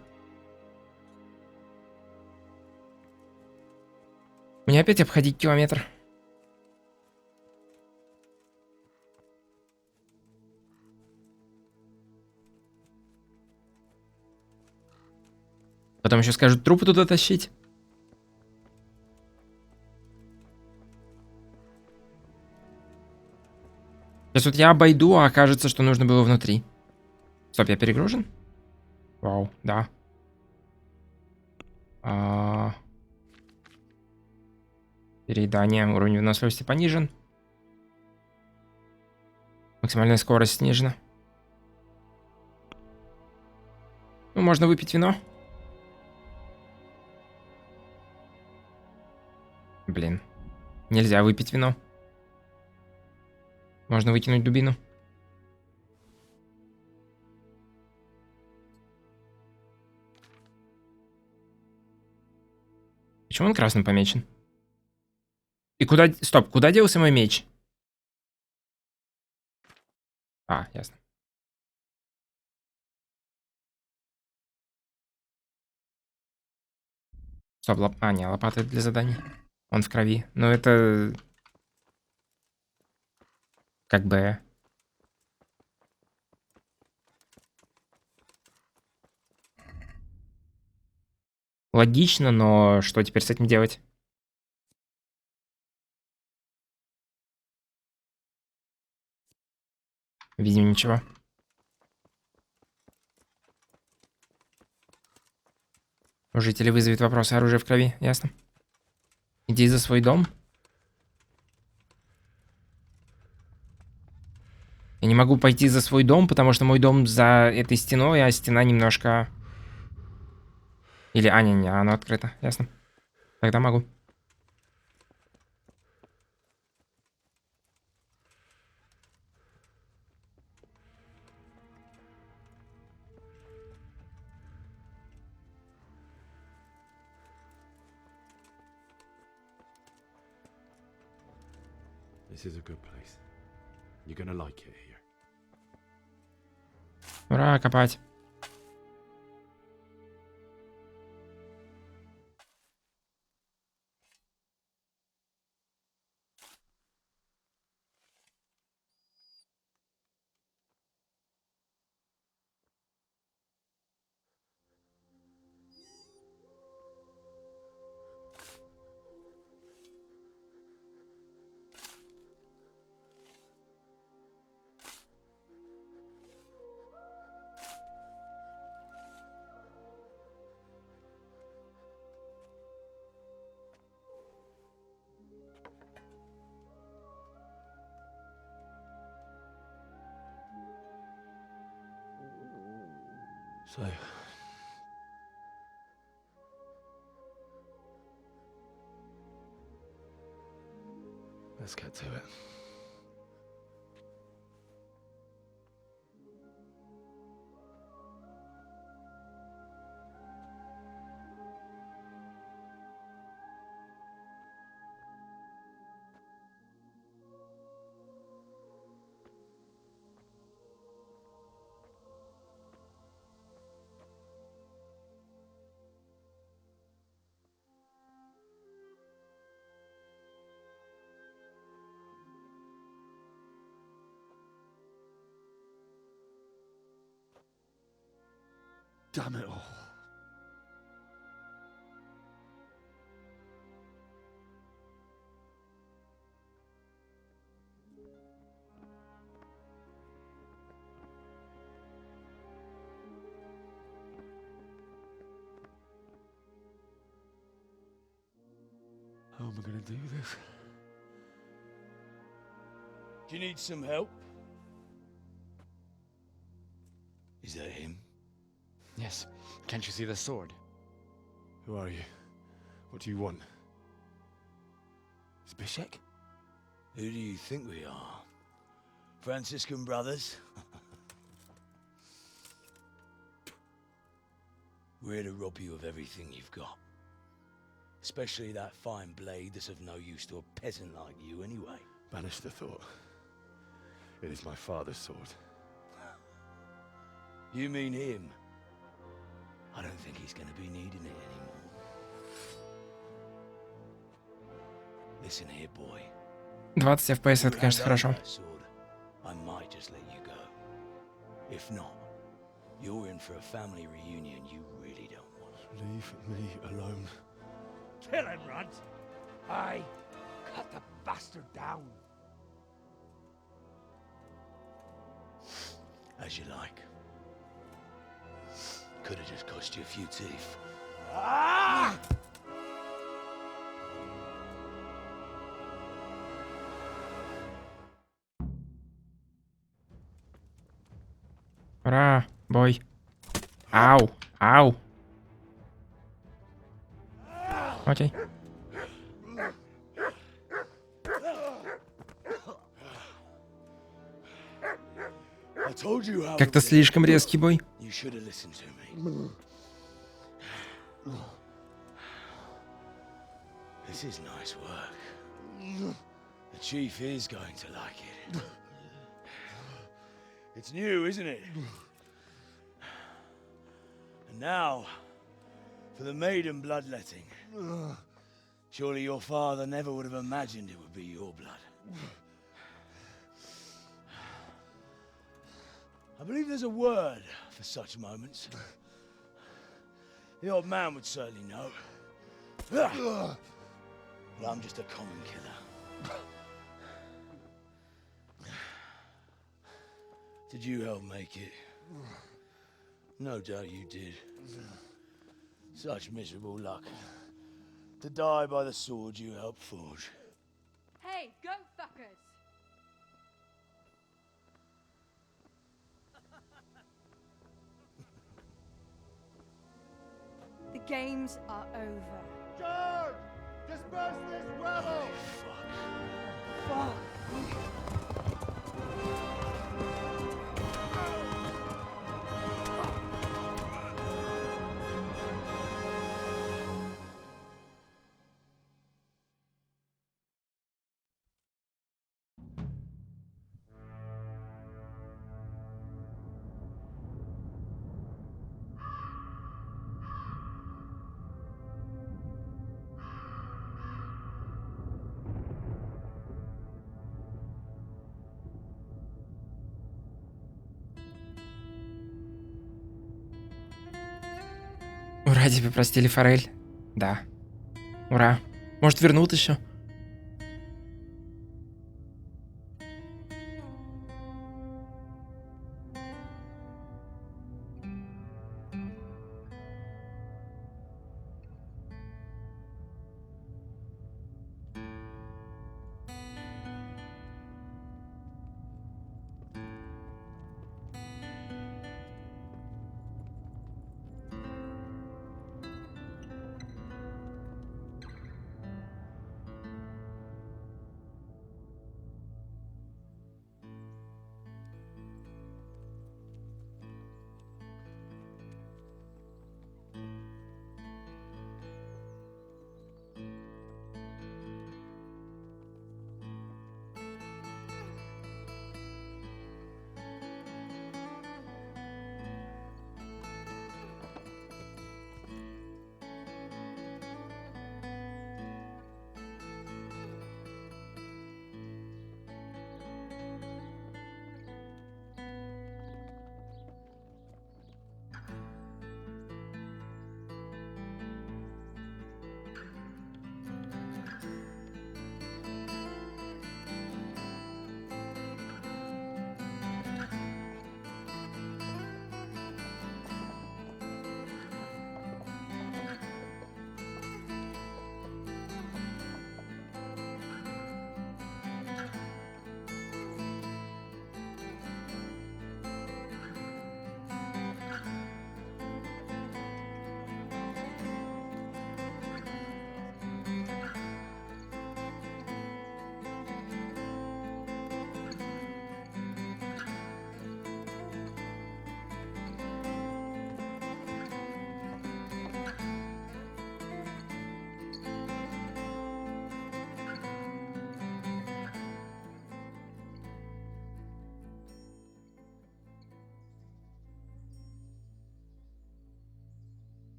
Мне опять обходить километр. Потом еще скажут трупы туда тащить. Сейчас вот я обойду, а окажется, что нужно было внутри. Стоп, я перегружен? Вау, да. Переедание, уровень выносливости понижен. Максимальная скорость снижена. Ну, можно выпить вино. Блин. Нельзя выпить вино. Можно выкинуть дубину. Почему он красным помечен? И куда... Стоп, куда делся мой меч? А, ясно. Стоп, А, не, лопата для заданий. Он в крови. Но это... Как бы... Логично, но что теперь с этим делать? Видимо, ничего. У жителей вызовет вопрос оружия в крови, ясно? Иди за свой дом. Я не могу пойти за свой дом, потому что мой дом за этой стеной, а стена немножко... Или... А, не, оно открыто, ясно. Тогда могу. This is a good place. You're gonna like it here. Ура, копать. So, let's get to it. Damn it all. How am I gonna do this? Do you need some help? Is that him? Yes. Can't you see the sword? Who are you? What do you want? Is Bishek? Who do you think we are? Franciscan brothers? We're here to rob you of everything you've got. Especially that fine blade that's of no use to a peasant like you anyway. Banish the thought. It is my father's sword. You mean him? I don't think he's going to be needing it anymore. Listen here, boy. 20 FPS это, конечно, хорошо. I might just let you go. If not, you're in for a family reunion you really don't want. Leave me alone. Kill him, Runt! Aye, cut the bastard down. As you like. Could have just cost you a few teeth. Ah! Ура, бой. Ау, ау. Окей. Как-то слишком резкий бой. You should have listened to me. This is nice work. The chief is going to like it. It's new, isn't it? And now, for the maiden bloodletting. Surely your father never would have imagined it would be your blood. I believe there's a word for such moments. The old man would certainly know. But I'm just a common killer. Did you help make it? No doubt you did. Such miserable luck. To die by the sword you helped forge. Hey, goat fuckers! The games are over. George! Disperse this rabble! Fuck. Ура, тебе простили, Форель. Да. Ура. Может, вернут еще?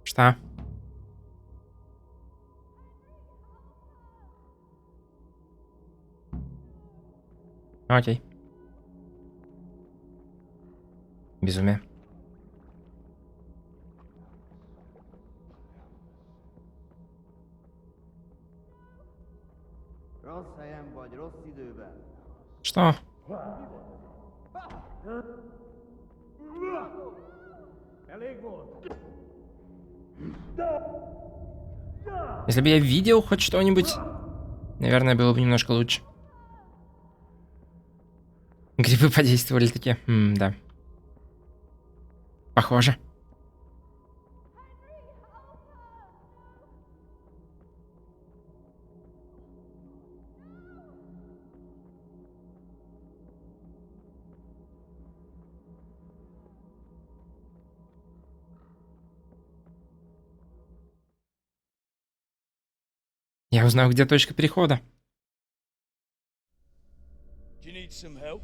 Что? Окей. Безумие. Rossz helyen vagy, rossz időben. Что? Elég volt. Если бы я видел хоть что-нибудь, наверное, было бы немножко лучше. Грибы подействовали такие. Да. Похоже. Я узнал, где точка перехода. Do you need some help?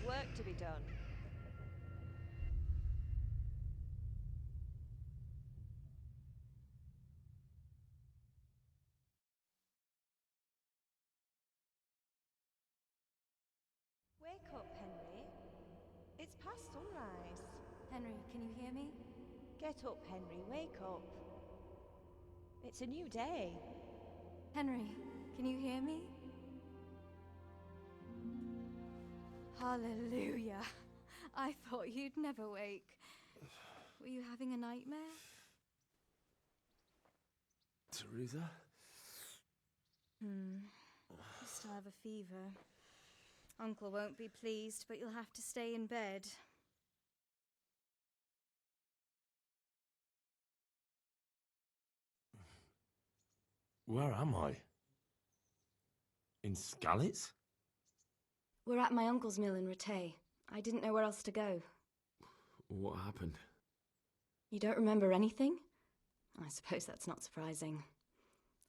work to be done. Wake up, Henry. It's past sunrise. Henry, can you hear me? Get up, Henry. Wake up. It's a new day. Henry, can you hear me? Hallelujah. I thought you'd never wake. Were you having a nightmare? Teresa? You still have a fever. Uncle won't be pleased, but you'll have to stay in bed. Where am I? In Skalitz? We're at my uncle's mill in Rattay. I didn't know where else to go. What happened? You don't remember anything? I suppose that's not surprising.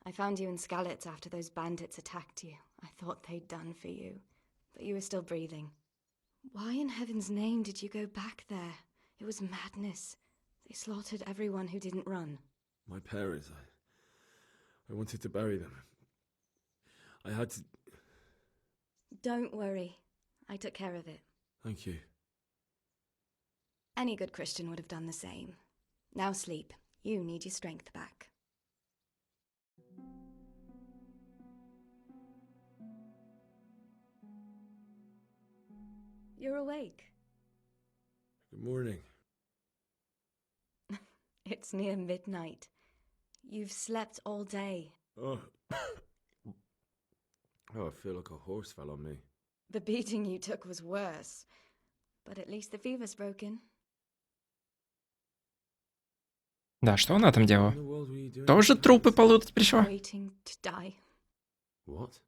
I found you in Skalitz after those bandits attacked you. I thought they'd done for you, but you were still breathing. Why in heaven's name did you go back there? It was madness. They slaughtered everyone who didn't run. My parents, I wanted to bury them. I had to... Don't worry. I took care of it. Thank you. Any good Christian would have done the same. Now sleep. You need your strength back. You're awake. Good morning. It's near midnight. You've slept all day. Oh. Oh, I feel like a horse fell on me. The beating you took was worse. But at least the fever's broken. Да, что она там делала? Тоже трупы полутать пришла? Waiting to die. What?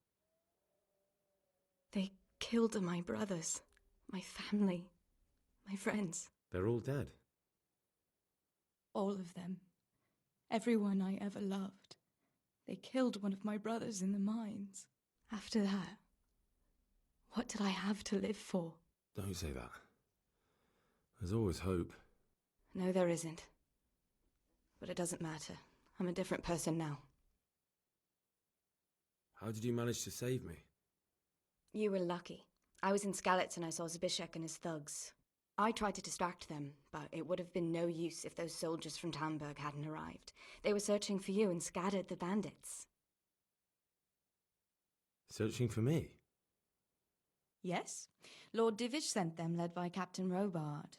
They killed my brothers, my family, my friends. They're all dead. All of them. Everyone I ever loved. They killed one of my brothers in the mines. After that, what did I have to live for? Don't say that. There's always hope. No, there isn't. But it doesn't matter. I'm a different person now. How did you manage to save me? You were lucky. I was in Skalitz and I saw Zbyszek and his thugs. I tried to distract them, but it would have been no use if those soldiers from Tamburg hadn't arrived. They were searching for you and scattered the bandits. Searching for me? Yes. Lord Divish sent them, led by Captain Robard.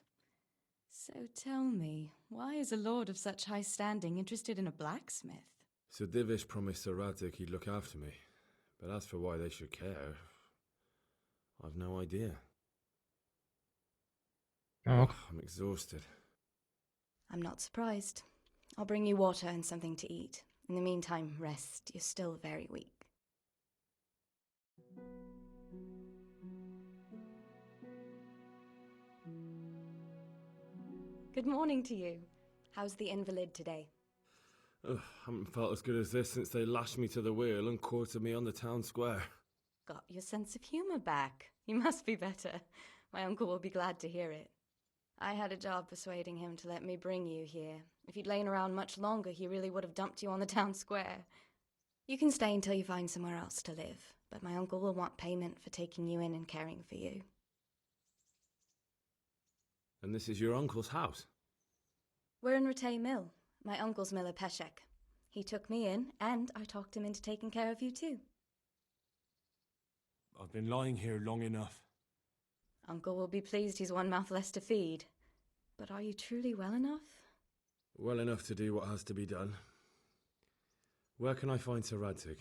So tell me, why is a lord of such high standing interested in a blacksmith? Sir Divish promised Sir Radzik he'd look after me. But as for why they should care, I've no idea. Oh. I'm exhausted. I'm not surprised. I'll bring you water and something to eat. In the meantime, rest. You're still very weak. Good morning to you. How's the invalid today? Ugh, haven't felt as good as this since they lashed me to the wheel and quartered me on the town square. Got your sense of humour back. You must be better. My uncle will be glad to hear it. I had a job persuading him to let me bring you here. If you'd lain around much longer, he really would have dumped you on the town square. You can stay until you find somewhere else to live, but my uncle will want payment for taking you in and caring for you. And this is your uncle's house? We're in Rattay Mill. My uncle's miller Peshek. He took me in, and I talked him into taking care of you too. I've been lying here long enough. Uncle will be pleased he's one mouth less to feed. But are you truly well enough? Well enough to do what has to be done. Where can I find Sir Radzik?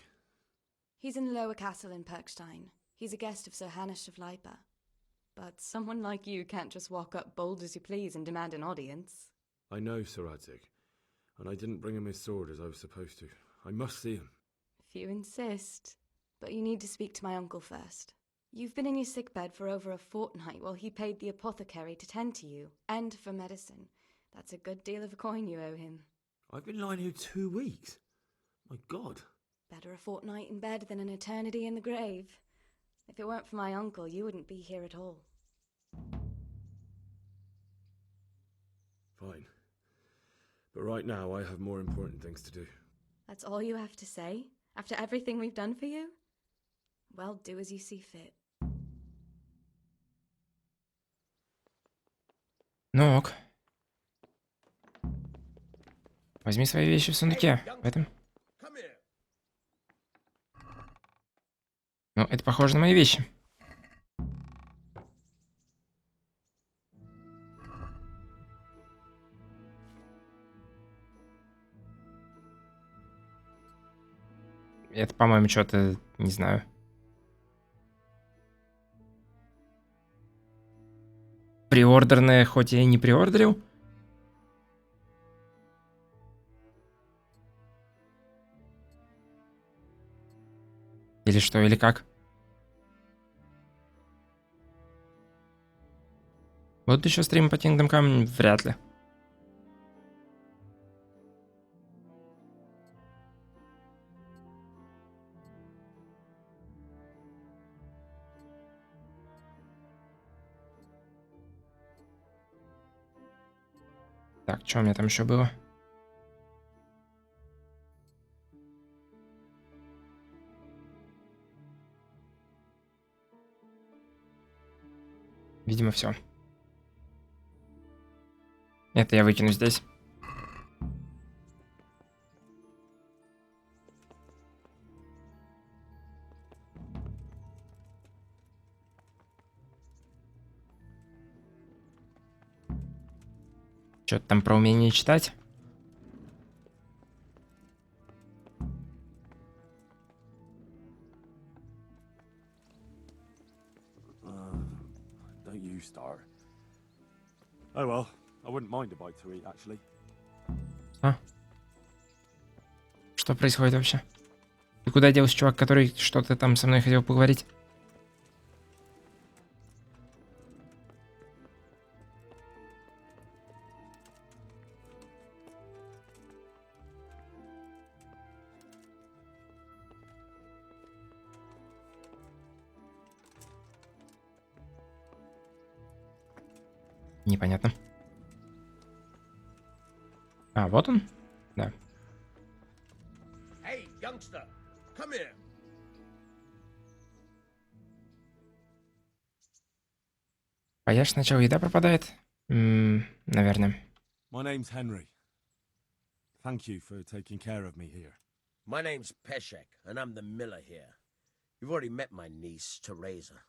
He's in the lower castle in Perkstein. He's a guest of Sir Hanush of Leipa. But someone like you can't just walk up bold as you please and demand an audience. I know Sir Radzik, and I didn't bring him his sword as I was supposed to. I must see him. If you insist. But you need to speak to my uncle first. You've been in your sickbed for over a fortnight while he paid the apothecary to tend to you, and for medicine. That's a good deal of a coin you owe him. I've been lying here 2 weeks. My God. Better a fortnight in bed than an eternity in the grave. If it weren't for my uncle, you wouldn't be here at all. But right now, I have more important things to do. That's all you have to say? After everything we've done for you? Well, do as you see fit. Ну ок. Возьми свои вещи в сундуке. В этом. Ну, это похоже на мои вещи. Это, по-моему, что-то, не знаю. Приордерное, хоть я и не приордерил. Или что, или как? Будут еще стримы по Kingdom Come? Вряд ли. Так, что у меня там еще было? Видимо, все. Это я выкину здесь. Что-то там про умение читать. Don't you start. Oh well, I wouldn't mind a bite to eat, actually. А? Что происходит вообще? И куда делся чувак, который что-то там со мной хотел поговорить? Непонятно. А, вот он? Да. Hey, youngster, come here. Поешь сначала, еда пропадает? Наверное. My name's Henry. Thank you for taking care of me here. My name's Peshek, and I'm the miller here. You've already met my niece, Teresa.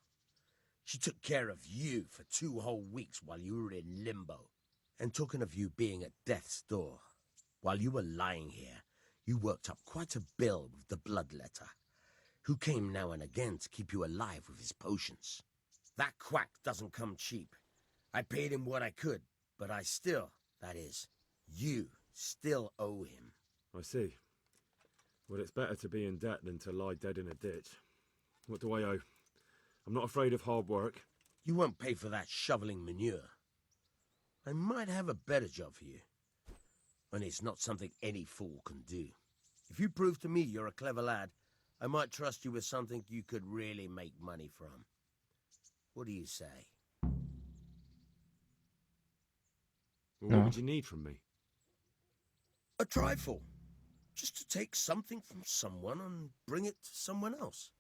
She took care of you for 2 whole weeks while you were in limbo. And talking of you being at death's door, while you were lying here, you worked up quite a bill with the bloodletter, who came now and again to keep you alive with his potions. That quack doesn't come cheap. I paid him what I could, but I still, that is, you still owe him. I see. Well, it's better to be in debt than to lie dead in a ditch. What do I owe? I'm not afraid of hard work. You won't pay for that shoveling manure. I might have a better job for you. And it's not something any fool can do. If you prove to me you're a clever lad, I might trust you with something you could really make money from. What do you say? Well, what would you need from me? A trifle. Just to take something from someone and bring it to someone else.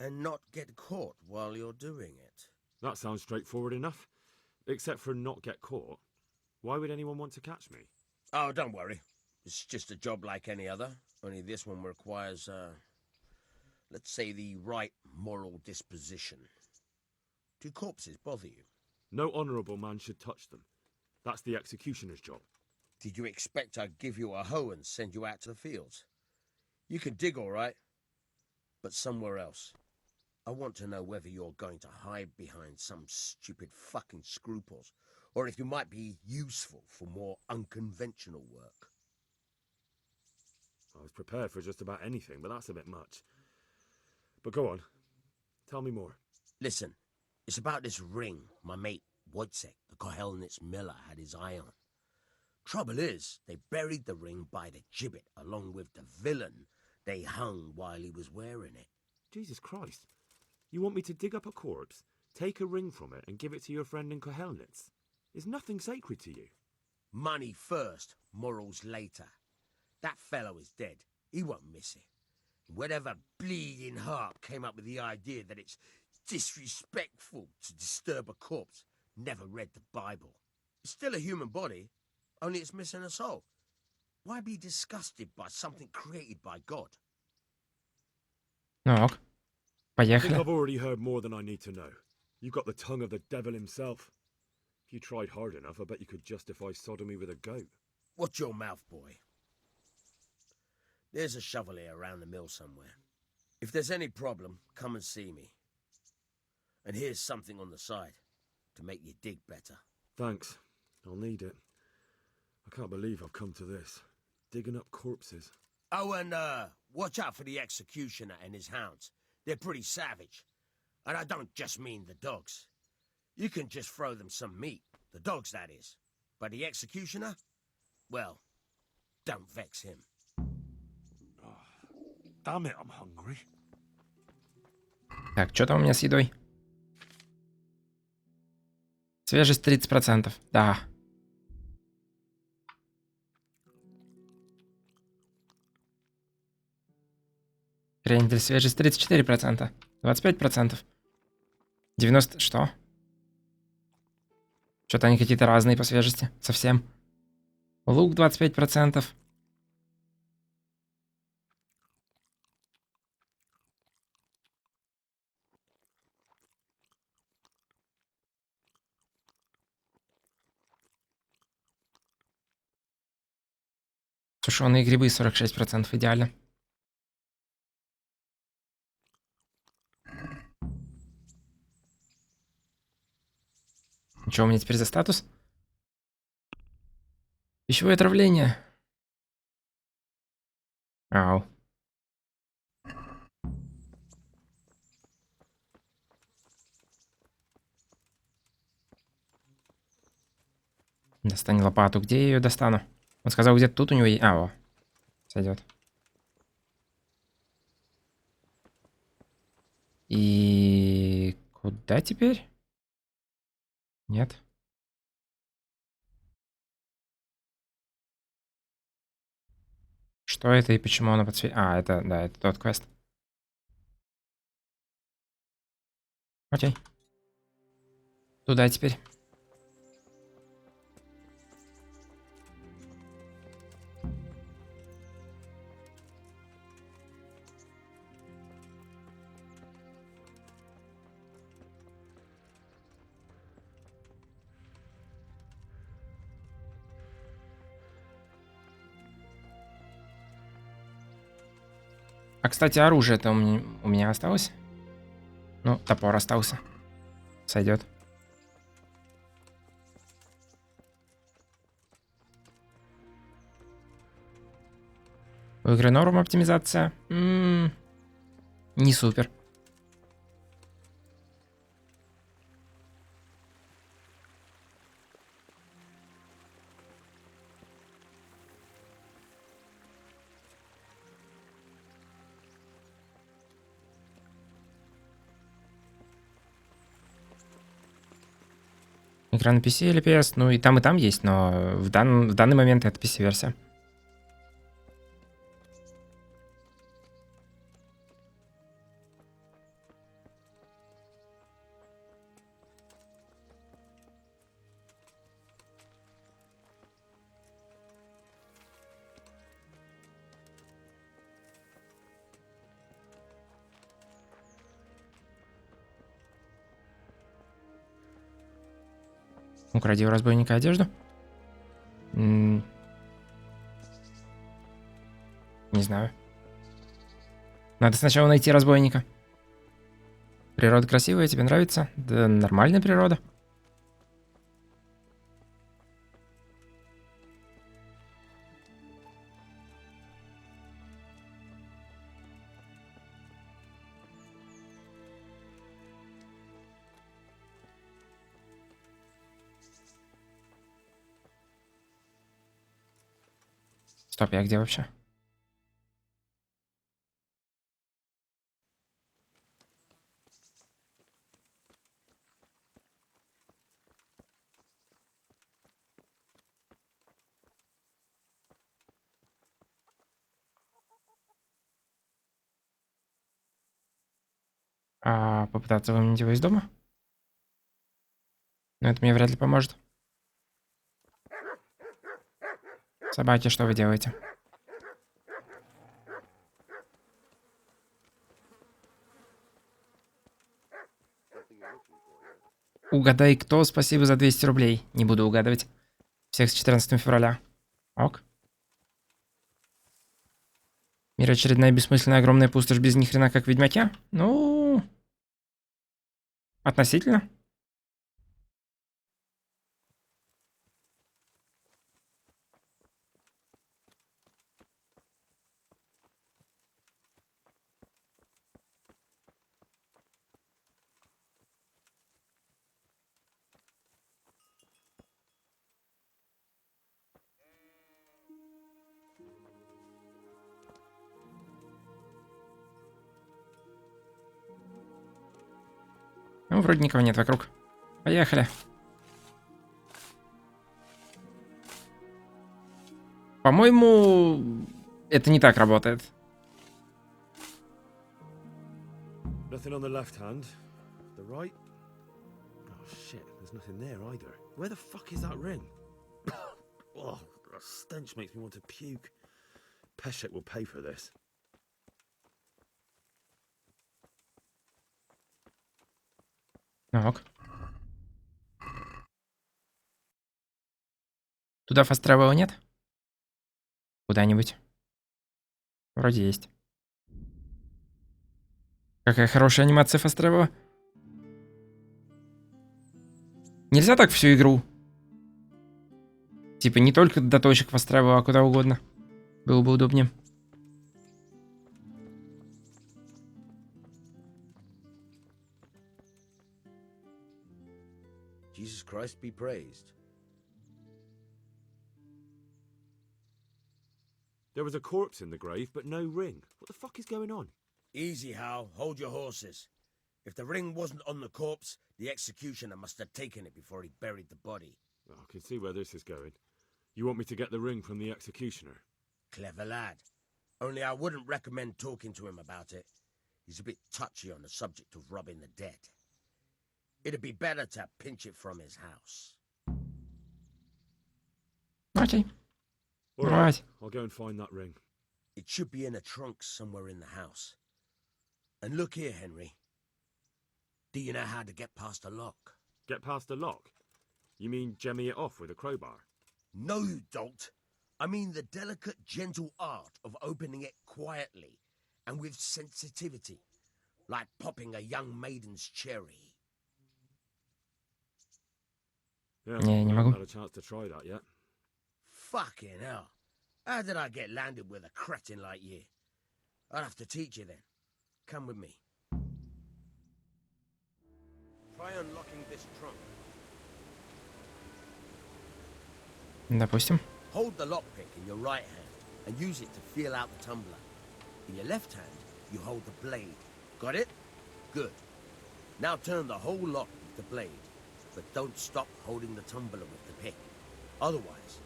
And not get caught while you're doing it. That sounds straightforward enough. Except for not get caught. Why would anyone want to catch me? Oh, don't worry. It's just a job like any other. Only this one requires, let's say, the right moral disposition. Do corpses bother you? No honourable man should touch them. That's the executioner's job. Did you expect I'd give you a hoe and send you out to the fields? You can dig all right, but somewhere else. I want to know whether you're going to hide behind some stupid fucking scruples, or if you might be useful for more unconventional work. I was prepared for just about anything, but that's a bit much. But go on. Tell me more. Listen, it's about this ring my mate Wojciech, the Kohelnitz miller, had his eye on. Trouble is, they buried the ring by the gibbet along with the villain they hung while he was wearing it. Jesus Christ. You want me to dig up a corpse, take a ring from it, and give it to your friend in Kohelnitz? Is nothing sacred to you? Money first, morals later. That fellow is dead. He won't miss it. Whatever bleeding heart came up with the idea that it's disrespectful to disturb a corpse never read the Bible. It's still a human body, only it's missing a soul. Why be disgusted by something created by God? Ну ок. I think Поехали. I've already heard more than I need to know. You've got the tongue of the devil himself. If you tried hard enough, I bet you could justify sodomy with a goat. Watch your mouth, boy. There's a shovel here around the mill somewhere. If there's any problem, come and see me. And here's something on the side to make you dig better. Thanks. I'll need it. I can't believe I've come to this. Digging up corpses. Oh, and watch out for the executioner and his hounds. They're pretty savage. And I don't just mean the dogs. You can just throw them some meat. The dogs, that is. But the executioner? Well, don't vex him. Damn it, I'm hungry. Так, что там у меня с едой? Свежесть 30%. Да. Крендель, свежесть 34%. 25%. 90... Что? Что-то они какие-то разные по свежести. Совсем. Лук 25%. Сушеные грибы 46%. Идеально. Что у меня теперь за статус? Пищевое отравление. Ау. Достань лопату. Где я ее достану? Он сказал, где-то тут у него есть... А, о. Сойдет. И... Куда теперь? Нет. Что это и почему оно подсвечивает? А, это, да, это тот квест. Окей. Туда теперь. А, кстати, оружие-то у меня осталось? Ну, топор остался. Сойдет. У игры норм оптимизация? Не супер. Игра на PC или PS? Ну и там есть, но в данный момент это PC-версия. Укради у разбойника одежду? Не знаю. Надо сначала найти разбойника. Природа красивая, тебе нравится? Да нормальная природа. Стоп, я где вообще? А попытаться выманить его из дома? Но это мне вряд ли поможет. Собаки, что вы делаете? Угадай, кто, спасибо за 200 рублей. Не буду угадывать. Всех с 14 февраля. Ок. Мир очередная бессмысленная огромная пустошь без ни хрена, как в Ведьмаке? Ну... Относительно. Ну, вроде никого нет вокруг. Поехали. По-моему, это не так работает. Nothing on the left hand. The right? Oh shit, there's nothing there either. Where the fuck is that ring? Oh, that stench makes me want to puke. Peshek will pay for this. Ок. Туда фаст-тревела нет? Куда-нибудь. Вроде есть. Какая хорошая анимация фаст-тревела. Нельзя так всю игру. Типа не только до точек фаст-тревела, а куда угодно. Было бы удобнее. Jesus Christ be praised. There was a corpse in the grave, but no ring. What the fuck is going on? Easy, Hal. Hold your horses. If the ring wasn't on the corpse, the executioner must have taken it before he buried the body. Oh, I can see where this is going. You want me to get the ring from the executioner? Clever lad. Only I wouldn't recommend talking to him about it. He's a bit touchy on the subject of robbing the dead. It'd be better to pinch it from his house. Окей. All right, I'll go and find that ring. It should be in a trunk somewhere in the house. And look here, Henry. Do you know how to get past a lock? Get past a lock? You mean jemmy it off with a crowbar? No, you don't. I mean the delicate, gentle art of opening it quietly and with sensitivity, like popping a young maiden's cherry. Yeah, Не, не I могу. haven't had a chance to try that yet. Fucking hell. How did I get landed with a cretin like you? I'll have to teach you then. Come with me. Try unlocking this trunk. Допустим. Hold the lockpick in your right hand and use it to feel out the tumbler. In your left hand, you hold the blade. Got it? Good. Now turn the whole lock with the blade, but don't stop holding the tumbler with the pick. Otherwise,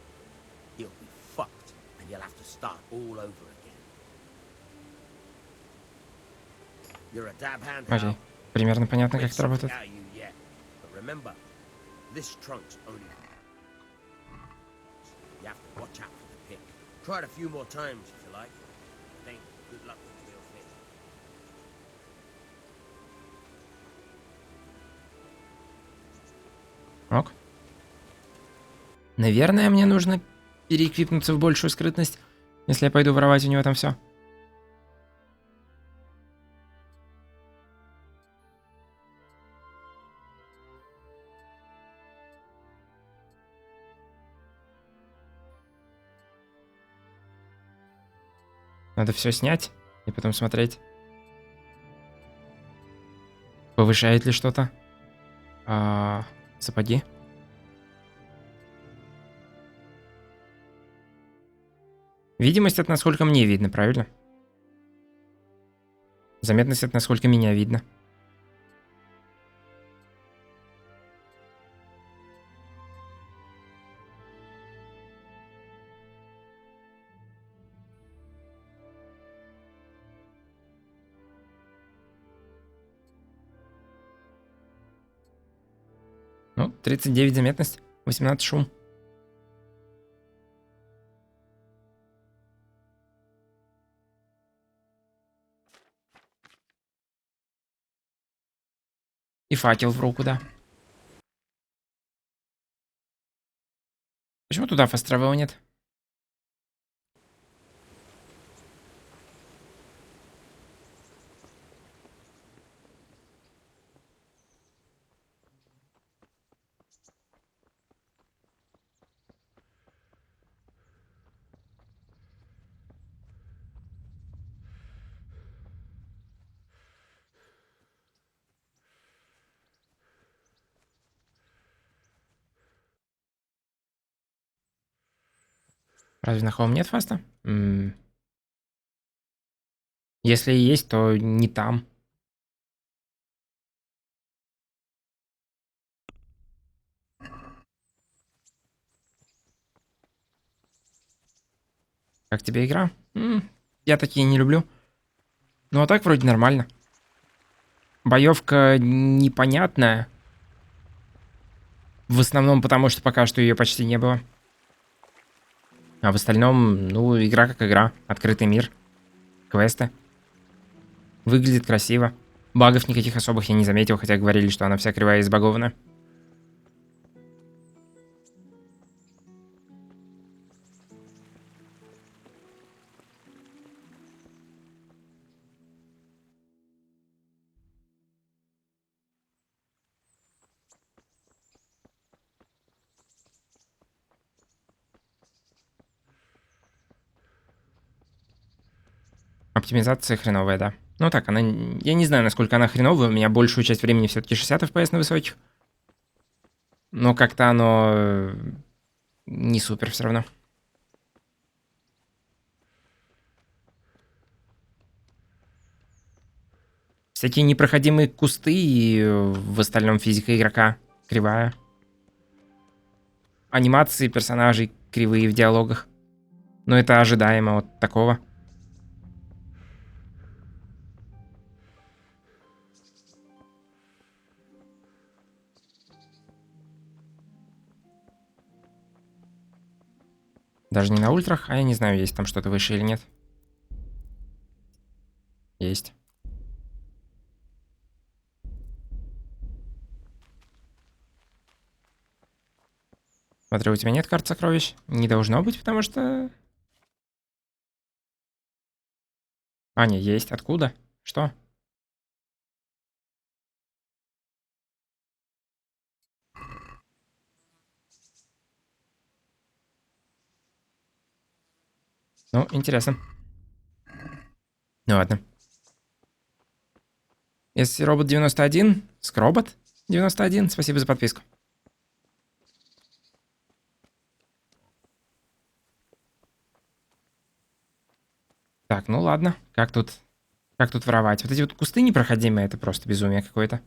you'll be fucked and you'll have to start all over again. You're a dab hand, Окей. Hal. Примерно понятно, как Wait это работает. something out of you yet. But remember, this trunk's only... You have to watch out for the pick. Try it a few more times if you like. Then good luck with the real fit. Ок. Наверное, мне нужно переэквипнуться в большую скрытность, если я пойду воровать у него там все. Надо все снять и потом смотреть. Повышает ли что-то? Сапоги. Видимость — это насколько мне видно, правильно? Заметность — это насколько меня видно. 39 заметность, 18 шум. И факел в руку, да. Почему туда фастравела нет? Разве на холм нет фаста? Если и есть, то не там. Как тебе игра? Я такие не люблю. Ну а так вроде нормально. Боевка непонятная. В основном потому, что пока что ее почти не было. А в остальном, ну, игра как игра. Открытый мир. Квесты. Выглядит красиво. Багов никаких особых я не заметил, хотя говорили, что она вся кривая и избагована. Оптимизация хреновая, да. Ну так, она... Я не знаю, насколько она хреновая. У меня большую часть времени все-таки 60 FPS на высоких. Но как-то оно... Не супер все равно. Всякие непроходимые кусты и в остальном физика игрока кривая. Анимации персонажей кривые в диалогах. Но это ожидаемо от такого. Даже не на ультрах, а я не знаю, есть там что-то выше или нет. Есть. Смотри, у тебя нет карт сокровищ? Не должно быть, потому что... А, не, есть. Откуда? Что? Ну, интересно. Ну ладно. Если робот 91, скробот 91, спасибо за подписку. Так, ну ладно. Как тут воровать? Вот эти вот кусты непроходимые, это просто безумие какое-то.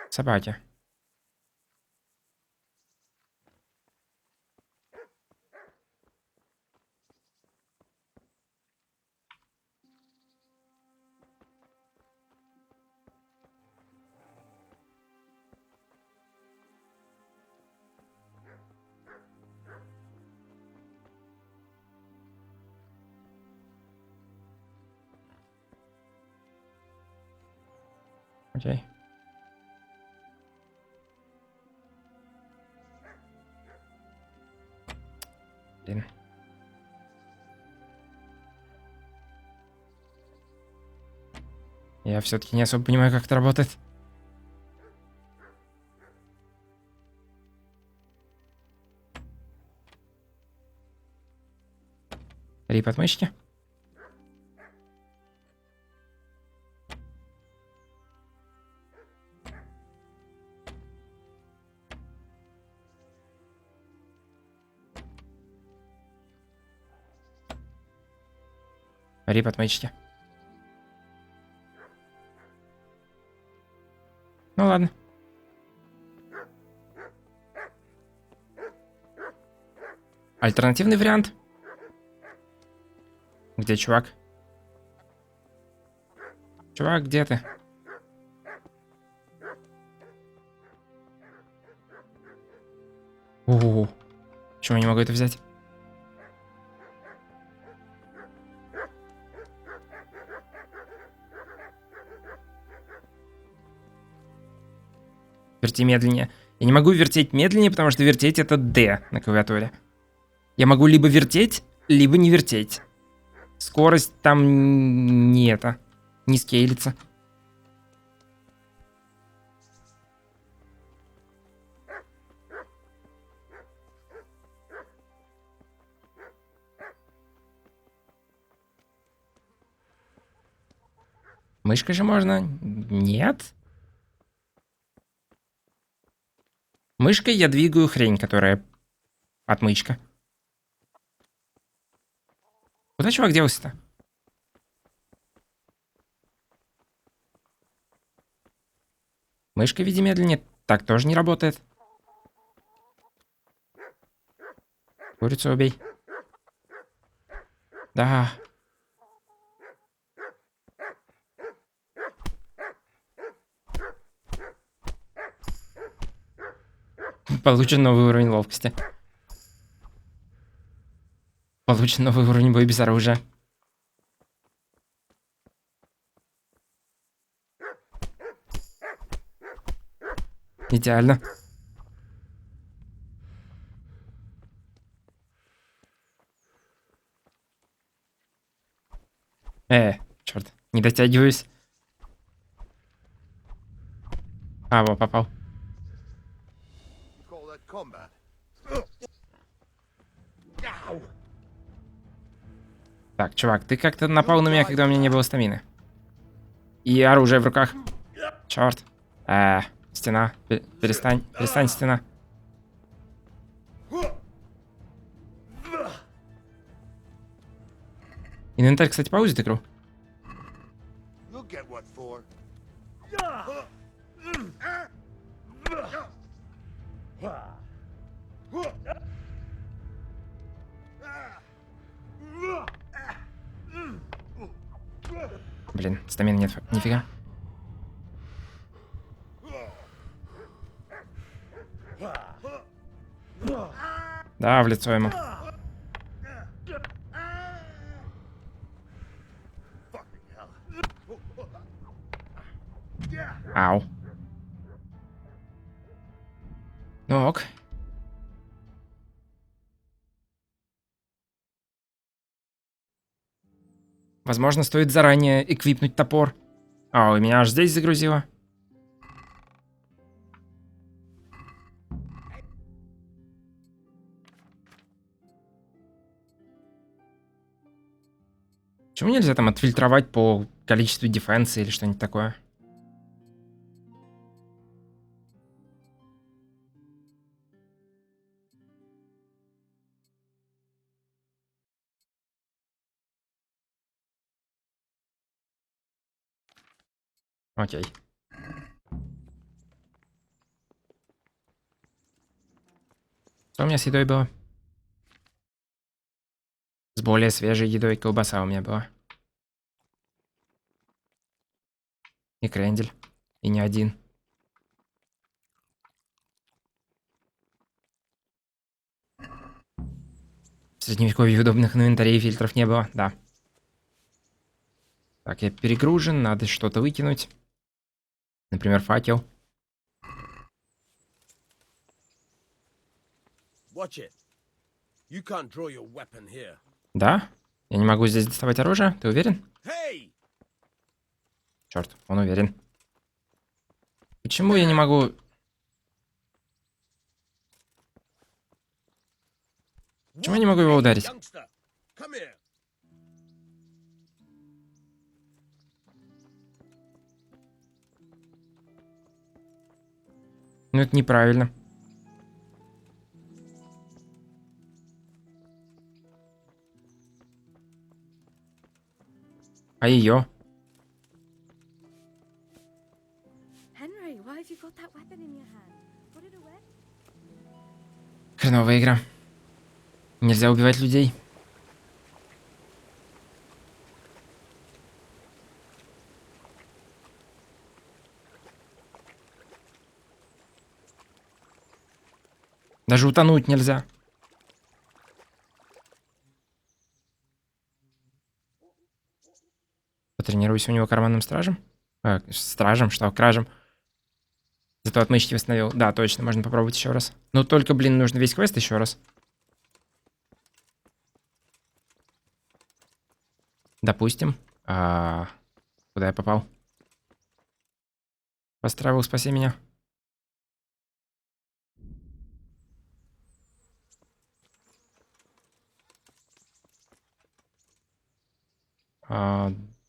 Собаки. Окей. Блин. Я все-таки не особо понимаю, как это работает. Три подмышки. Три подмышки. Ну ладно. Альтернативный вариант. Где чувак? Чувак, где ты? О, почему я не могу это взять? Верти медленнее. Я не могу вертеть медленнее, потому что вертеть это D на клавиатуре. Я могу либо вертеть, либо не вертеть. Скорость там не это. Не скейлится. Мышкой же можно? Нет. Мышкой я двигаю хрень, которая отмычка. Куда чувак делся-то? Мышкой, видимо, медленнее. Так тоже не работает. Курицу убей. Да. Получен новый уровень ловкости. Получен новый уровень боя без оружия. Идеально. Черт, не дотягиваюсь. А, во, попал. Так, чувак, ты как-то напал на меня, когда у меня не было стамины. И оружие в руках. Черт. Стена. Перестань. Перестань, стена. Инвентарь, кстати, паузит игру. Блин, стамина нет, нифига. Да, в лицо ему. Ау. Ну ок. Возможно, стоит заранее эквипнуть топор. А, у меня аж здесь загрузило. Почему нельзя там отфильтровать по количеству дефенса или что-нибудь такое? Окей. Что у меня с едой было? С более свежей едой колбаса у меня была. И крендель. И не один. В Средневековье удобных инвентарей и фильтров не было, да. Так, я перегружен, надо что-то выкинуть. Например, факел. Да? Я не могу здесь доставать оружие, ты уверен? Черт, он уверен. Почему я не могу... Почему я не могу его ударить? Ну это неправильно. А ее? Хреновая игра. Нельзя убивать людей. Даже утонуть нельзя. Потренируйся у него карманным стражем. Стражем, что, кражем. Зато отмычки восстановил. Да, точно, можно попробовать еще раз. Но только, блин, нужно весь квест еще раз. Допустим. Куда я попал? Постравил, спаси меня.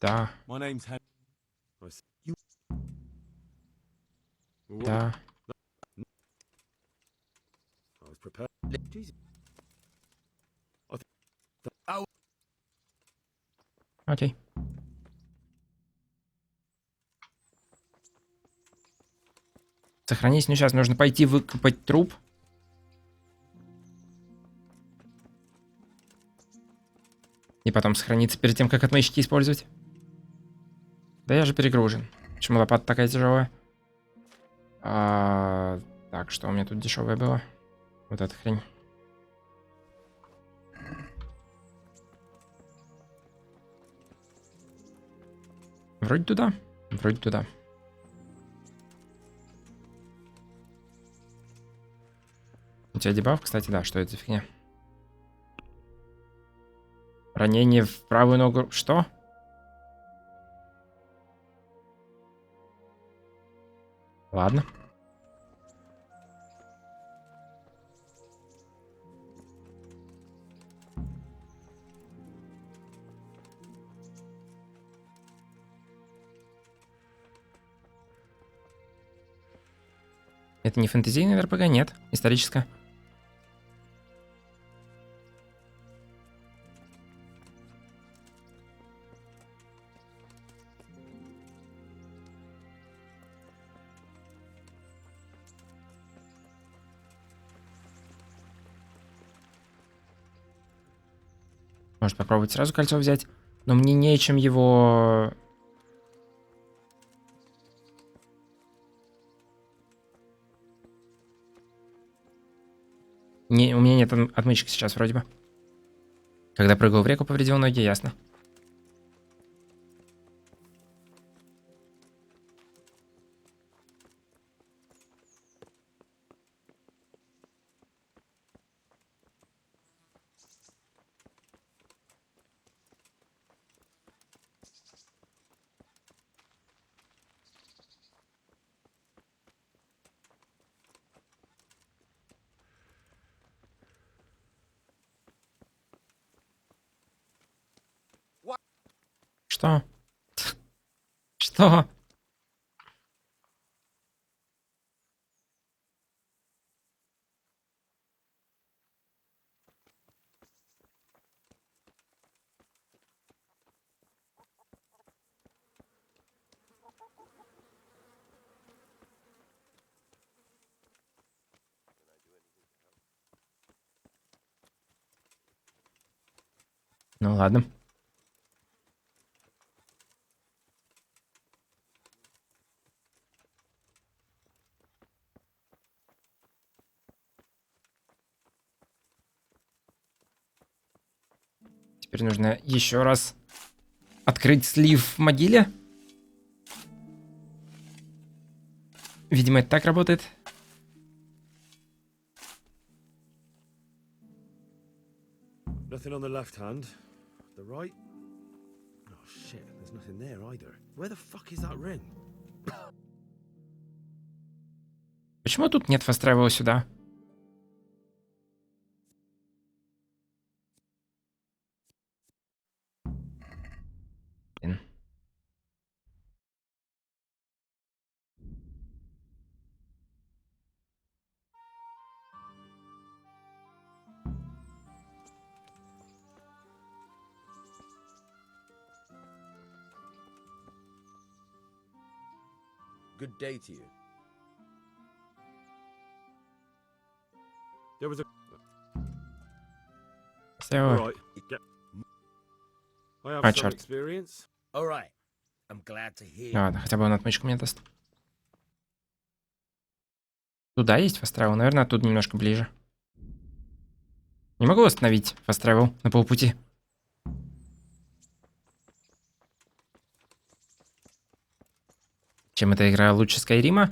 Да. My name's Henry. Да. I was prepared. Jesus. Окей. Сохранись, ну сейчас нужно пойти выкопать труп. И потом сохраниться перед тем, как отмычки использовать. Да я же перегружен. Почему лопата такая тяжелая? Так, что у меня тут дешевое было? Вот эта хрень. Вроде туда. Вроде туда. У тебя дебаф, кстати, да, что это за фигня? Ранение в правую ногу. Что? Ладно. Это не фэнтезийная РПГ? Нет. Историческая. Может попробовать сразу кольцо взять. Но мне нечем его... Не, у меня нет отмычки сейчас вроде бы. Когда прыгал в реку, повредил ноги, ясно. Что? Что? Ну ладно. Теперь нужно еще раз открыть слив в могиле. Видимо, это так работает. Nothing on the left hand. The right? Oh shit, there's nothing there either. Where the fuck is that ring? Почему тут нет фаст-тревела сюда? Блин. Good day to you. There was a... Все. Alright. I have А, some черт. experience. Alright. I'm glad to hear. Ладно, хотя бы он отмычку мне даст. Туда есть фаст-тревел? Наверное, оттуда немножко ближе. Не могу остановить fast travel на полпути. Чем эта игра лучше Скайрима?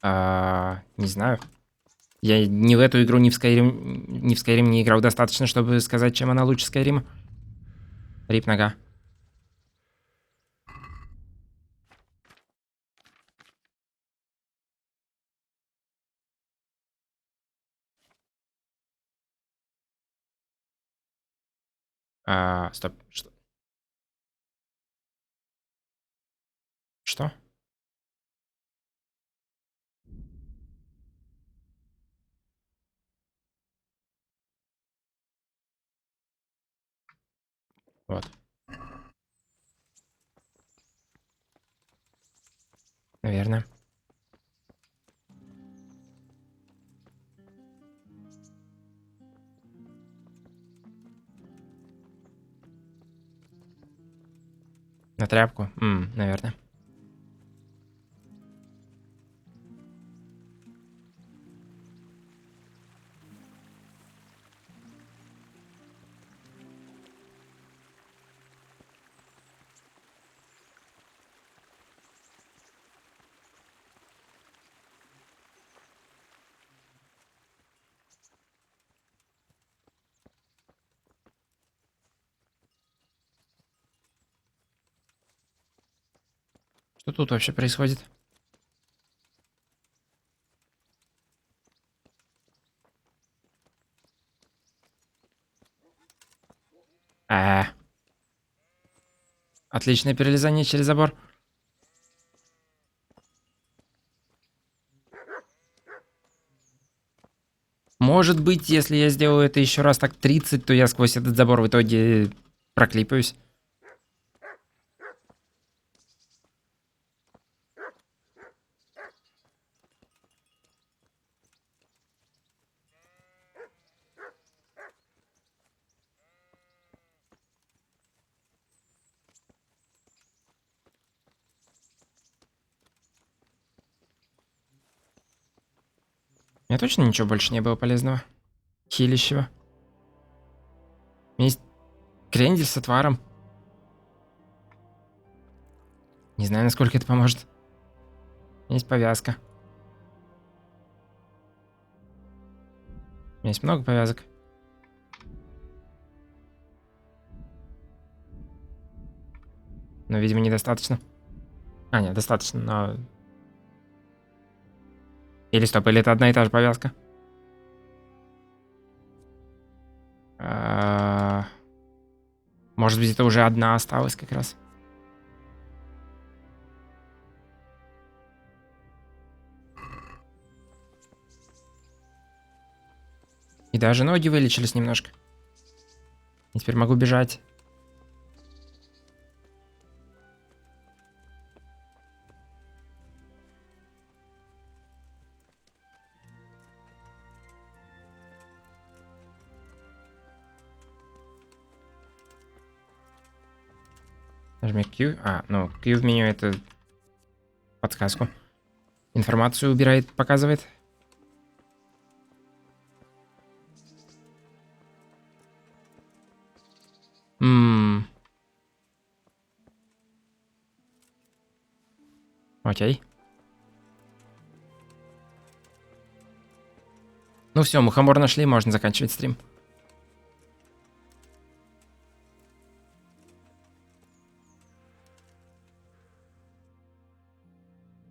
Не знаю. Я ни в эту игру, ни в Skyrim не играл достаточно, чтобы сказать, чем она лучше Скайрима. Рип нога. Стоп. Что? Что? Вот. Наверное. На тряпку? Наверное. Что тут вообще происходит? Отличное перелезание через забор. Может быть, если я сделаю это еще раз так 30, то я сквозь этот забор в итоге проклипаюсь. У меня точно ничего больше не было полезного. Хилищего. У меня есть крендель с отваром. Не знаю, насколько это поможет. У меня есть повязка. У меня есть много повязок. Но, видимо, недостаточно. Нет, достаточно, но... Или стоп, или это одна и та же повязка? Может быть, это уже одна осталась как раз. И даже ноги вылечились немножко. И теперь могу бежать. Нажми Q. Ну, Q в меню это подсказку. Информацию убирает, показывает. Окей. Ну все, мухомор нашли, можно заканчивать стрим.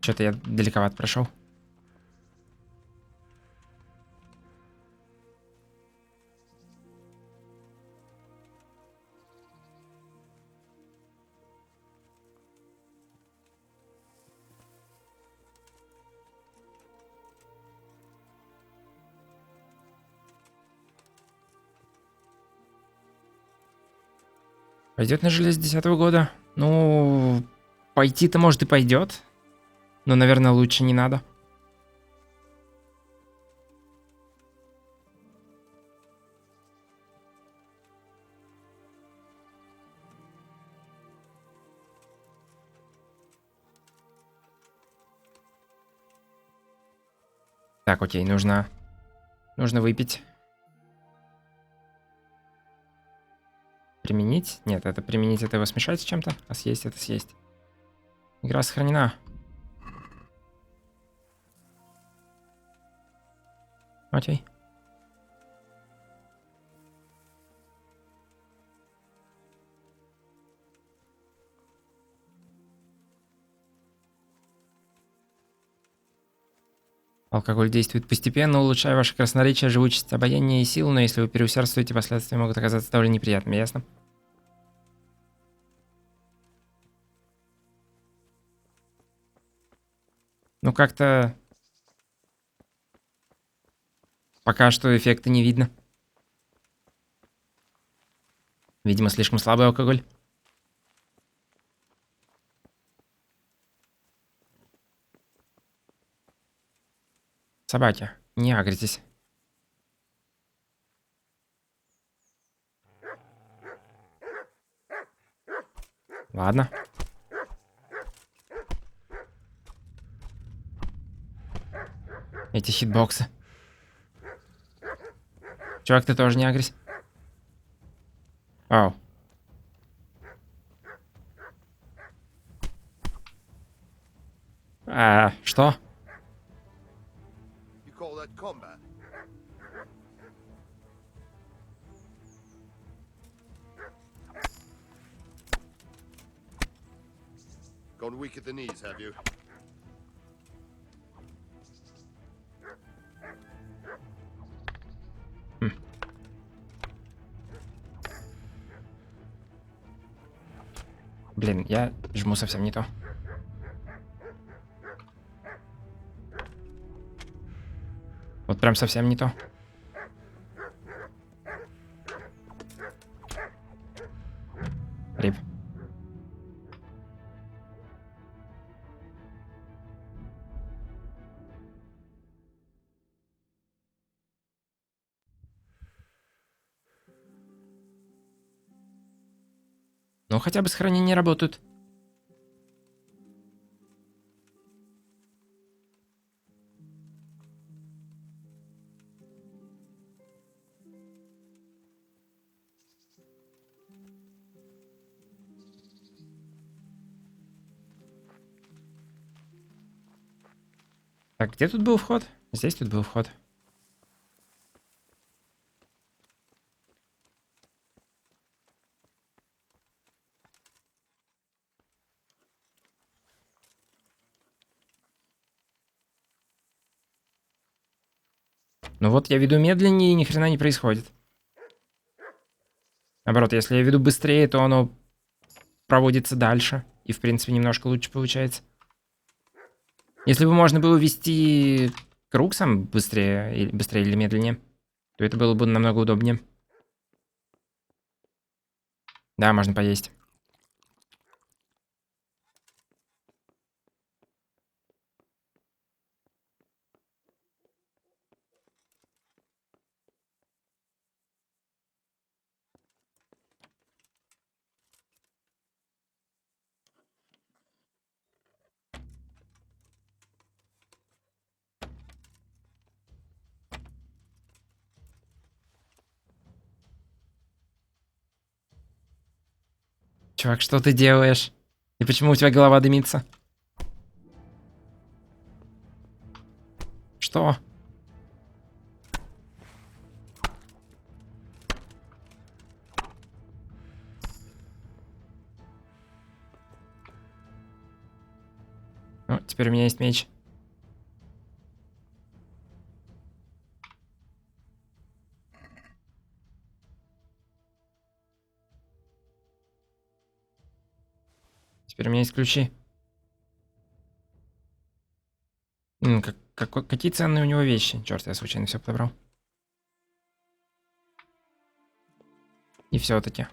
Что-то я далековато прошел. Пойдет на желез 10-го года? Ну, пойти-то может и пойдет. Но, наверное, лучше не надо. Так, окей, нужно выпить. Применить? Нет, это применить, это его смешать с чем-то, а съесть это съесть. Игра сохранена. Окей. Алкоголь действует постепенно, улучшая ваше красноречие, живучесть, обаяние и силу, но если вы переусердствуете, последствия могут оказаться довольно неприятными, ясно? Ну как-то... Пока что эффекта не видно. Видимо, слишком слабый алкоголь. Собаки, не агритесь. Ладно. Эти хитбоксы. Чувак, ты тоже не агрись. Вау. Что? You call that combat? Gone weak at the knees, have you? Блин, я жму совсем не то. Вот прям совсем не то. Рип. Ну, хотя бы сохранения работают. Так, где тут был вход? Здесь тут был вход. Ну вот, я веду медленнее, и ни хрена не происходит. Наоборот, если я веду быстрее, то оно проводится дальше. И, в принципе, немножко лучше получается. Если бы можно было вести круг сам быстрее или медленнее, то это было бы намного удобнее. Да, можно поесть. Чувак, что ты делаешь? И почему у тебя голова дымится? Что? Ну, теперь у меня есть меч. Теперь у меня есть ключи. Какие ценные у него вещи? Черт, я случайно все подобрал. И все-таки.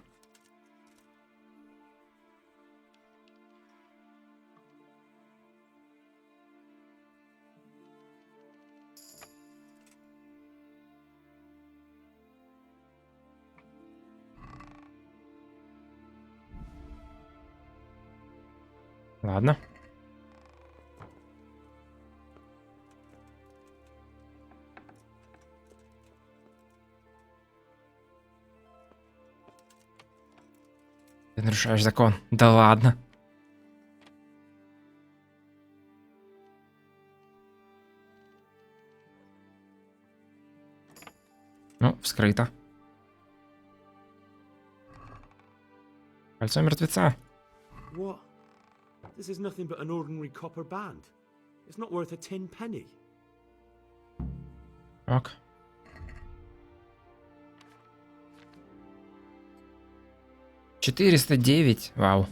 Ладно. Нарушаешь закон. Да ладно. Ну, вскрыто. Кольцо мертвеца. What? This is nothing but an ordinary copper band. It's not worth a tin penny. Ок. $409. Вау.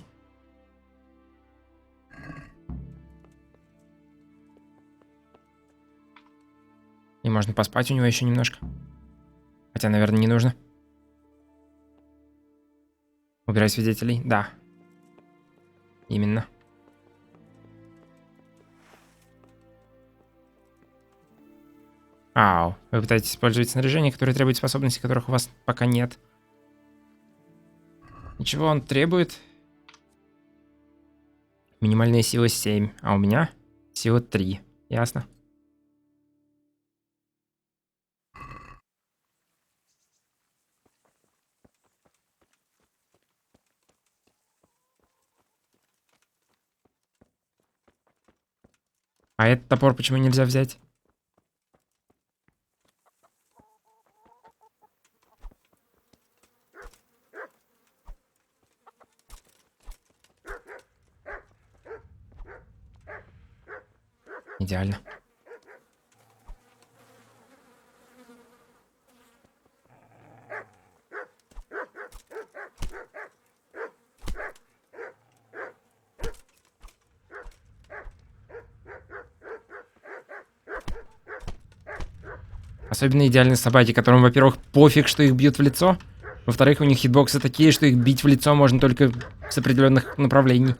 И можно поспать у него еще немножко. Хотя, наверное, не нужно. Убирай свидетелей. Да. Именно. Ау. Вы пытаетесь использовать снаряжение, которое требует способностей, которых у вас пока нет. Ничего он требует. Минимальная сила 7. А у меня сила 3. Ясно. А этот топор почему нельзя взять? Идеально. Особенно идеальные собаки, которым, во-первых, пофиг, что их бьют в лицо. Во-вторых, у них хитбоксы такие, что их бить в лицо можно только с определенных направлений.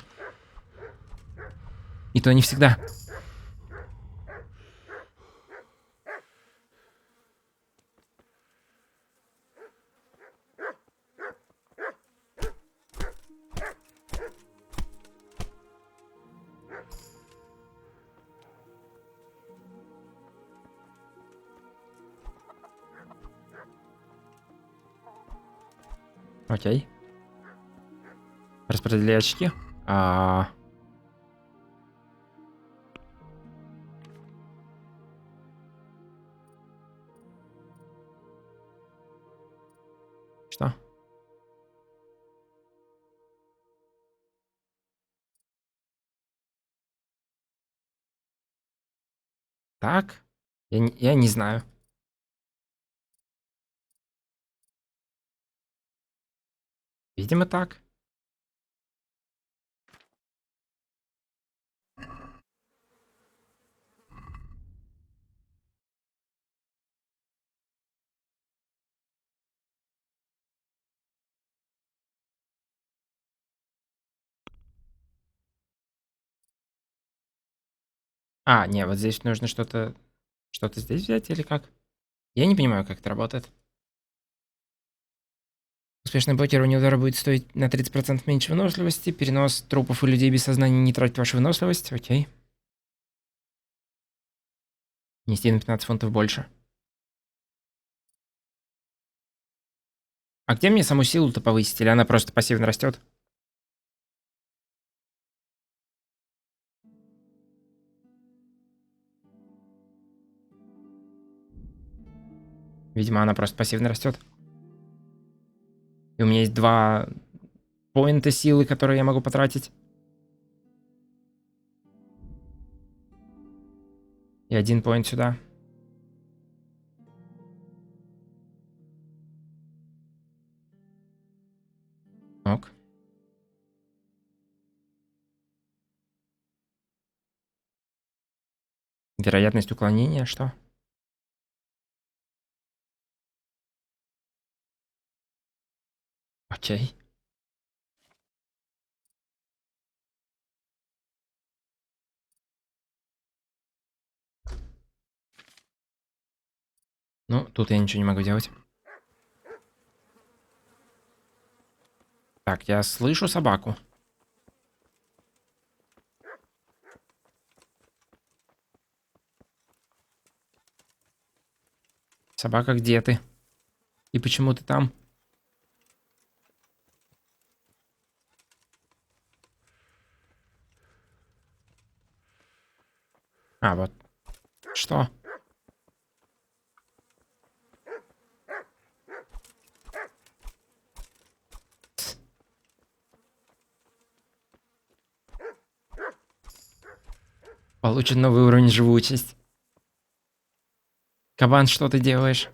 И то не всегда. Окей. Распределяй очки. Что? Так? Я не знаю. Видимо, так. Не, вот здесь нужно что-то здесь взять или как? Я не понимаю, как это работает. Успешное блокирование удара будет стоить на 30% меньше выносливости. Перенос трупов и людей без сознания не тратит вашу выносливость. Окей. Нести на 15 фунтов больше. А где мне саму силу-то повысить? Или она просто пассивно растет? Видимо, она просто пассивно растет. И у меня есть 2 поинта силы, которые я могу потратить. И 1 поинт сюда. Ок. Вероятность уклонения, что? Окей. Ну, тут я ничего не могу делать. Так, я слышу собаку. Собака, где ты? И почему ты там? А, вот. Что? Получен новый уровень живучесть. Кабан, что ты делаешь?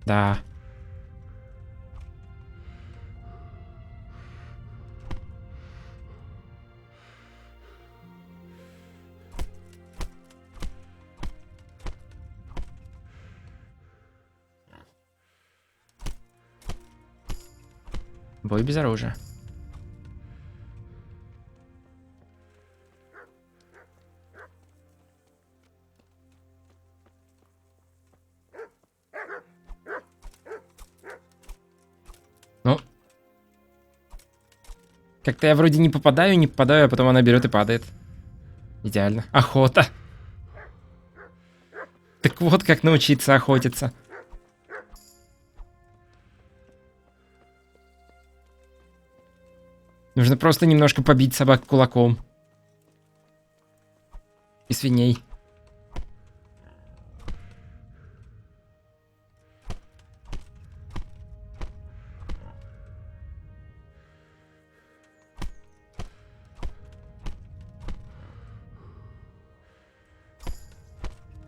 Да. Бой без оружия. Ну. Как-то я вроде не попадаю, а потом она берет и падает. Идеально. Охота. Так вот как научиться охотиться. Нужно просто немножко побить собак кулаком. И свиней.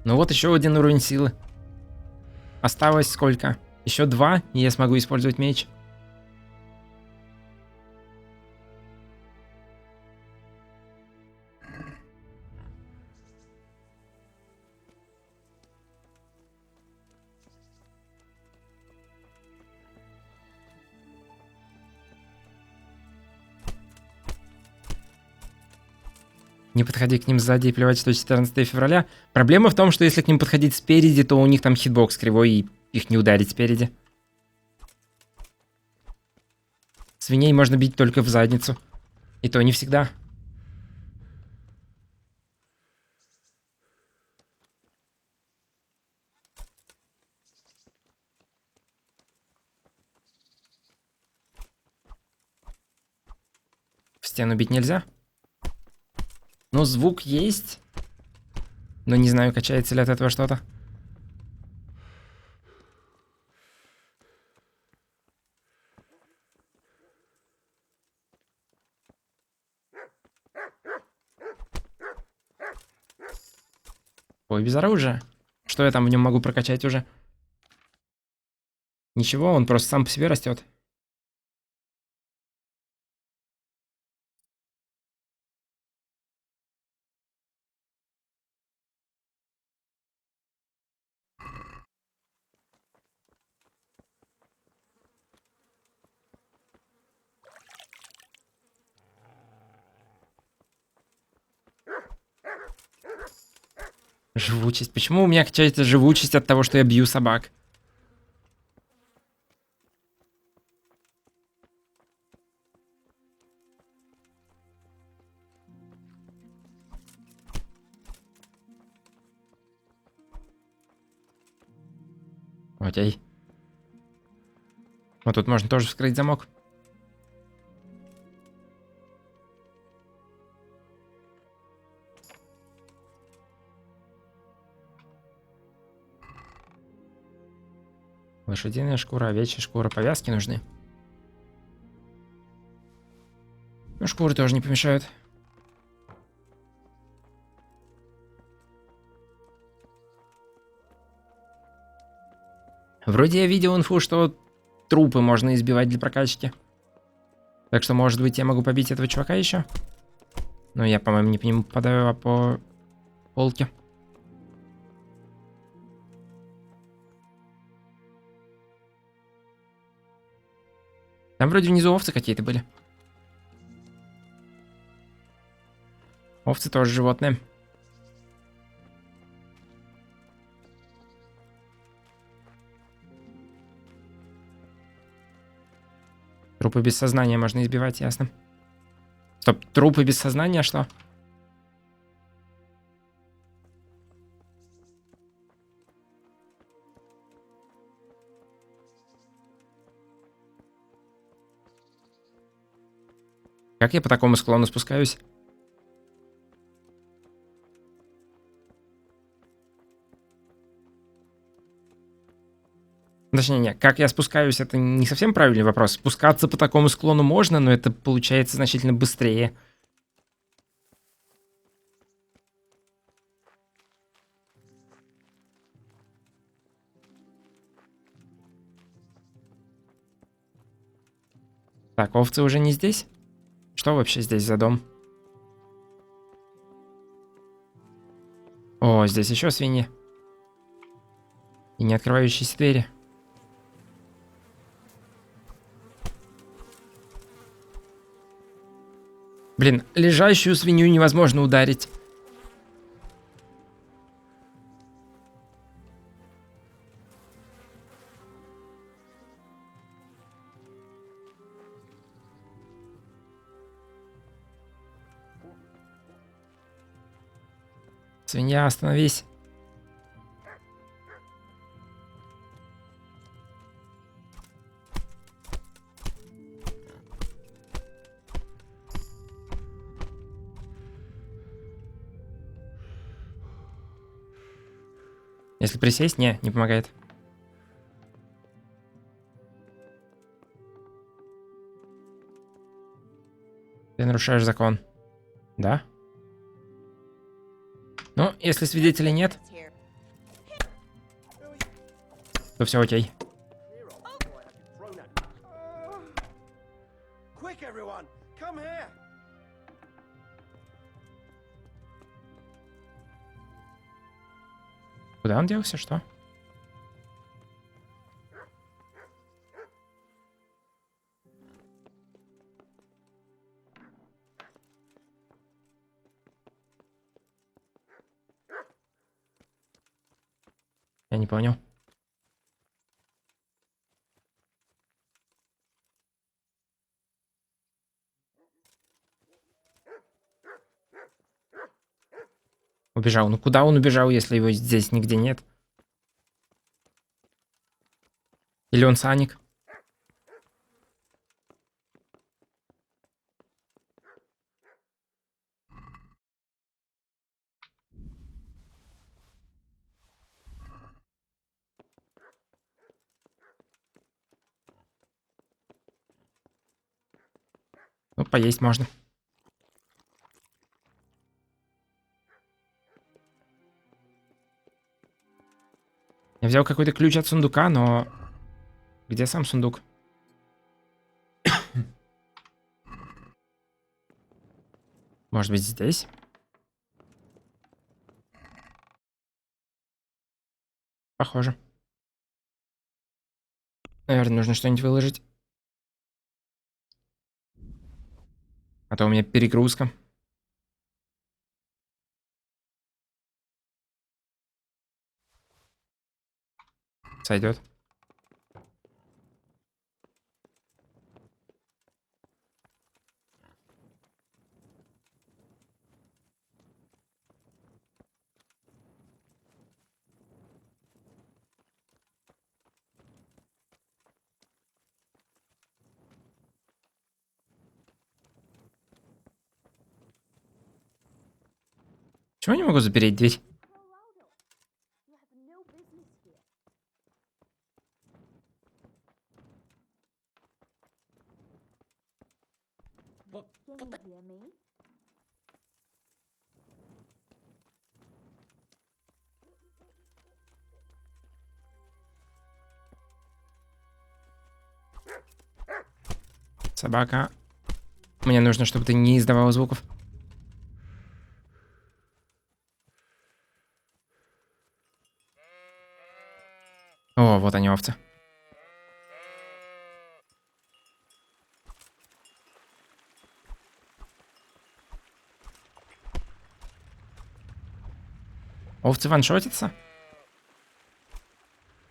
Ну вот еще один уровень силы. Осталось сколько? Еще 2, и я смогу использовать меч. Не подходи к ним сзади и плевать, что 14 февраля. Проблема в том, что если к ним подходить спереди, то у них там хитбокс кривой, и их не ударить спереди. Свиней можно бить только в задницу. И то не всегда. В стену бить нельзя. Но звук есть. Но не знаю, качается ли от этого что-то. Ой, без оружия. Что я там в нем могу прокачать уже? Ничего, он просто сам по себе растет. Живучесть. Почему у меня качается живучесть от того, что я бью собак? Окей. Вот тут можно тоже вскрыть замок. Лошадиная шкура, овечья шкура, повязки нужны. Ну, шкуры тоже не помешают. Вроде я видел инфу, что трупы можно избивать для прокачки. Так что, может быть, я могу побить этого чувака еще? Но я, по-моему, не по нему попадаю, а по полке. Там вроде внизу овцы какие-то были. Овцы тоже животные. Трупы без сознания можно избивать, ясно. Стоп, трупы без сознания, что? Как я по такому склону спускаюсь? Точнее, не, как я спускаюсь, это не совсем правильный вопрос. Спускаться по такому склону можно, но это получается значительно быстрее. Так, овцы уже не здесь? Что вообще здесь за дом? О, здесь еще свиньи. И не открывающиеся двери. Блин, лежащую свинью невозможно ударить. Свинья, остановись. Если присесть, не помогает. Ты нарушаешь закон. Да? Ну, если свидетелей нет, то все окей. Quick, everyone! Come here! Куда он делся, что? Я не понял. Убежал. Ну куда он убежал, если его здесь нигде нет? Или он Саник? Ну, поесть можно. Я взял какой-то ключ от сундука, но... Где сам сундук? Может быть, здесь? Похоже. Наверное, нужно что-нибудь выложить. А то у меня перегрузка. Сойдет. Чего не могу запереть дверь? Собака. Мне нужно, чтобы ты не издавала звуков. О, вот они, овцы. Овцы ваншотятся?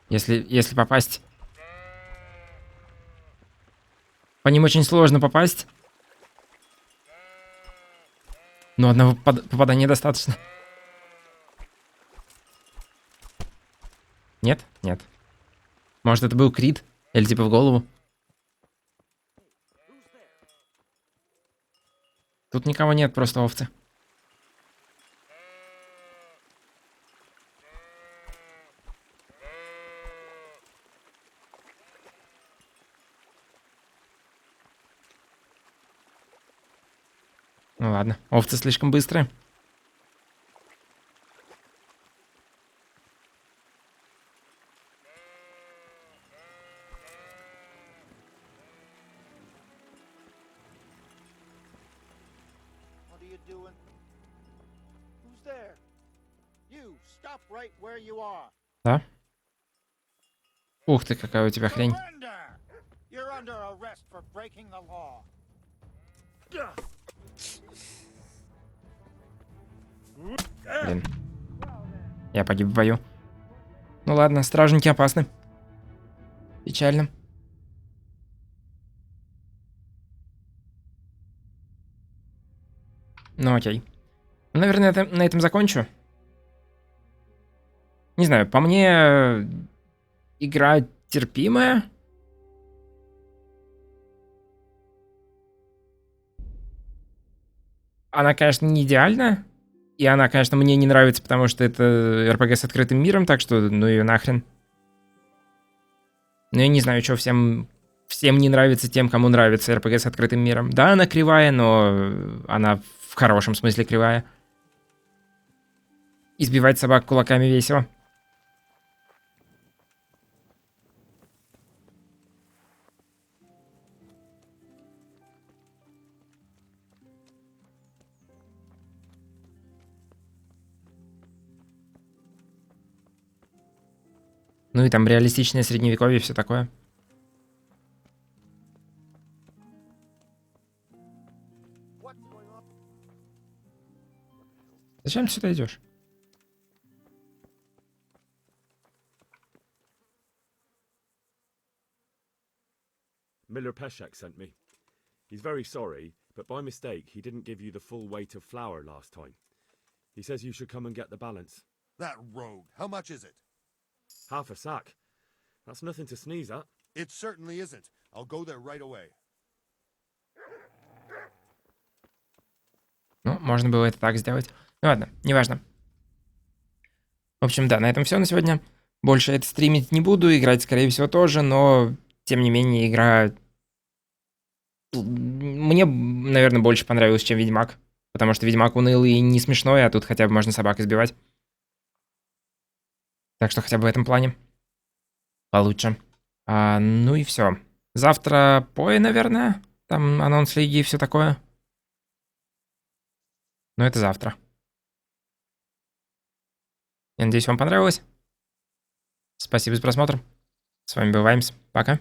Если попасть... По ним очень сложно попасть. Но одного попадания достаточно. Нет? Нет. Может, это был крит? Или типа в голову? Тут никого нет, просто овцы. Ну ладно, овцы слишком быстрые. What are you doing? Who's there? You, stop right where you are. Да? Ух ты, какая у тебя хрень. Surrender! You're under arrest for breaking the law. Блин. Я погиб в бою. Ну ладно, стражники опасны. Печально. Ну окей. Наверное, на этом закончу. Не знаю, по мне игра терпимая. Она, конечно, не идеальна. И она, конечно, мне не нравится, потому что это РПГ с открытым миром, так что ну ее нахрен. Но я не знаю, что всем не нравится тем, кому нравится РПГ с открытым миром. Да, она кривая, но она в хорошем смысле кривая. Избивать собак кулаками весело. Ну и там реалистичное средневековье и все такое. Зачем ты сюда идешь? Miller Peshek sent me. He's very sorry, but by mistake he didn't give you the full weight of flour last time. He says you should come and get the balance. That rogue. How much is it? Half a sack. That's nothing to sneeze at. It certainly isn't. I'll go there right away. Ну, можно было это так сделать. Ну ладно, неважно. В общем, да, на этом все на сегодня. Больше это стримить не буду, играть, скорее всего, тоже, но, тем не менее, игра... Мне, наверное, больше понравилась, чем Ведьмак. Потому что Ведьмак унылый и не смешной, а тут хотя бы можно собак избивать. Так что хотя бы в этом плане получше. Ну и все. Завтра пой, наверное. Там анонс лиги и все такое. Но это завтра. Я надеюсь, вам понравилось. Спасибо за просмотр. С вами был Ваймс. Пока.